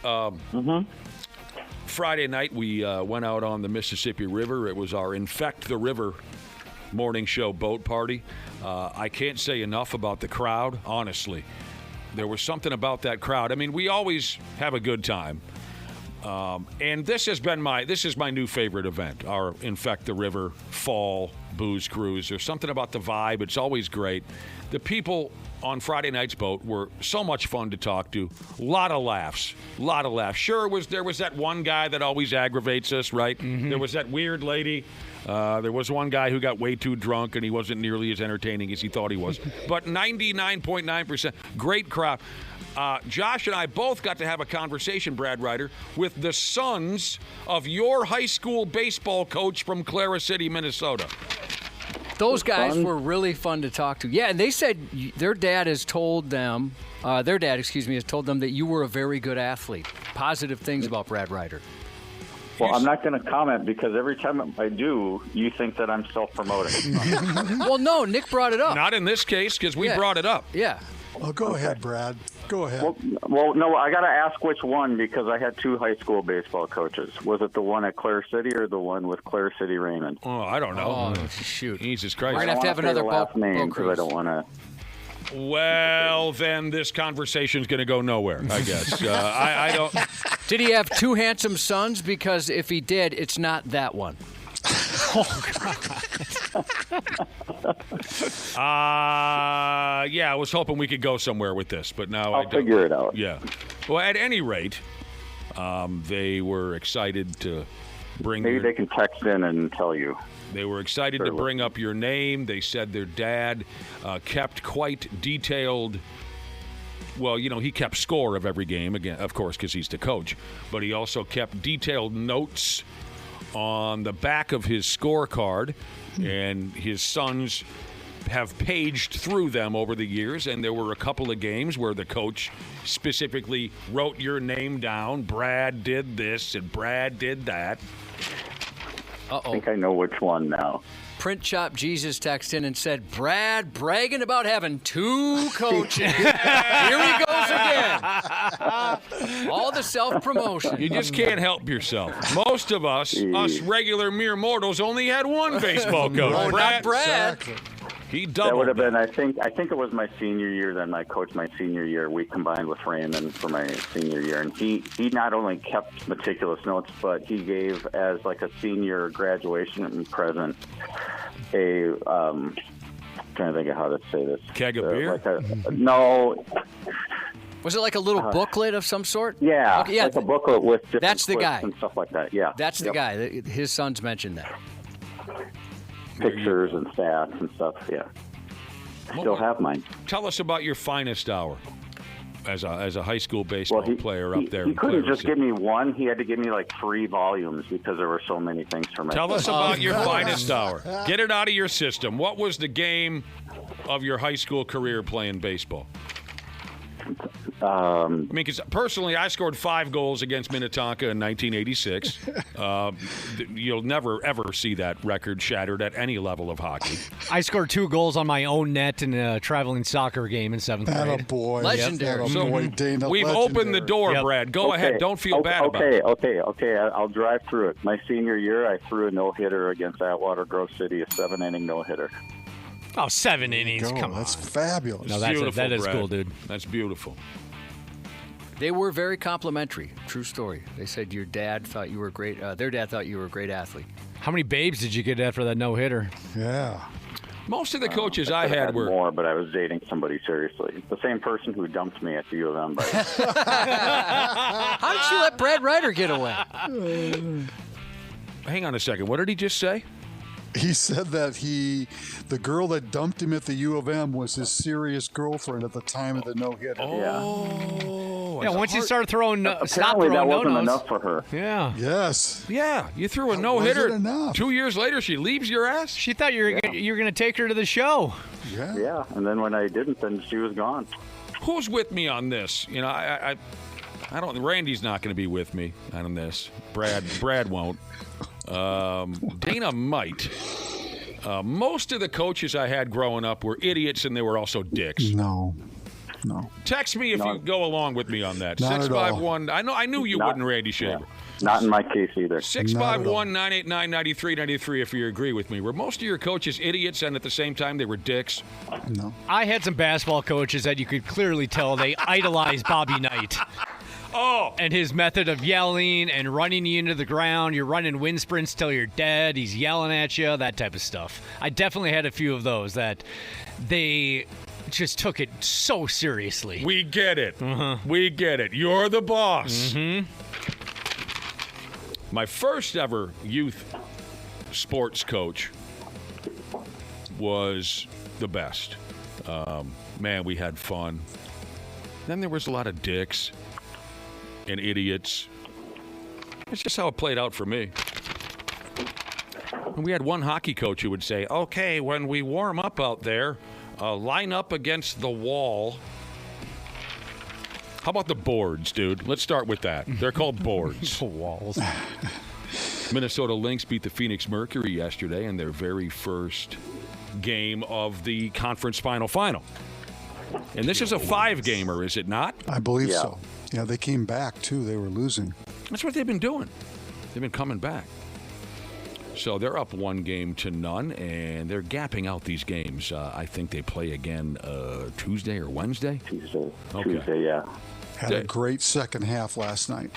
Friday night we went out on the Mississippi River. It was our Infect the River morning show boat party. I can't say enough about the crowd. Honestly, there was something about that crowd. I mean, we always have a good time. And this is my new favorite event, our Infect the River fall booze cruise. There's something about the vibe. It's always great. The people on Friday night's boat were so much fun to talk to. A lot of laughs. Sure, there was that one guy that always aggravates us, right? Mm-hmm. There was that weird lady. There was one guy who got way too drunk and he wasn't nearly as entertaining as he thought he was. But 99.9%, great crowd. Josh and I both got to have a conversation, Brad Ryder, with the sons of your high school baseball coach from Clara City, Minnesota. Those guys were really fun to talk to. Yeah, and they said their dad has told them, has told them that you were a very good athlete. Positive things about Brad Ryder. Well, I'm not going to comment because every time I do, you think that I'm self-promoting. Well, no, Nick brought it up. Not in this case because we brought it up. Yeah. Well, go ahead, Brad. Go ahead. Well, no, I got to ask which one because I had 2 high school baseball coaches. Was it the one at Clara City or the one with Clara City Raymond? Oh, I don't know. Oh, shoot. Jesus Christ. We're going to have another last name because I don't want to. Well, then this conversation's going to go nowhere, I guess. I don't. Did he have 2 handsome sons? Because if he did, it's not that one. Yeah, I was hoping we could go somewhere with this, but now I'll figure it out. Yeah. Well, at any rate, they were excited to bring. Maybe they can text in and tell you. They were excited to bring up your name. They said their dad kept quite detailed. Well, he kept score of every game, again, of course, because he's the coach. But he also kept detailed notes on the back of his scorecard, and his sons have paged through them over the years, and there were a couple of games where the coach specifically wrote your name down. Brad did this, and Brad did that. I think I know which one now. Print Shop Jesus texted in and said, Brad bragging about having 2 coaches. Here he goes again. All the self-promotion. You just can't help yourself. Most of us regular mere mortals, only had 1 baseball coach. No, not Brad. Exactly. He doubled. That would have been, I think it was my senior year. Then my coach, my senior year, we combined with Raymond for my senior year, and he not only kept meticulous notes, but he gave as like a senior graduation present a trying to think of how to say this. Keg of beer? No. Was it like a little booklet of some sort? Yeah, okay, yeah. Like a booklet with different that's the clips guy and stuff like that. Yeah, that's the guy. His sons mentioned that. Pictures and stats and stuff. Yeah, I still have mine. Tell us about your finest hour as a high school baseball player up there. He couldn't just give me one. He had to give me like 3 volumes because there were so many things for me. Tell us about your finest hour. Get it out of your system. What was the game of your high school career playing baseball? I mean, because personally, I scored 5 goals against Minnetonka in 1986. You'll never, ever see that record shattered at any level of hockey. I scored 2 goals on my own net in a traveling soccer game in 7th grade. Boy. Legendary. So Dana, we've opened the door, Brad. Go ahead. Don't feel bad about it. Okay. I'll drive through it. My senior year, I threw a no-hitter against Atwater Grove City, a 7-inning no-hitter. Oh, 7 innings. Come on. That's fabulous. No, that is cool, dude. That's beautiful. They were very complimentary. True story. They said your dad thought you were great. Their dad thought you were a great athlete. How many babes did you get after that no-hitter? Yeah. Most of the coaches I had were more, but I was dating somebody seriously. The same person who dumped me at the U of M. How did you let Brad Ryder get away? Hang on a second. What did he just say? He said that the girl that dumped him at the U of M was his serious girlfriend at the time of the no-hitter. Oh. Yeah, once you start throwing, stop Apparently throwing that wasn't no-nos. enough for her. Yeah. Yes. Yeah, you threw a no-hitter. wasn't enough. 2 years later, she leaves your ass? She thought you were going to take her to the show. Yeah, and then when I didn't, then she was gone. Who's with me on this? You know, I don't. Randy's not going to be with me on this. Brad won't. Dana might. Most of the coaches I had growing up were idiots, and they were also dicks. No. Text me if you go along with me on that. Not 651. I knew you wouldn't, Randy Shaver. Not in my case either. 651-989-9393 if you agree with me. Were most of your coaches idiots, and at the same time they were dicks? No. I had some basketball coaches that you could clearly tell they idolized Bobby Knight. Oh. And his method of yelling and running you into the ground. You're running wind sprints till you're dead. He's yelling at you, that type of stuff. I definitely had a few of those that they just took it so seriously. We get it. Uh-huh. We get it. You're the boss. Mm-hmm. My first ever youth sports coach was the best. Man, we had fun. Then there was a lot of dicks and idiots. It's just how it played out for me. And we had one hockey coach who would say, okay, when we warm up out there, line up against the wall. How about the boards, dude? Let's start with that. They're called boards. The walls. Minnesota Lynx beat the Phoenix Mercury yesterday in their very first game of the conference final. And this is a 5-gamer, is it not? I believe so. Yeah, they came back, too. They were losing. That's what they've been doing. They've been coming back. So they're up 1-0, and they're gapping out these games. I think they play again Tuesday or Wednesday? Tuesday. Okay. Tuesday, yeah. Had a great second half last night.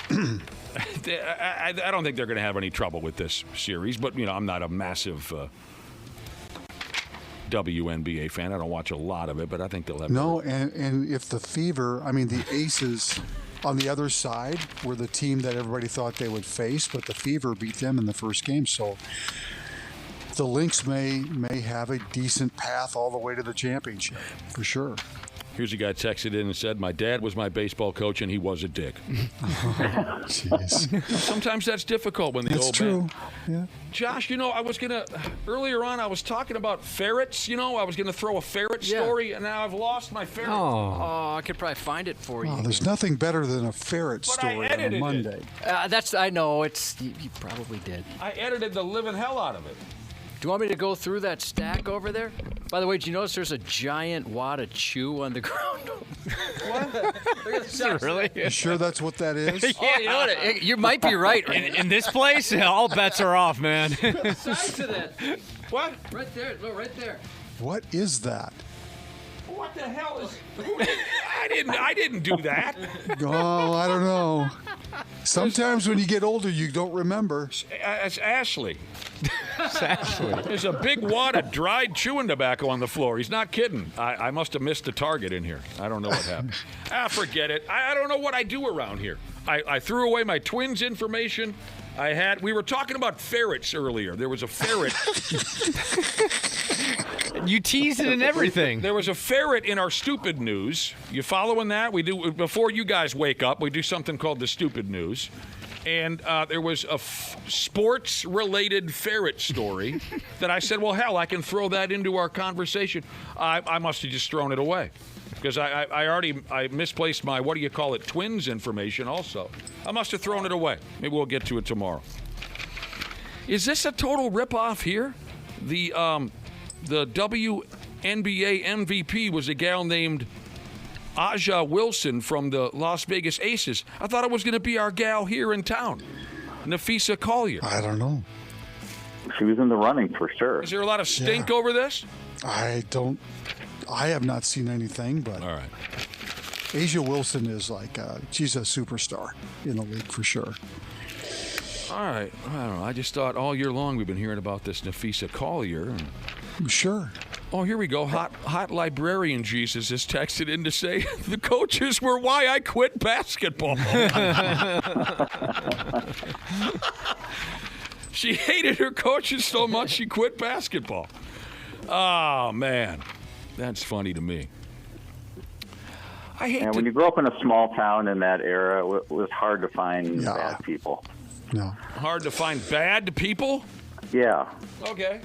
I don't think they're going to have any trouble with this series, but, I'm not a massive WNBA fan. I don't watch a lot of it, but I think they'll have... No, and if the Fever, the Aces on the other side were the team that everybody thought they would face, but the Fever beat them in the first game, so the Lynx may have a decent path all the way to the championship, for sure. Here's a guy texted in and said, my dad was my baseball coach, and he was a dick. Jeez. Sometimes that's difficult when the That's old true. man... Yeah. Josh, I was going to... Earlier on, I was talking about ferrets, I was going to throw a ferret story, and now I've lost my ferret. Oh, I could probably find it for you. Oh, there's nothing better than a ferret story on a Monday. I know, you probably did. I edited the living hell out of it. Do you want me to go through that stack over there? By the way, did you notice there's a giant wad of chew on the ground? What? Look at the Really? You sure that's what that is? Oh, you know what? You might be right. In this place, all bets are off, man. The size of that. What? Right there. Look, right there. What is that? What the hell is... I didn't do that. Oh, I don't know. Sometimes when you get older, you don't remember. It's Ashley. It's Ashley. There's a big wad of dried chewing tobacco on the floor. He's not kidding. I must have missed a target in here. I don't know what happened. Forget it. I don't know what I do around here. I threw away my Twins information. We were talking about ferrets earlier. There was a ferret. You teased it and everything. There was a ferret in our stupid news. You following that? We do, before you guys wake up, we do something called the stupid news. And there was a sports-related ferret story that I said, well, hell, I can throw that into our conversation. I must have just thrown it away. Because I misplaced my, Twins information also. I must have thrown it away. Maybe we'll get to it tomorrow. Is this a total ripoff here? The WNBA MVP was a gal named Aja Wilson from the Las Vegas Aces. I thought it was going to be our gal here in town, Nafisa Collier. I don't know. She was in the running for sure. Is there a lot of stink over this? I have not seen anything, but all right. Aja Wilson is she's a superstar in the league for sure. All right. I don't know. I just thought all year long we've been hearing about this Nafisa Collier. Sure. Oh, here we go. Hot librarian Jesus is texted in to say the coaches were why I quit basketball. She hated her coaches so much she quit basketball. Oh, man. That's funny to me. When you grow up in a small town in that era, it was hard to find bad people. No. Hard to find bad people? Yeah. Okay.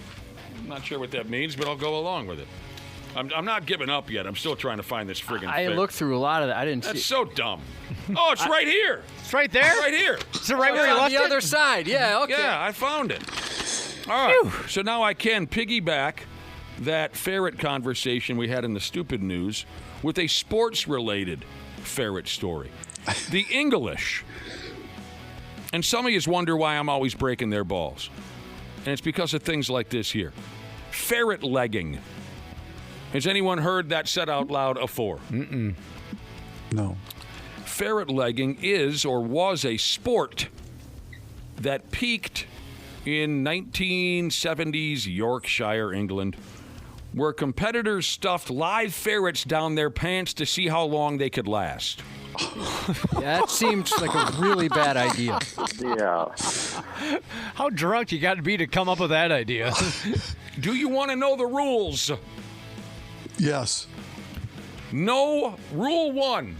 I'm not sure what that means, but I'll go along with it. I'm not giving up yet. I'm still trying to find this friggin' I looked through a lot of that. I didn't see. That's so dumb. Oh, it's right here. It's right there? Right here. Is it right where you left it? On the other side. Yeah, okay. Yeah, I found it. All right. So now I can piggyback that ferret conversation we had in the stupid news with a sports-related ferret story. The English. And some of you wonder why I'm always breaking their balls. And it's because of things like this here. Ferret legging. Has anyone heard that said out loud afore? Mm-mm. No. Ferret legging is or was a sport that peaked in 1970s Yorkshire, England, where competitors stuffed live ferrets down their pants to see how long they could last. That seems like a really bad idea. Yeah. How drunk you got to be to come up with that idea? Do you want to know the rules? Yes. No. Rule 1.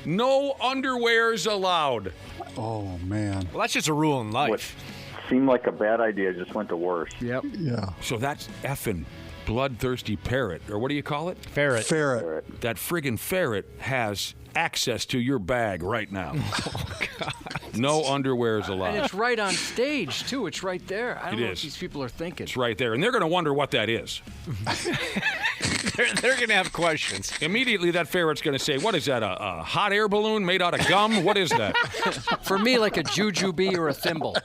No underwears allowed. Oh, man. Well, that's just a rule in life. What seemed like a bad idea just went to worse. Yep. Yeah. So that's effing bloodthirsty parrot, or what do you call it? Ferret. Ferret. That friggin' ferret has access to your bag right now. Oh, God. No underwears allowed. And it's right on stage, too. It's right there. I don't know is. what these people are thinking. It's right there. And they're going to wonder what that is. They're going to have questions. Immediately, that ferret's going to say, what is that, a hot air balloon made out of gum? What is that? For me, like a jujube or a thimble.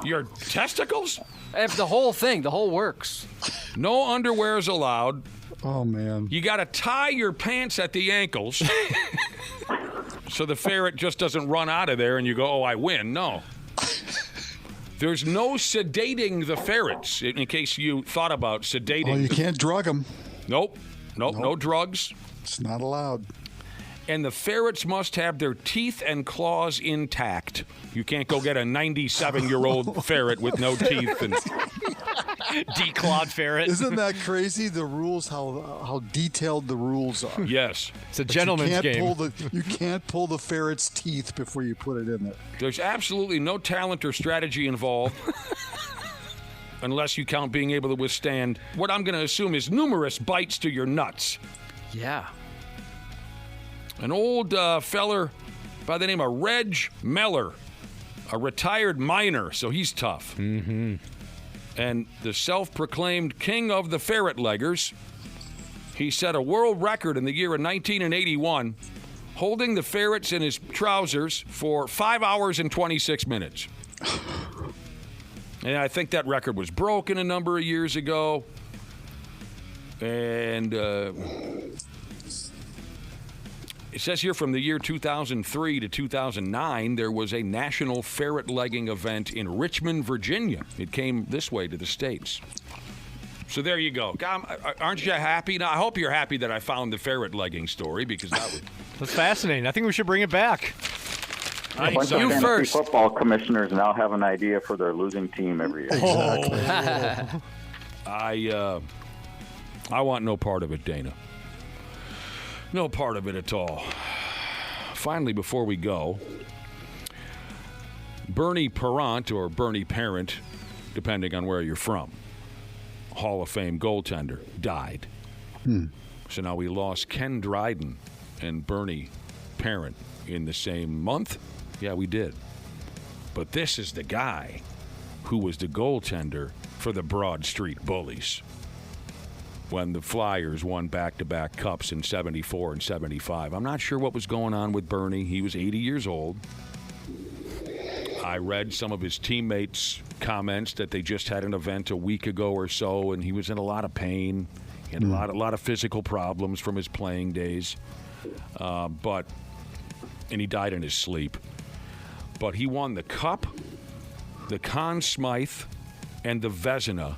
Your testicles? The whole thing, the whole works. No underwears allowed. Oh, man. You got to tie your pants at the ankles so the ferret just doesn't run out of there and you go, oh, I win. No. There's no sedating the ferrets, in case you thought about sedating. Oh, you can't drug them. Nope. No drugs. It's not allowed. And the ferrets must have their teeth and claws intact. You can't go get a 97-year-old ferret with no teeth and declawed ferret. Isn't that crazy? The rules, how detailed the rules are. Yes. It's a gentleman's game. You can't pull the ferret's teeth before you put it in there. There's absolutely no talent or strategy involved. Unless you count being able to withstand what I'm going to assume is numerous bites to your nuts. Yeah. An old feller by the name of Reg Meller, a retired miner, so he's tough. Mm-hmm. And the self-proclaimed king of the ferret leggers, he set a world record in the year of 1981, holding the ferrets in his trousers for 5 hours and 26 minutes. And I think that record was broken a number of years ago. And it says here from the year 2003 to 2009, there was a national ferret legging event in Richmond, Virginia. It came this way to the States. So there you go. Aren't you happy? Now, I hope you're happy that I found the ferret legging story, because that was... That's fascinating. I think we should bring it back. A bunch of fantasy football commissioners now have an idea for their losing team every year. Exactly. I want no part of it, Dana. No part of it at all. Finally, before we go, Bernie Parent, or Bernie Parent, depending on where you're from, Hall of Fame goaltender, died. So now we lost Ken Dryden and Bernie Parent in the same month. Yeah, we did. But this is the guy who was the goaltender for the Broad Street Bullies when the Flyers won back-to-back cups in 74 and 75. I'm not sure what was going on with Bernie. He was 80 years old. I read some of his teammates' comments that they just had an event a week ago or so, and he was in a lot of pain. He had a lot of physical problems from his playing days. And he died in his sleep. But he won the Cup, the Conn Smythe, and the Vezina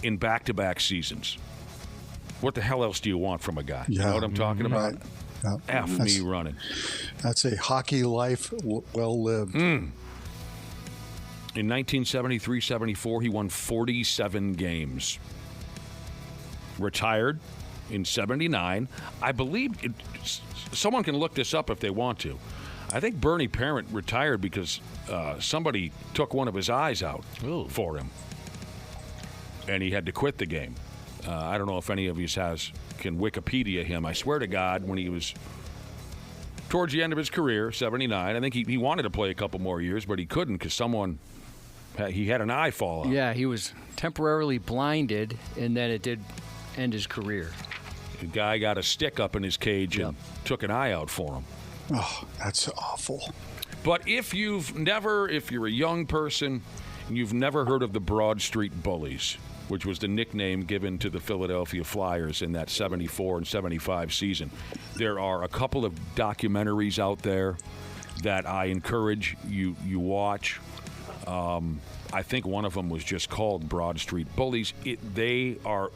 in back-to-back seasons. What the hell else do you want from a guy? Yeah. You know what I'm talking about? Right. Yeah. F me running. That's a hockey life well lived. In 1973-74, he won 47 games. Retired in 79. I believe someone can look this up if they want to. I think Bernie Parent retired because somebody took one of his eyes out for him, and he had to quit the game. I don't know if any of you can Wikipedia him. I swear to God, when he was towards the end of his career, 79, I think he wanted to play a couple more years, but he couldn't because he had an eye fall out. Yeah, he was temporarily blinded, and then it did end his career. The guy got a stick up in his cage and took an eye out for him. Oh, that's awful. But if you're a young person and you've never heard of the Broad Street Bullies, which was the nickname given to the Philadelphia Flyers in that 74 and 75 season, there are a couple of documentaries out there that I encourage you watch. I think one of them was just called Broad Street Bullies. They are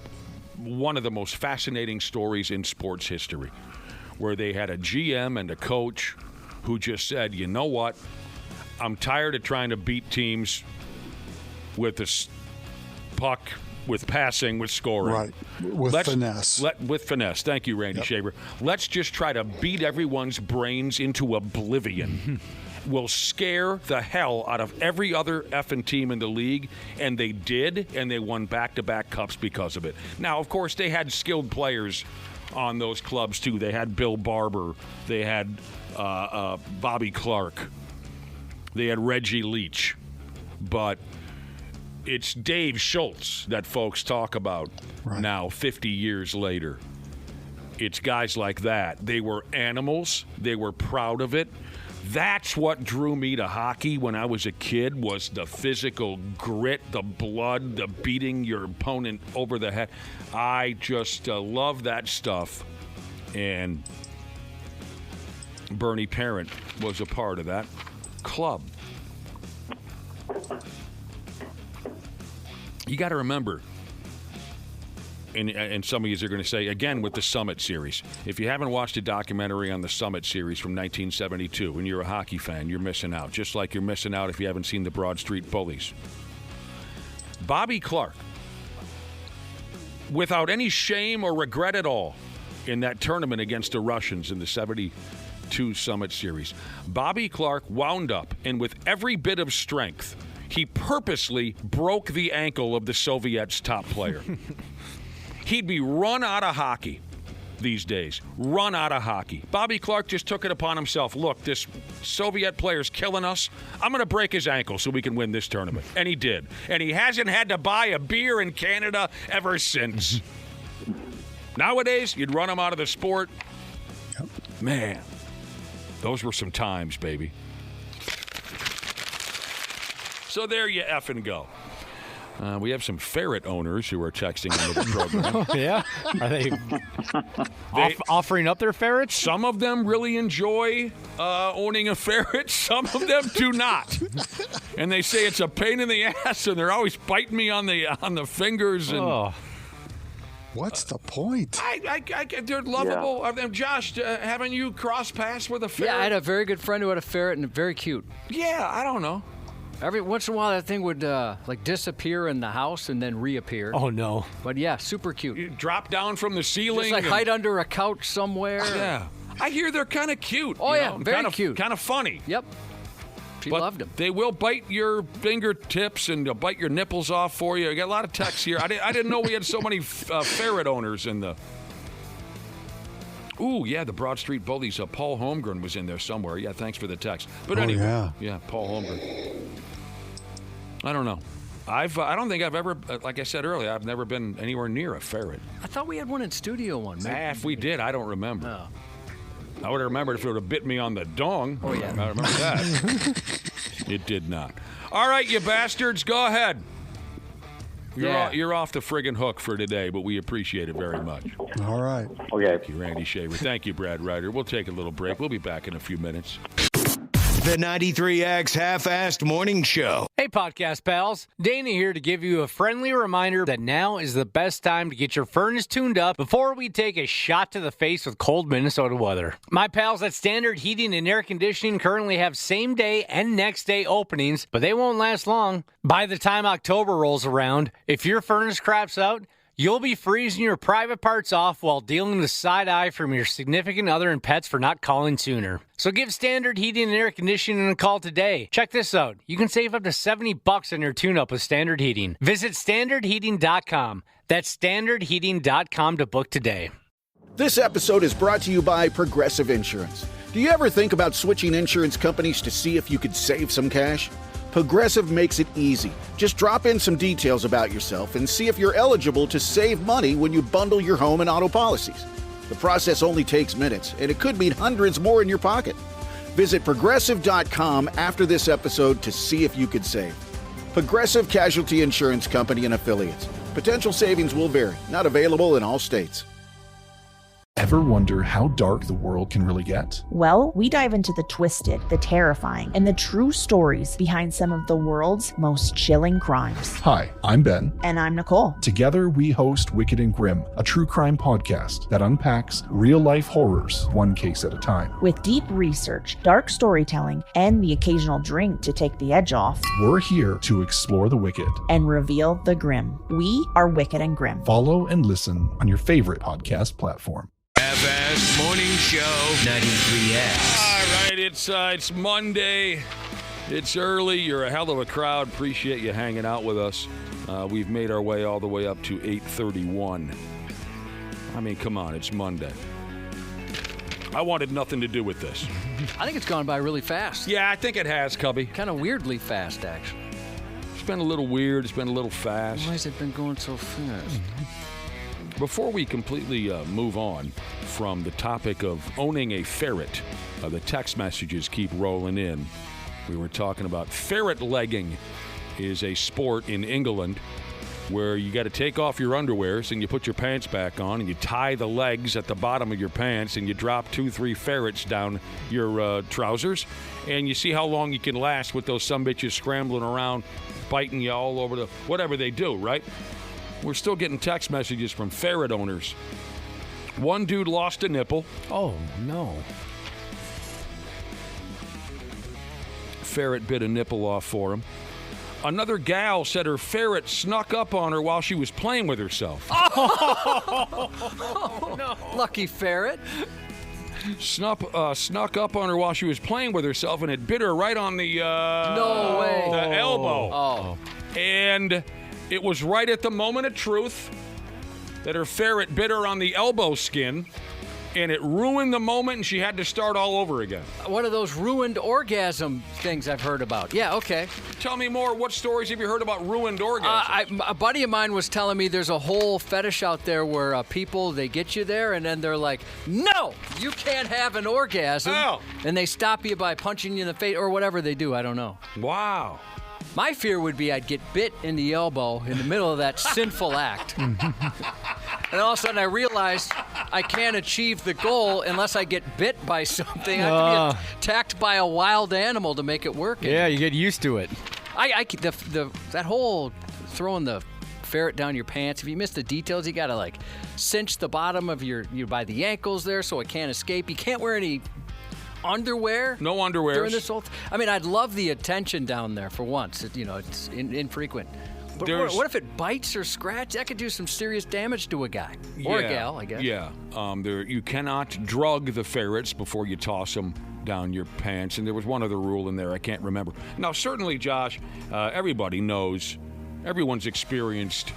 one of the most fascinating stories in sports history, where they had a GM and a coach who just said, you know what, I'm tired of trying to beat teams with this puck with passing, with scoring. Right, with finesse. With finesse. Thank you, Randy Shaver. Let's just try to beat everyone's brains into oblivion. We'll scare the hell out of every other effing team in the league, and they did, and they won back-to-back cups because of it. Now, of course, they had skilled players on those clubs, too. They had Bill Barber. They had Bobby Clark. They had Reggie Leach. But it's Dave Schultz that folks talk about now, 50 years later. It's guys like that. They were animals. They were proud of it. That's what drew me to hockey when I was a kid, was the physical grit, the blood, the beating your opponent over the head. I just love that stuff. And Bernie Parent was a part of that club. You got to remember, and some of you are going to say, again, with the Summit Series, if you haven't watched a documentary on the Summit Series from 1972 and you're a hockey fan, you're missing out, just like you're missing out if you haven't seen the Broad Street Bullies. Bobby Clark, without any shame or regret at all, in that tournament against the Russians in the 72 Summit Series, Bobby Clark wound up, and with every bit of strength, he purposely broke the ankle of the Soviets' top player. He'd be run out of hockey these days. Run out of hockey. Bobby Clark just took it upon himself. Look, this Soviet player's killing us. I'm going to break his ankle so we can win this tournament. And he did. And he hasn't had to buy a beer in Canada ever since. Nowadays, you'd run him out of the sport. Yep. Man, those were some times, baby. So there you effing go. We have some Ferret owners who are texting into the program. Yeah? Are they offering up their ferrets? Some of them really enjoy owning a ferret. Some of them do not. And they say it's a pain in the ass, and they're always biting me on the fingers. And What's the point? They're lovable. Yeah. Josh, haven't you crossed paths with a ferret? Yeah, I had a very good friend who had a ferret, and very cute. Yeah, I don't know. Every once in a while, that thing would disappear in the house and then reappear. Oh, no. But, yeah, super cute. You drop down from the ceiling. Just hide under a couch somewhere. Yeah. I hear they're kind of cute. Oh, yeah, very cute. Kind of funny. Yep. She loved them. They will bite your fingertips and they'll bite your nipples off for you. I got a lot of texts here. I didn't know we had so many ferret owners in the... Ooh, yeah, the Broad Street Bullies. Paul Holmgren was in there somewhere. Yeah, thanks for the text. But anyway, yeah, Paul Holmgren. I don't know. I don't think I've ever, like I said earlier, I've never been anywhere near a ferret. I thought we had one in studio one. If we did, I don't remember. No. I would have remembered if it would have bit me on the dong. Oh, yeah. I remember that. It did not. All right, you bastards, go ahead. You're off the friggin' hook for today, but we appreciate it very much. All right. Okay. Thank you, Randy Shaver. Thank you, Brad Ryder. We'll take a little break. We'll be back in a few minutes. The 93X Half-Assed Morning Show. Hey, podcast pals. Dana here to give you a friendly reminder that now is the best time to get your furnace tuned up before we take a shot to the face with cold Minnesota weather. My pals at Standard Heating and Air Conditioning currently have same-day and next-day openings, but they won't last long. By the time October rolls around, if your furnace craps out, you'll be freezing your private parts off while dealing with side eye from your significant other and pets for not calling sooner. So give Standard Heating and Air Conditioning a call today. Check this out. You can save up to $70 on your tune-up with Standard Heating. Visit standardheating.com. That's standardheating.com to book today. This episode is brought to you by Progressive Insurance. Do you ever think about switching insurance companies to see if you could save some cash? Progressive makes it easy. Just drop in some details about yourself and see if you're eligible to save money when you bundle your home and auto policies. The process only takes minutes, and it could mean hundreds more in your pocket. Visit Progressive.com after this episode to see if you could save. Progressive Casualty Insurance Company and Affiliates. Potential savings will vary. Not available in all states. Ever wonder how dark the world can really get? Well, we dive into the twisted, the terrifying, and the true stories behind some of the world's most chilling crimes. Hi, I'm Ben. And I'm Nicole. Together, we host Wicked and Grim, a true crime podcast that unpacks real-life horrors one case at a time. With deep research, dark storytelling, and the occasional drink to take the edge off, we're here to explore the wicked and reveal the grim. We are Wicked and Grim. Follow and listen on your favorite podcast platform. FS Morning Show 93X. All right, it's Monday. It's early. You're a hell of a crowd. Appreciate you hanging out with us. We've made our way all the way up to 8:31. I mean, come on, it's Monday. I wanted nothing to do with this. I think it's gone by really fast. Yeah, I think it has, Cubby. Kind of weirdly fast, actually. It's been a little weird. It's been a little fast. Why has it been going so fast? Before we completely move on from the topic of owning a ferret, the text messages keep rolling in. We were talking about ferret legging is a sport in England where you got to take off your underwears and you put your pants back on and you tie the legs at the bottom of your pants and you drop 2-3 ferrets down your trousers and you see how long you can last with those sumbitches scrambling around, biting you all over the whatever they do, right? We're still getting text messages from ferret owners. One dude lost a nipple. Oh, no. Ferret bit a nipple off for him. Another gal said her ferret snuck up on her while she was playing with herself. Oh, no. Lucky ferret. Snuck up on her while she was playing with herself, and it bit her right on the no way. The elbow. Oh. And it was right at the moment of truth that her ferret bit her on the elbow skin, and it ruined the moment, and she had to start all over again. One of those ruined orgasm things I've heard about. Yeah, okay. Tell me more. What stories have you heard about ruined orgasms? A buddy of mine was telling me there's a whole fetish out there where people, they get you there, and then they're like, no, you can't have an orgasm. Oh. And they stop you by punching you in the face or whatever they do. I don't know. Wow. My fear would be I'd get bit in the elbow in the middle of that sinful act. And all of a sudden I realize I can't achieve the goal unless I get bit by something. I have to be attacked by a wild animal to make it work. Yeah, you get used to it. That whole throwing the ferret down your pants, if you miss the details, you got to like cinch the bottom of your by the ankles there so it can't escape. You can't wear any underwear? No underwear. During this whole I'd love the attention down there for once. It's infrequent. But what if it bites or scratches? That could do some serious damage to a guy. Or a gal, I guess. Yeah. You cannot drug the ferrets before you toss them down your pants. And there was one other rule in there I can't remember. Now, certainly, Josh, everybody knows, everyone's experienced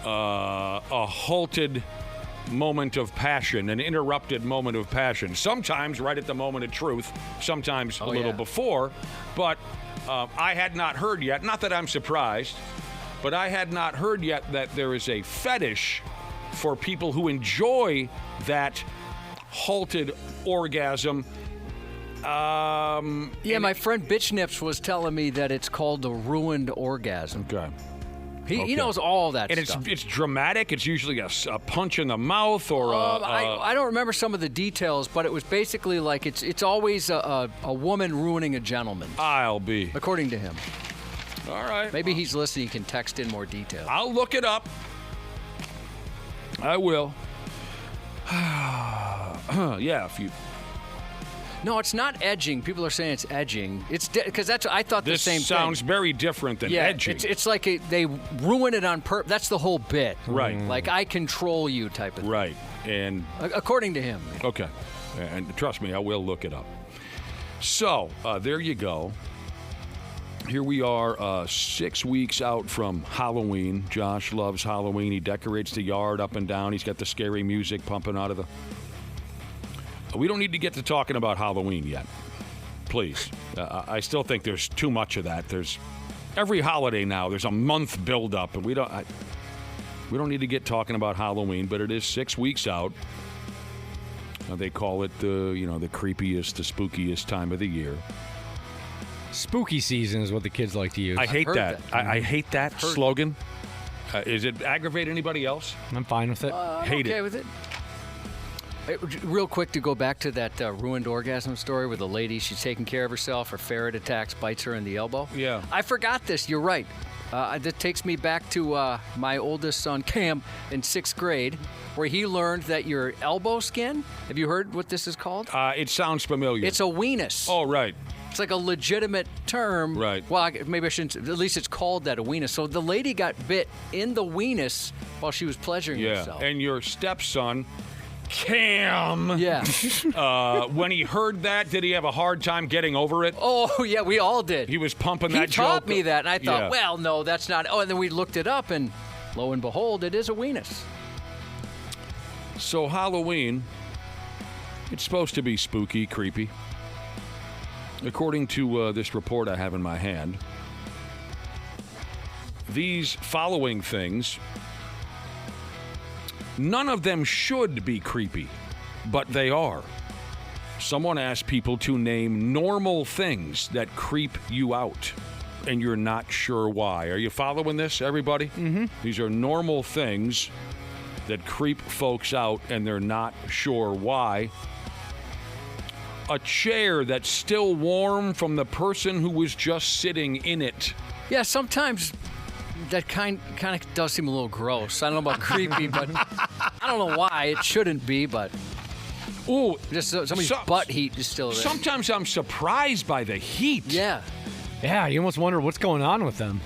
a halted moment of passion, an interrupted moment of passion. Sometimes right at the moment of truth, sometimes a little before. But I had not heard yet, not that I'm surprised, but I had not heard yet that there is a fetish for people who enjoy that halted orgasm. My friend Bitch Nips was telling me that it's called the ruined orgasm. Okay. He knows all that stuff. And it's dramatic. It's usually a punch in the mouth or I don't remember some of the details, but it was basically like it's always a woman ruining a gentleman. I'll be. According to him. All right. Maybe he's listening. He can text in more details. I'll look it up. I will. Yeah, if you... No, it's not edging. People are saying it's edging. It's because I thought the same thing. This sounds very different than edging. It's like they ruin it on purpose. That's the whole bit. Right. Like I control you type of thing. Right. And according to him. Okay. And trust me, I will look it up. So, there you go. Here we are 6 weeks out from Halloween. Josh loves Halloween. He decorates the yard up and down. He's got the scary music pumping out of the... We don't need to get to talking about Halloween yet. Please. I still think there's too much of that. There's every holiday now, there's a month build-up, and we don't need to get talking about Halloween, but it is 6 weeks out. They call it the creepiest, the spookiest time of the year. Spooky season is what the kids like to use. I hate that. I hate that slogan. Is it aggravate anybody else? I'm fine with it. Hate okay it. with it. Real quick to go back to that ruined orgasm story with the lady, she's taking care of herself, her ferret attacks, bites her in the elbow. Yeah. I forgot this. You're right. That takes me back to my oldest son, Cam, in 6th grade, where he learned that your elbow skin, have you heard what this is called? It sounds familiar. It's a weenus. Oh, right. It's like a legitimate term. Right. Well, maybe I shouldn't. At least it's called that, a weenus. So the lady got bit in the weenus while she was pleasuring herself. And your stepson, Cam. Yeah. When he heard that, did he have a hard time getting over it? Oh, yeah, we all did. He was pumping that joke. He taught me that, and I thought, Yeah. well, no, that's not. Oh, and then we looked it up, and lo and behold, it is a weenus. So Halloween, it's supposed to be spooky, creepy. According to this report I have in my hand, these following things, none of them should be creepy, but they are. Someone asked people to name normal things that creep you out, and you're not sure why. Are you following this, everybody? Mm-hmm. These are normal things that creep folks out, and they're not sure why. A chair that's still warm from the person who was just sitting in it. Yeah, sometimes that kind of does seem a little gross. I don't know about creepy, but I don't know why. It shouldn't be, but ooh, just somebody's butt heat is still there. Sometimes I'm surprised by the heat. Yeah. Yeah, you almost wonder what's going on with them.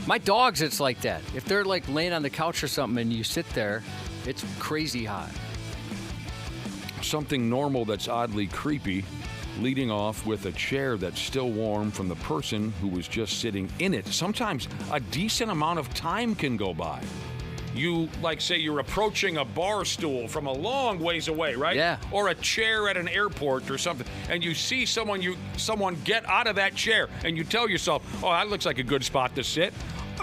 My dogs, it's like that. If they're like laying on the couch or something and you sit there, it's crazy hot. Something normal that's oddly creepy, leading off with a chair that's still warm from the person who was just sitting in it. Sometimes a decent amount of time can go by. You, like, say you're approaching a bar stool from a long ways away, right? Yeah. Or a chair at an airport or something, and you see someone get out of that chair, and you tell yourself, oh, that looks like a good spot to sit.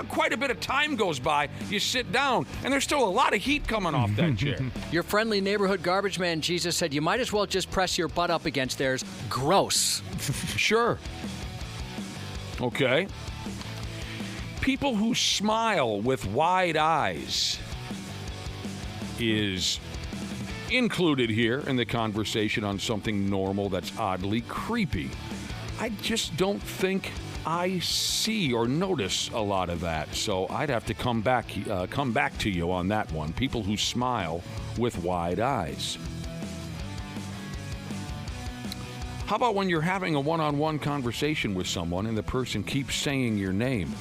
Quite a bit of time goes by, you sit down, and there's still a lot of heat coming off that chair. Your friendly neighborhood garbage man, Jesus, said you might as well just press your butt up against theirs. Gross. Sure. Okay. People who smile with wide eyes is included here in the conversation on something normal that's oddly creepy. I just don't think I see or notice a lot of that, so I'd have to come back to you on that one. People who smile with wide eyes. How about when you're having a one-on-one conversation with someone and the person keeps saying your name?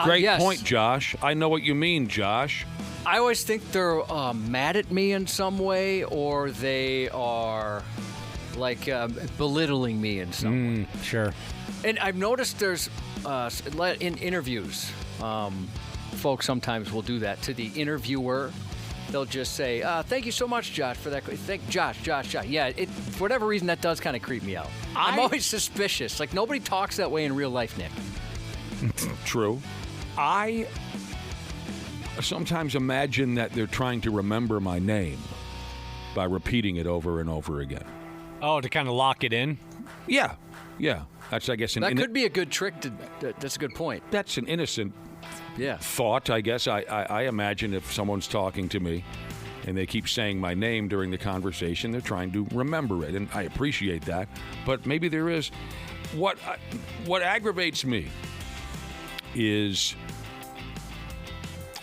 Great yes. point, Josh. I know what you mean, Josh. I always think they're mad at me in some way, or they are like belittling me in some way. Sure. And I've noticed there's in interviews, folks sometimes will do that to the interviewer. They'll just say, thank you so much, Josh, for that. Thank Josh. Yeah, for whatever reason, that does kind of creep me out. I'm always suspicious. Like, nobody talks that way in real life, Nick. True. I sometimes imagine that they're trying to remember my name by repeating it over and over again. Oh, to kind of lock it in? Yeah. That's, I guess, that could be a good trick. That's a good point. That's an innocent thought, I guess. I imagine if someone's talking to me and they keep saying my name during the conversation, they're trying to remember it, and I appreciate that. But maybe there is. What aggravates me is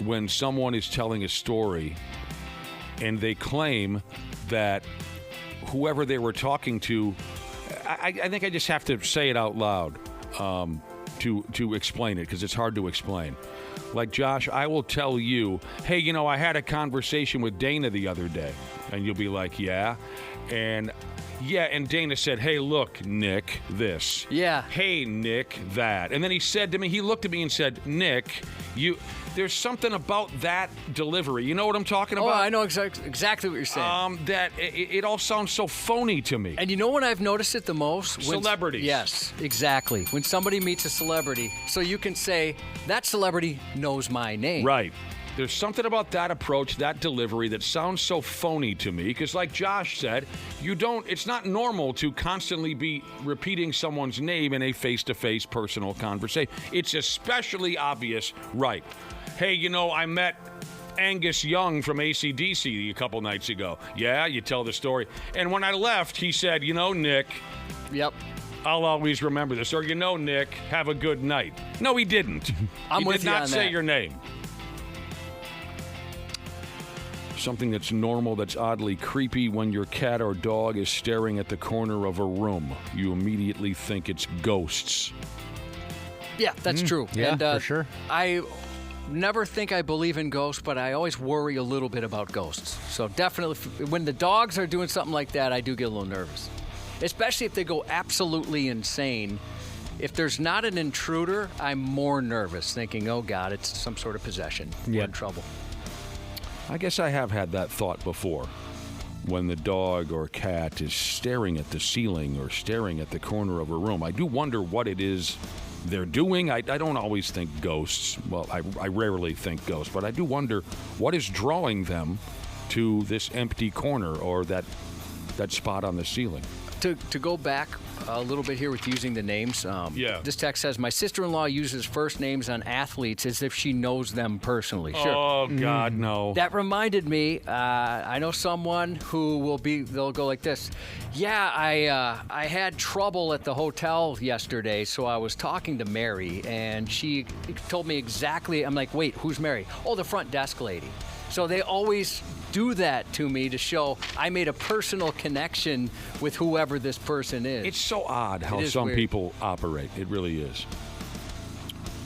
when someone is telling a story and they claim that whoever they were talking to, I think I just have to say it out loud to explain it, because it's hard to explain. Like, Josh, I will tell you, hey, I had a conversation with Dana the other day. And you'll be like, yeah? And Dana said, hey, look, Nick, this. Yeah. Hey, Nick, that. And then he said to me, he looked at me and said, Nick, there's something about that delivery. You know what I'm talking about? Oh, I know exactly what you're saying. That it all sounds so phony to me. And you know when I've noticed it the most? Celebrities. Yes, exactly. When somebody meets a celebrity, so you can say, that celebrity knows my name. Right. There's something about that approach, that delivery, that sounds so phony to me, because like Josh said, it's not normal to constantly be repeating someone's name in a face-to-face personal conversation. It's especially obvious, right? Hey, I met Angus Young from AC/DC a couple nights ago. Yeah, you tell the story. And when I left, he said, Nick. Yep. I'll always remember this. Or, Nick, have a good night. No, he didn't. I'm he with did you not on say that. your name. Something that's normal, that's oddly creepy when your cat or dog is staring at the corner of a room. You immediately think it's ghosts. Yeah, that's true. Yeah, and, for sure. I never think I believe in ghosts, but I always worry a little bit about ghosts. So definitely, when the dogs are doing something like that, I do get a little nervous. Especially if they go absolutely insane. If there's not an intruder, I'm more nervous, thinking, oh, God, it's some sort of possession. We're in trouble. I guess I have had that thought before. When the dog or cat is staring at the ceiling or staring at the corner of a room, I do wonder what it is they're doing. I don't always think ghosts. Well, I rarely think ghosts, but I do wonder what is drawing them to this empty corner or that spot on the ceiling. To go back a little bit here with using the names. This text says, my sister-in-law uses first names on athletes as if she knows them personally. Sure. Oh, God, no. That reminded me, I know someone who they'll go like this. Yeah, I had trouble at the hotel yesterday, so I was talking to Mary, and she told me exactly, I'm like, wait, who's Mary? Oh, the front desk lady. So they always do that to me to show I made a personal connection with whoever this person is. It's so odd how some people operate. It really is.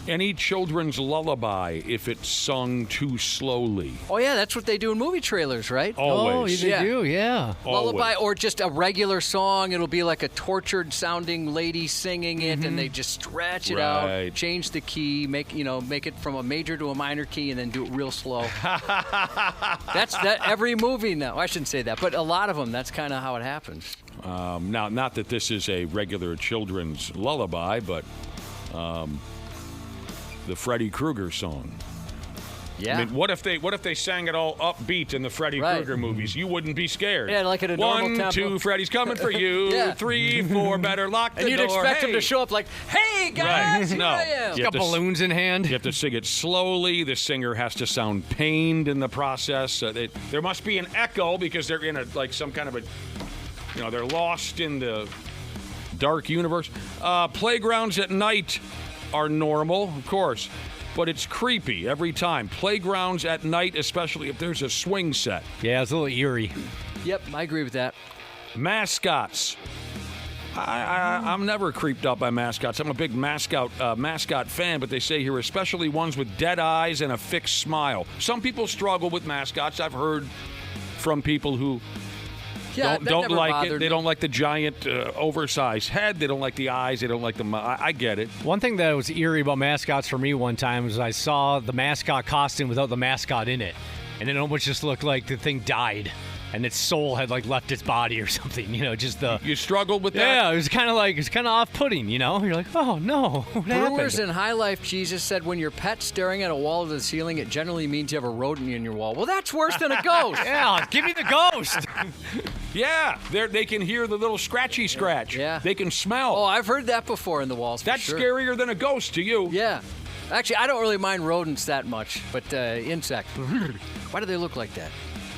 Any children's lullaby if it's sung too slowly. Oh, yeah, that's what they do in movie trailers, right? Always. Oh, they do, yeah. Lullaby or just a regular song. It'll be like a tortured-sounding lady singing it, and they just stretch it out, change the key, make it from a major to a minor key, and then do it real slow. That's that every movie now. I shouldn't say that, but a lot of them, that's kind of how it happens. Now, not that this is a regular children's lullaby, but... the Freddy Krueger song. Yeah. I mean, what if they sang it all upbeat in the Freddy Krueger movies? You wouldn't be scared. Yeah, like at a normal 1, tempo. 2, Freddy's coming for you. 3, 4, better lock the door. And you'd expect him to show up like, hey, guys, here I am. He's got balloons in hand. You have to sing it slowly. The singer has to sound pained in the process. There must be an echo because they're in some kind of a, they're lost in the dark universe. Playgrounds at night are normal, of course, but it's creepy every time. Playgrounds at night, especially if there's a swing set. Yeah, it's a little eerie. Yep, I agree with that. Mascots. I'm never creeped out by mascots. I'm a big mascot fan, but they say here, especially ones with dead eyes and a fixed smile. Some people struggle with mascots. I've heard from people who don't like it. They don't like the giant, oversized head. They don't like the eyes. They don't like the. I get it. One thing that was eerie about mascots for me one time was I saw the mascot costume without the mascot in it, and it almost just looked like the thing died, and its soul had left its body or something. Just the. You struggled with that? Yeah, it was kind of off-putting. You're like, oh no, what Brewers happened? in High Life Jesus said, when your pet's staring at a wall to the ceiling, it generally means you have a rodent in your wall. Well, that's worse than a ghost. Yeah, give me the ghost. Yeah, they can hear the little scratchy scratch. Yeah. They can smell. Oh, I've heard that before in the walls. That's sure. scarier than a ghost to you. Yeah. Actually, I don't really mind rodents that much, but insects. Why do they look like that?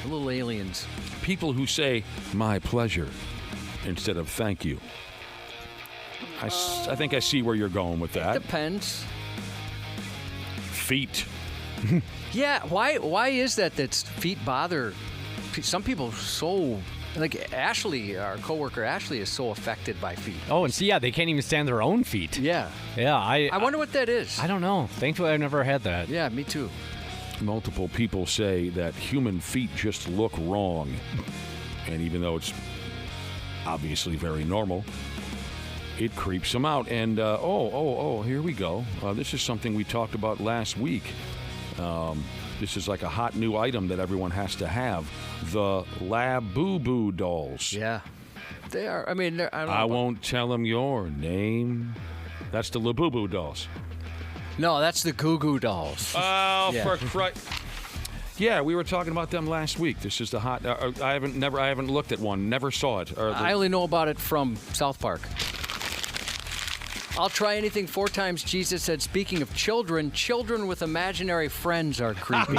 The little aliens. People who say, my pleasure, instead of thank you. I think I see where you're going with that. Depends. Feet. Yeah, why is that feet bother some people so... Like Ashley, our coworker Ashley, is so affected by feet. Oh, and see, they can't even stand their own feet. Yeah. Yeah, I wonder what that is. I don't know. Thankfully, I've never had that. Yeah, me too. Multiple people say that human feet just look wrong. And even though it's obviously very normal, it creeps them out. And, here we go. This is something we talked about last week. This is like a hot new item that everyone has to have. The Labubu dolls. Yeah. They are. I mean, I won't tell them your name. That's the Labubu dolls. No, that's the Goo Goo dolls. Oh, yeah. For Christ. Yeah, we were talking about them last week. This is the hot. I haven't looked at one. Never saw it. I only know about it from South Park. I'll try anything 4 times. Jesus said, speaking of children, children with imaginary friends are creepy.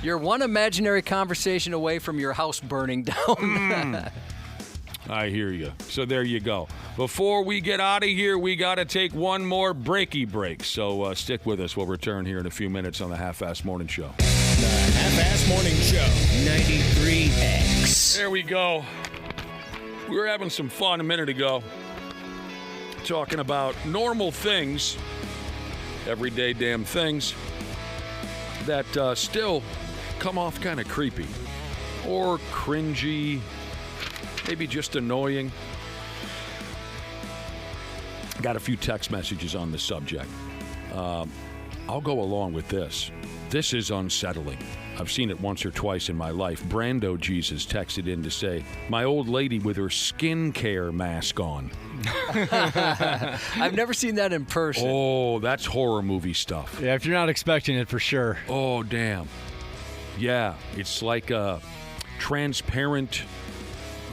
You're one imaginary conversation away from your house burning down. I hear you. So there you go. Before we get out of here, we got to take one more breaky break. So stick with us. We'll return here in a few minutes on the Half-Ass Morning Show. The Half-Ass Morning Show, 93X. There we go. We were having some fun a minute ago talking about normal things, everyday damn things, that still come off kind of creepy or cringy, maybe just annoying. Got a few text messages on the subject. I'll go along with this. This is unsettling. I've seen it once or twice in my life. Brando Jesus texted in to say, my old lady with her skincare mask on. I've never seen that in person. Oh, that's horror movie stuff. Yeah, if you're not expecting it, for sure. Oh, damn. Yeah, it's like a transparent,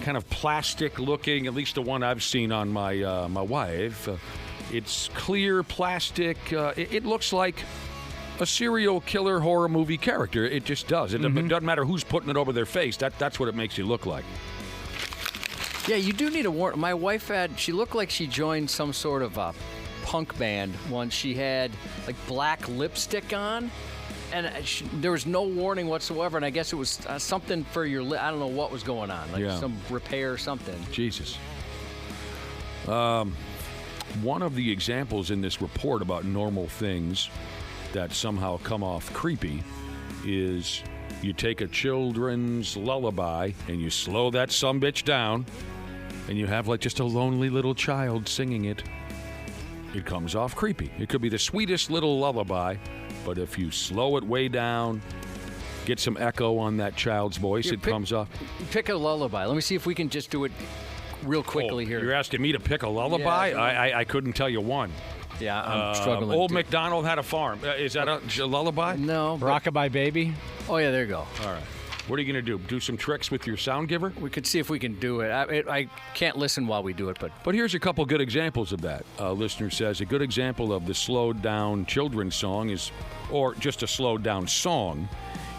kind of plastic-looking, at least the one I've seen on my my wife. It's clear plastic. It looks like a serial killer horror movie character. It just does. It doesn't matter who's putting it over their face. That's what it makes you look like. Yeah, you do need a warning. My wife she looked like she joined some sort of a punk band once. She had like black lipstick on, and there was no warning whatsoever. And I guess it was something for your lip. I don't know what was going on, like some repair or something. Jesus. One of the examples in this report about normal things that somehow come off creepy is you take a children's lullaby and you slow that sumbitch down and you have like just a lonely little child singing it. It comes off creepy. It could be the sweetest little lullaby, but if you slow it way down, get some echo on that child's voice, comes off. Pick a lullaby. Let me see if we can just do it real quickly here. You're asking me to pick a lullaby? Yeah, I couldn't tell you one. Yeah, I'm struggling. Old MacDonald had a farm. Is that a lullaby? No. Rockabye Baby? Oh, yeah, there you go. All right. What are you going to do? Do some tricks with your sound giver? We could see if we can do it. I can't listen while we do it, but... But here's a couple good examples of that. A listener says a good example of the slowed down children's song is, or just a slowed down song,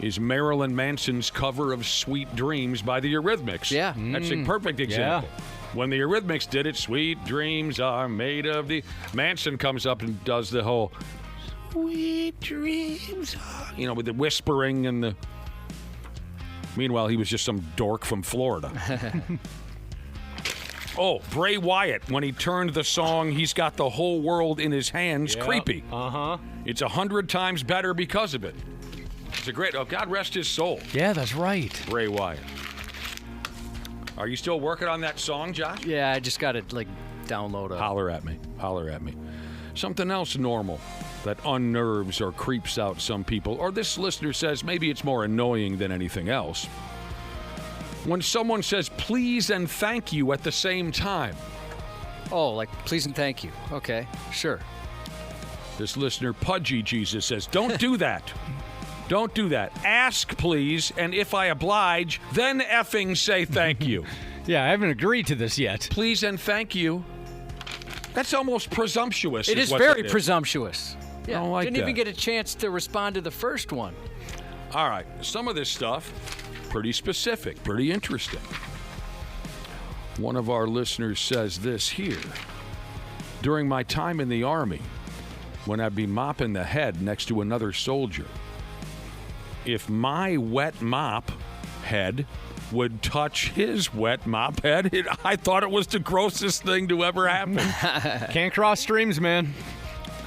is Marilyn Manson's cover of Sweet Dreams by the Eurythmics. Yeah. That's a perfect example. Yeah. When the Eurythmics did it, Sweet Dreams are made of the... Manson comes up and does the whole Sweet Dreams are... You know, with the whispering and the... Meanwhile, he was just some dork from Florida. Oh, Bray Wyatt, when he turned the song, He's Got the Whole World in His Hands, creepy. Uh-huh. It's 100 times better because of it. It's a great... Oh, God rest his soul. Yeah, that's right. Bray Wyatt. Are you still working on that song, Josh? Yeah, I just got to, download it. Holler at me. Holler at me. Something else normal that unnerves or creeps out some people, or this listener says maybe it's more annoying than anything else. When someone says please and thank you at the same time. Oh, like please and thank you. Okay, sure. This listener, Pudgy Jesus, says, don't do that. Don't do that. Ask, please, and if I oblige, then effing say thank you. Yeah, I haven't agreed to this yet. Please and thank you. That's almost presumptuous. It is very presumptuous. Yeah, I don't like didn't that. even get a chance to respond to the first one. All right, some of this stuff, pretty specific, pretty interesting. One of our listeners says this here. During my time in the Army, when I'd be mopping the head next to another soldier, if my wet mop head would touch his wet mop head, I thought it was the grossest thing to ever happen. Can't cross streams, man.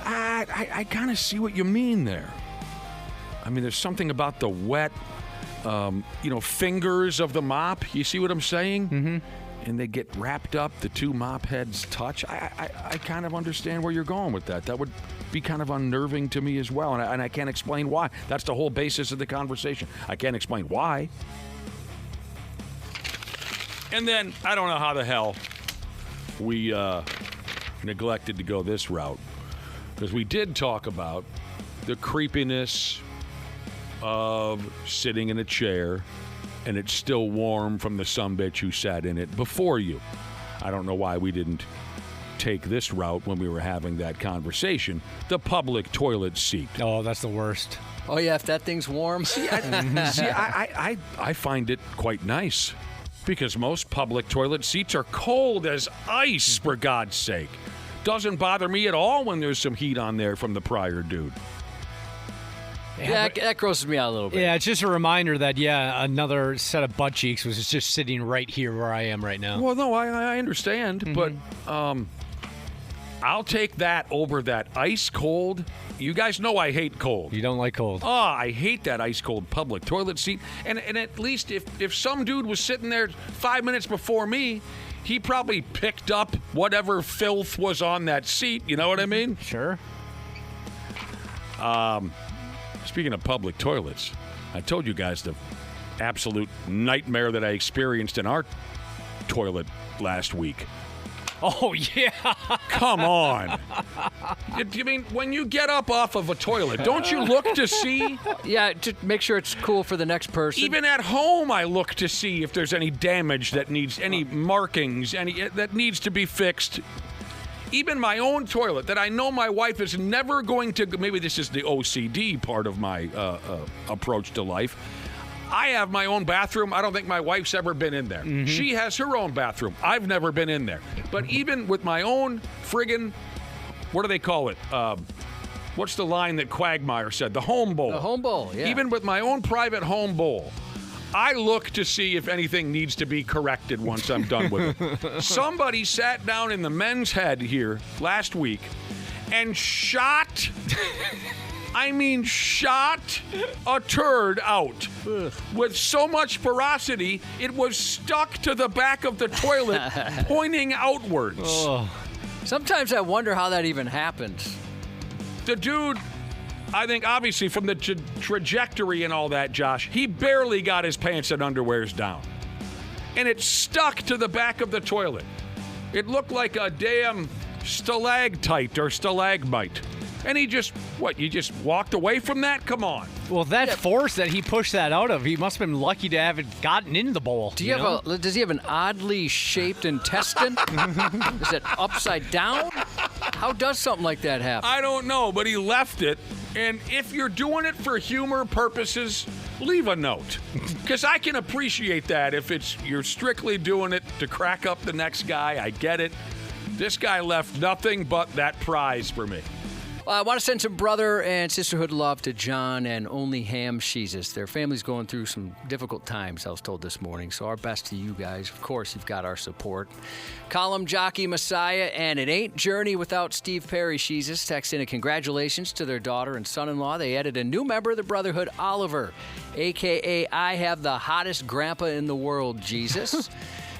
I kind of see what you mean there. I mean, there's something about the wet, fingers of the mop. You see what I'm saying? Mm-hmm. And they get wrapped up, the two mop heads touch. I kind of understand where you're going with that. That would be kind of unnerving to me as well, and I can't explain why. That's the whole basis of the conversation. I can't explain why. And then, I don't know how the hell we neglected to go this route, because we did talk about the creepiness of sitting in a chair and it's still warm from the sumbitch who sat in it before you. I don't know why we didn't take this route when we were having that conversation. The public toilet seat. Oh, that's the worst. Oh, yeah, if that thing's warm. I find it quite nice because most public toilet seats are cold as ice, for God's sake. Doesn't bother me at all when there's some heat on there from the prior dude. Yeah, that grosses me out a little bit. Yeah, it's just a reminder that, another set of butt cheeks was just sitting right here where I am right now. Well, no, I understand, but I'll take that over that ice cold. You guys know I hate cold. You don't like cold. Oh, I hate that ice cold public toilet seat. And at least if some dude was sitting there 5 minutes before me, he probably picked up whatever filth was on that seat. You know what I mean? Sure. Speaking of public toilets, I told you guys the absolute nightmare that I experienced in our toilet last week. Oh, yeah. Come on. You mean, when you get up off of a toilet, don't you look to see? Yeah, to make sure it's cool for the next person. Even at home, I look to see if there's any damage that needs, any markings, that needs to be fixed. Even my own toilet that I know my wife is never going to, maybe this is the OCD part of my approach to life. I have my own bathroom. I don't think my wife's ever been in there. Mm-hmm. She has her own bathroom. I've never been in there. But even with my own friggin', what do they call it? What's the line that Quagmire said? The home bowl. The home bowl, yeah. Even with my own private home bowl, I look to see if anything needs to be corrected once I'm done with it. Somebody sat down in the men's head here last week and shot a turd out with so much ferocity it was stuck to the back of the toilet pointing outwards. Oh. Sometimes I wonder how that even happens. The dude, I think obviously from the trajectory and all that, Josh, he barely got his pants and underwears down. And it stuck to the back of the toilet. It looked like a damn stalactite or stalagmite. And he just, you just walked away from that? Come on. Well, that force that he pushed that out of, he must have been lucky to have it gotten in the bowl. Does he have an oddly shaped intestine? Is it upside down? How does something like that happen? I don't know, but he left it. And if you're doing it for humor purposes, leave a note. Because I can appreciate that if you're strictly doing it to crack up the next guy. I get it. This guy left nothing but that prize for me. I want to send some brother and sisterhood love to John and Only Ham Sheezus. Their family's going through some difficult times, I was told this morning. So our best to you guys. Of course, you've got our support. Column Jockey Messiah, and it ain't Journey without Steve Perry Sheezus. Text in a congratulations to their daughter and son-in-law. They added a new member of the Brotherhood, Oliver, a.k.a. I have the hottest grandpa in the world, Jesus.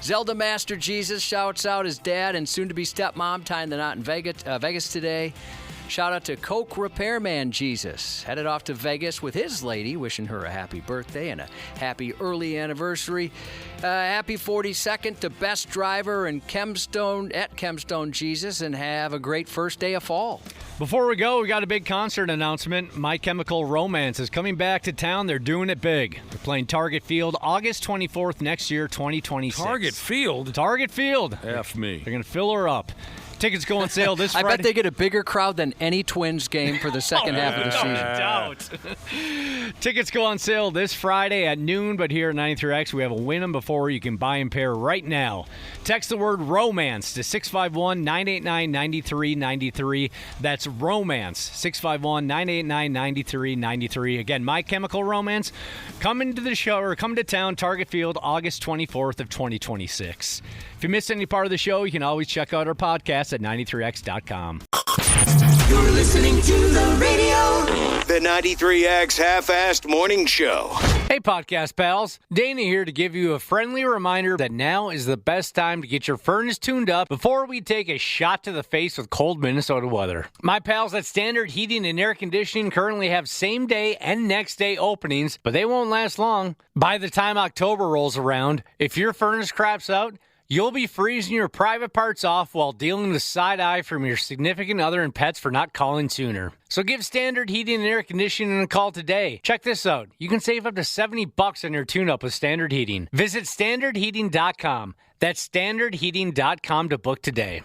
Zelda Master Jesus shouts out his dad and soon-to-be stepmom tying the knot in Vegas today. Shout out to Coke Repairman Jesus. Headed off to Vegas with his lady, wishing her a happy birthday and a happy early anniversary. Happy 42nd to Best Driver and Chemstone Jesus, and have a great first day of fall. Before we go, we got a big concert announcement. My Chemical Romance is coming back to town. They're doing it big. They're playing Target Field August 24th next year, 2026. Target Field? Target Field. F me. They're going to fill her up. Tickets go on sale this Friday. I bet they get a bigger crowd than any Twins game for the second half of the season. No doubt. Tickets go on sale this Friday at noon, but here at 93X, we have a win them before you can buy and pair right now. Text the word ROMANCE to 651-989-9393. That's ROMANCE, 651-989-9393. Again, My Chemical Romance, coming to the show, or coming to town, Target Field, August 24th of 2026. If you missed any part of the show, you can always check out our podcast at 93x.com. You're listening to the radio. The 93X Half-Assed Morning Show. Hey, podcast pals. Dana here to give you a friendly reminder that now is the best time to get your furnace tuned up before we take a shot to the face with cold Minnesota weather. My pals at Standard Heating and Air Conditioning currently have same-day and next-day openings, but they won't last long. By the time October rolls around, if your furnace craps out, you'll be freezing your private parts off while dealing with side eye from your significant other and pets for not calling sooner. So give Standard Heating and Air Conditioning a call today. Check this out. You can save up to $70 on your tune-up with Standard Heating. Visit standardheating.com. That's standardheating.com to book today.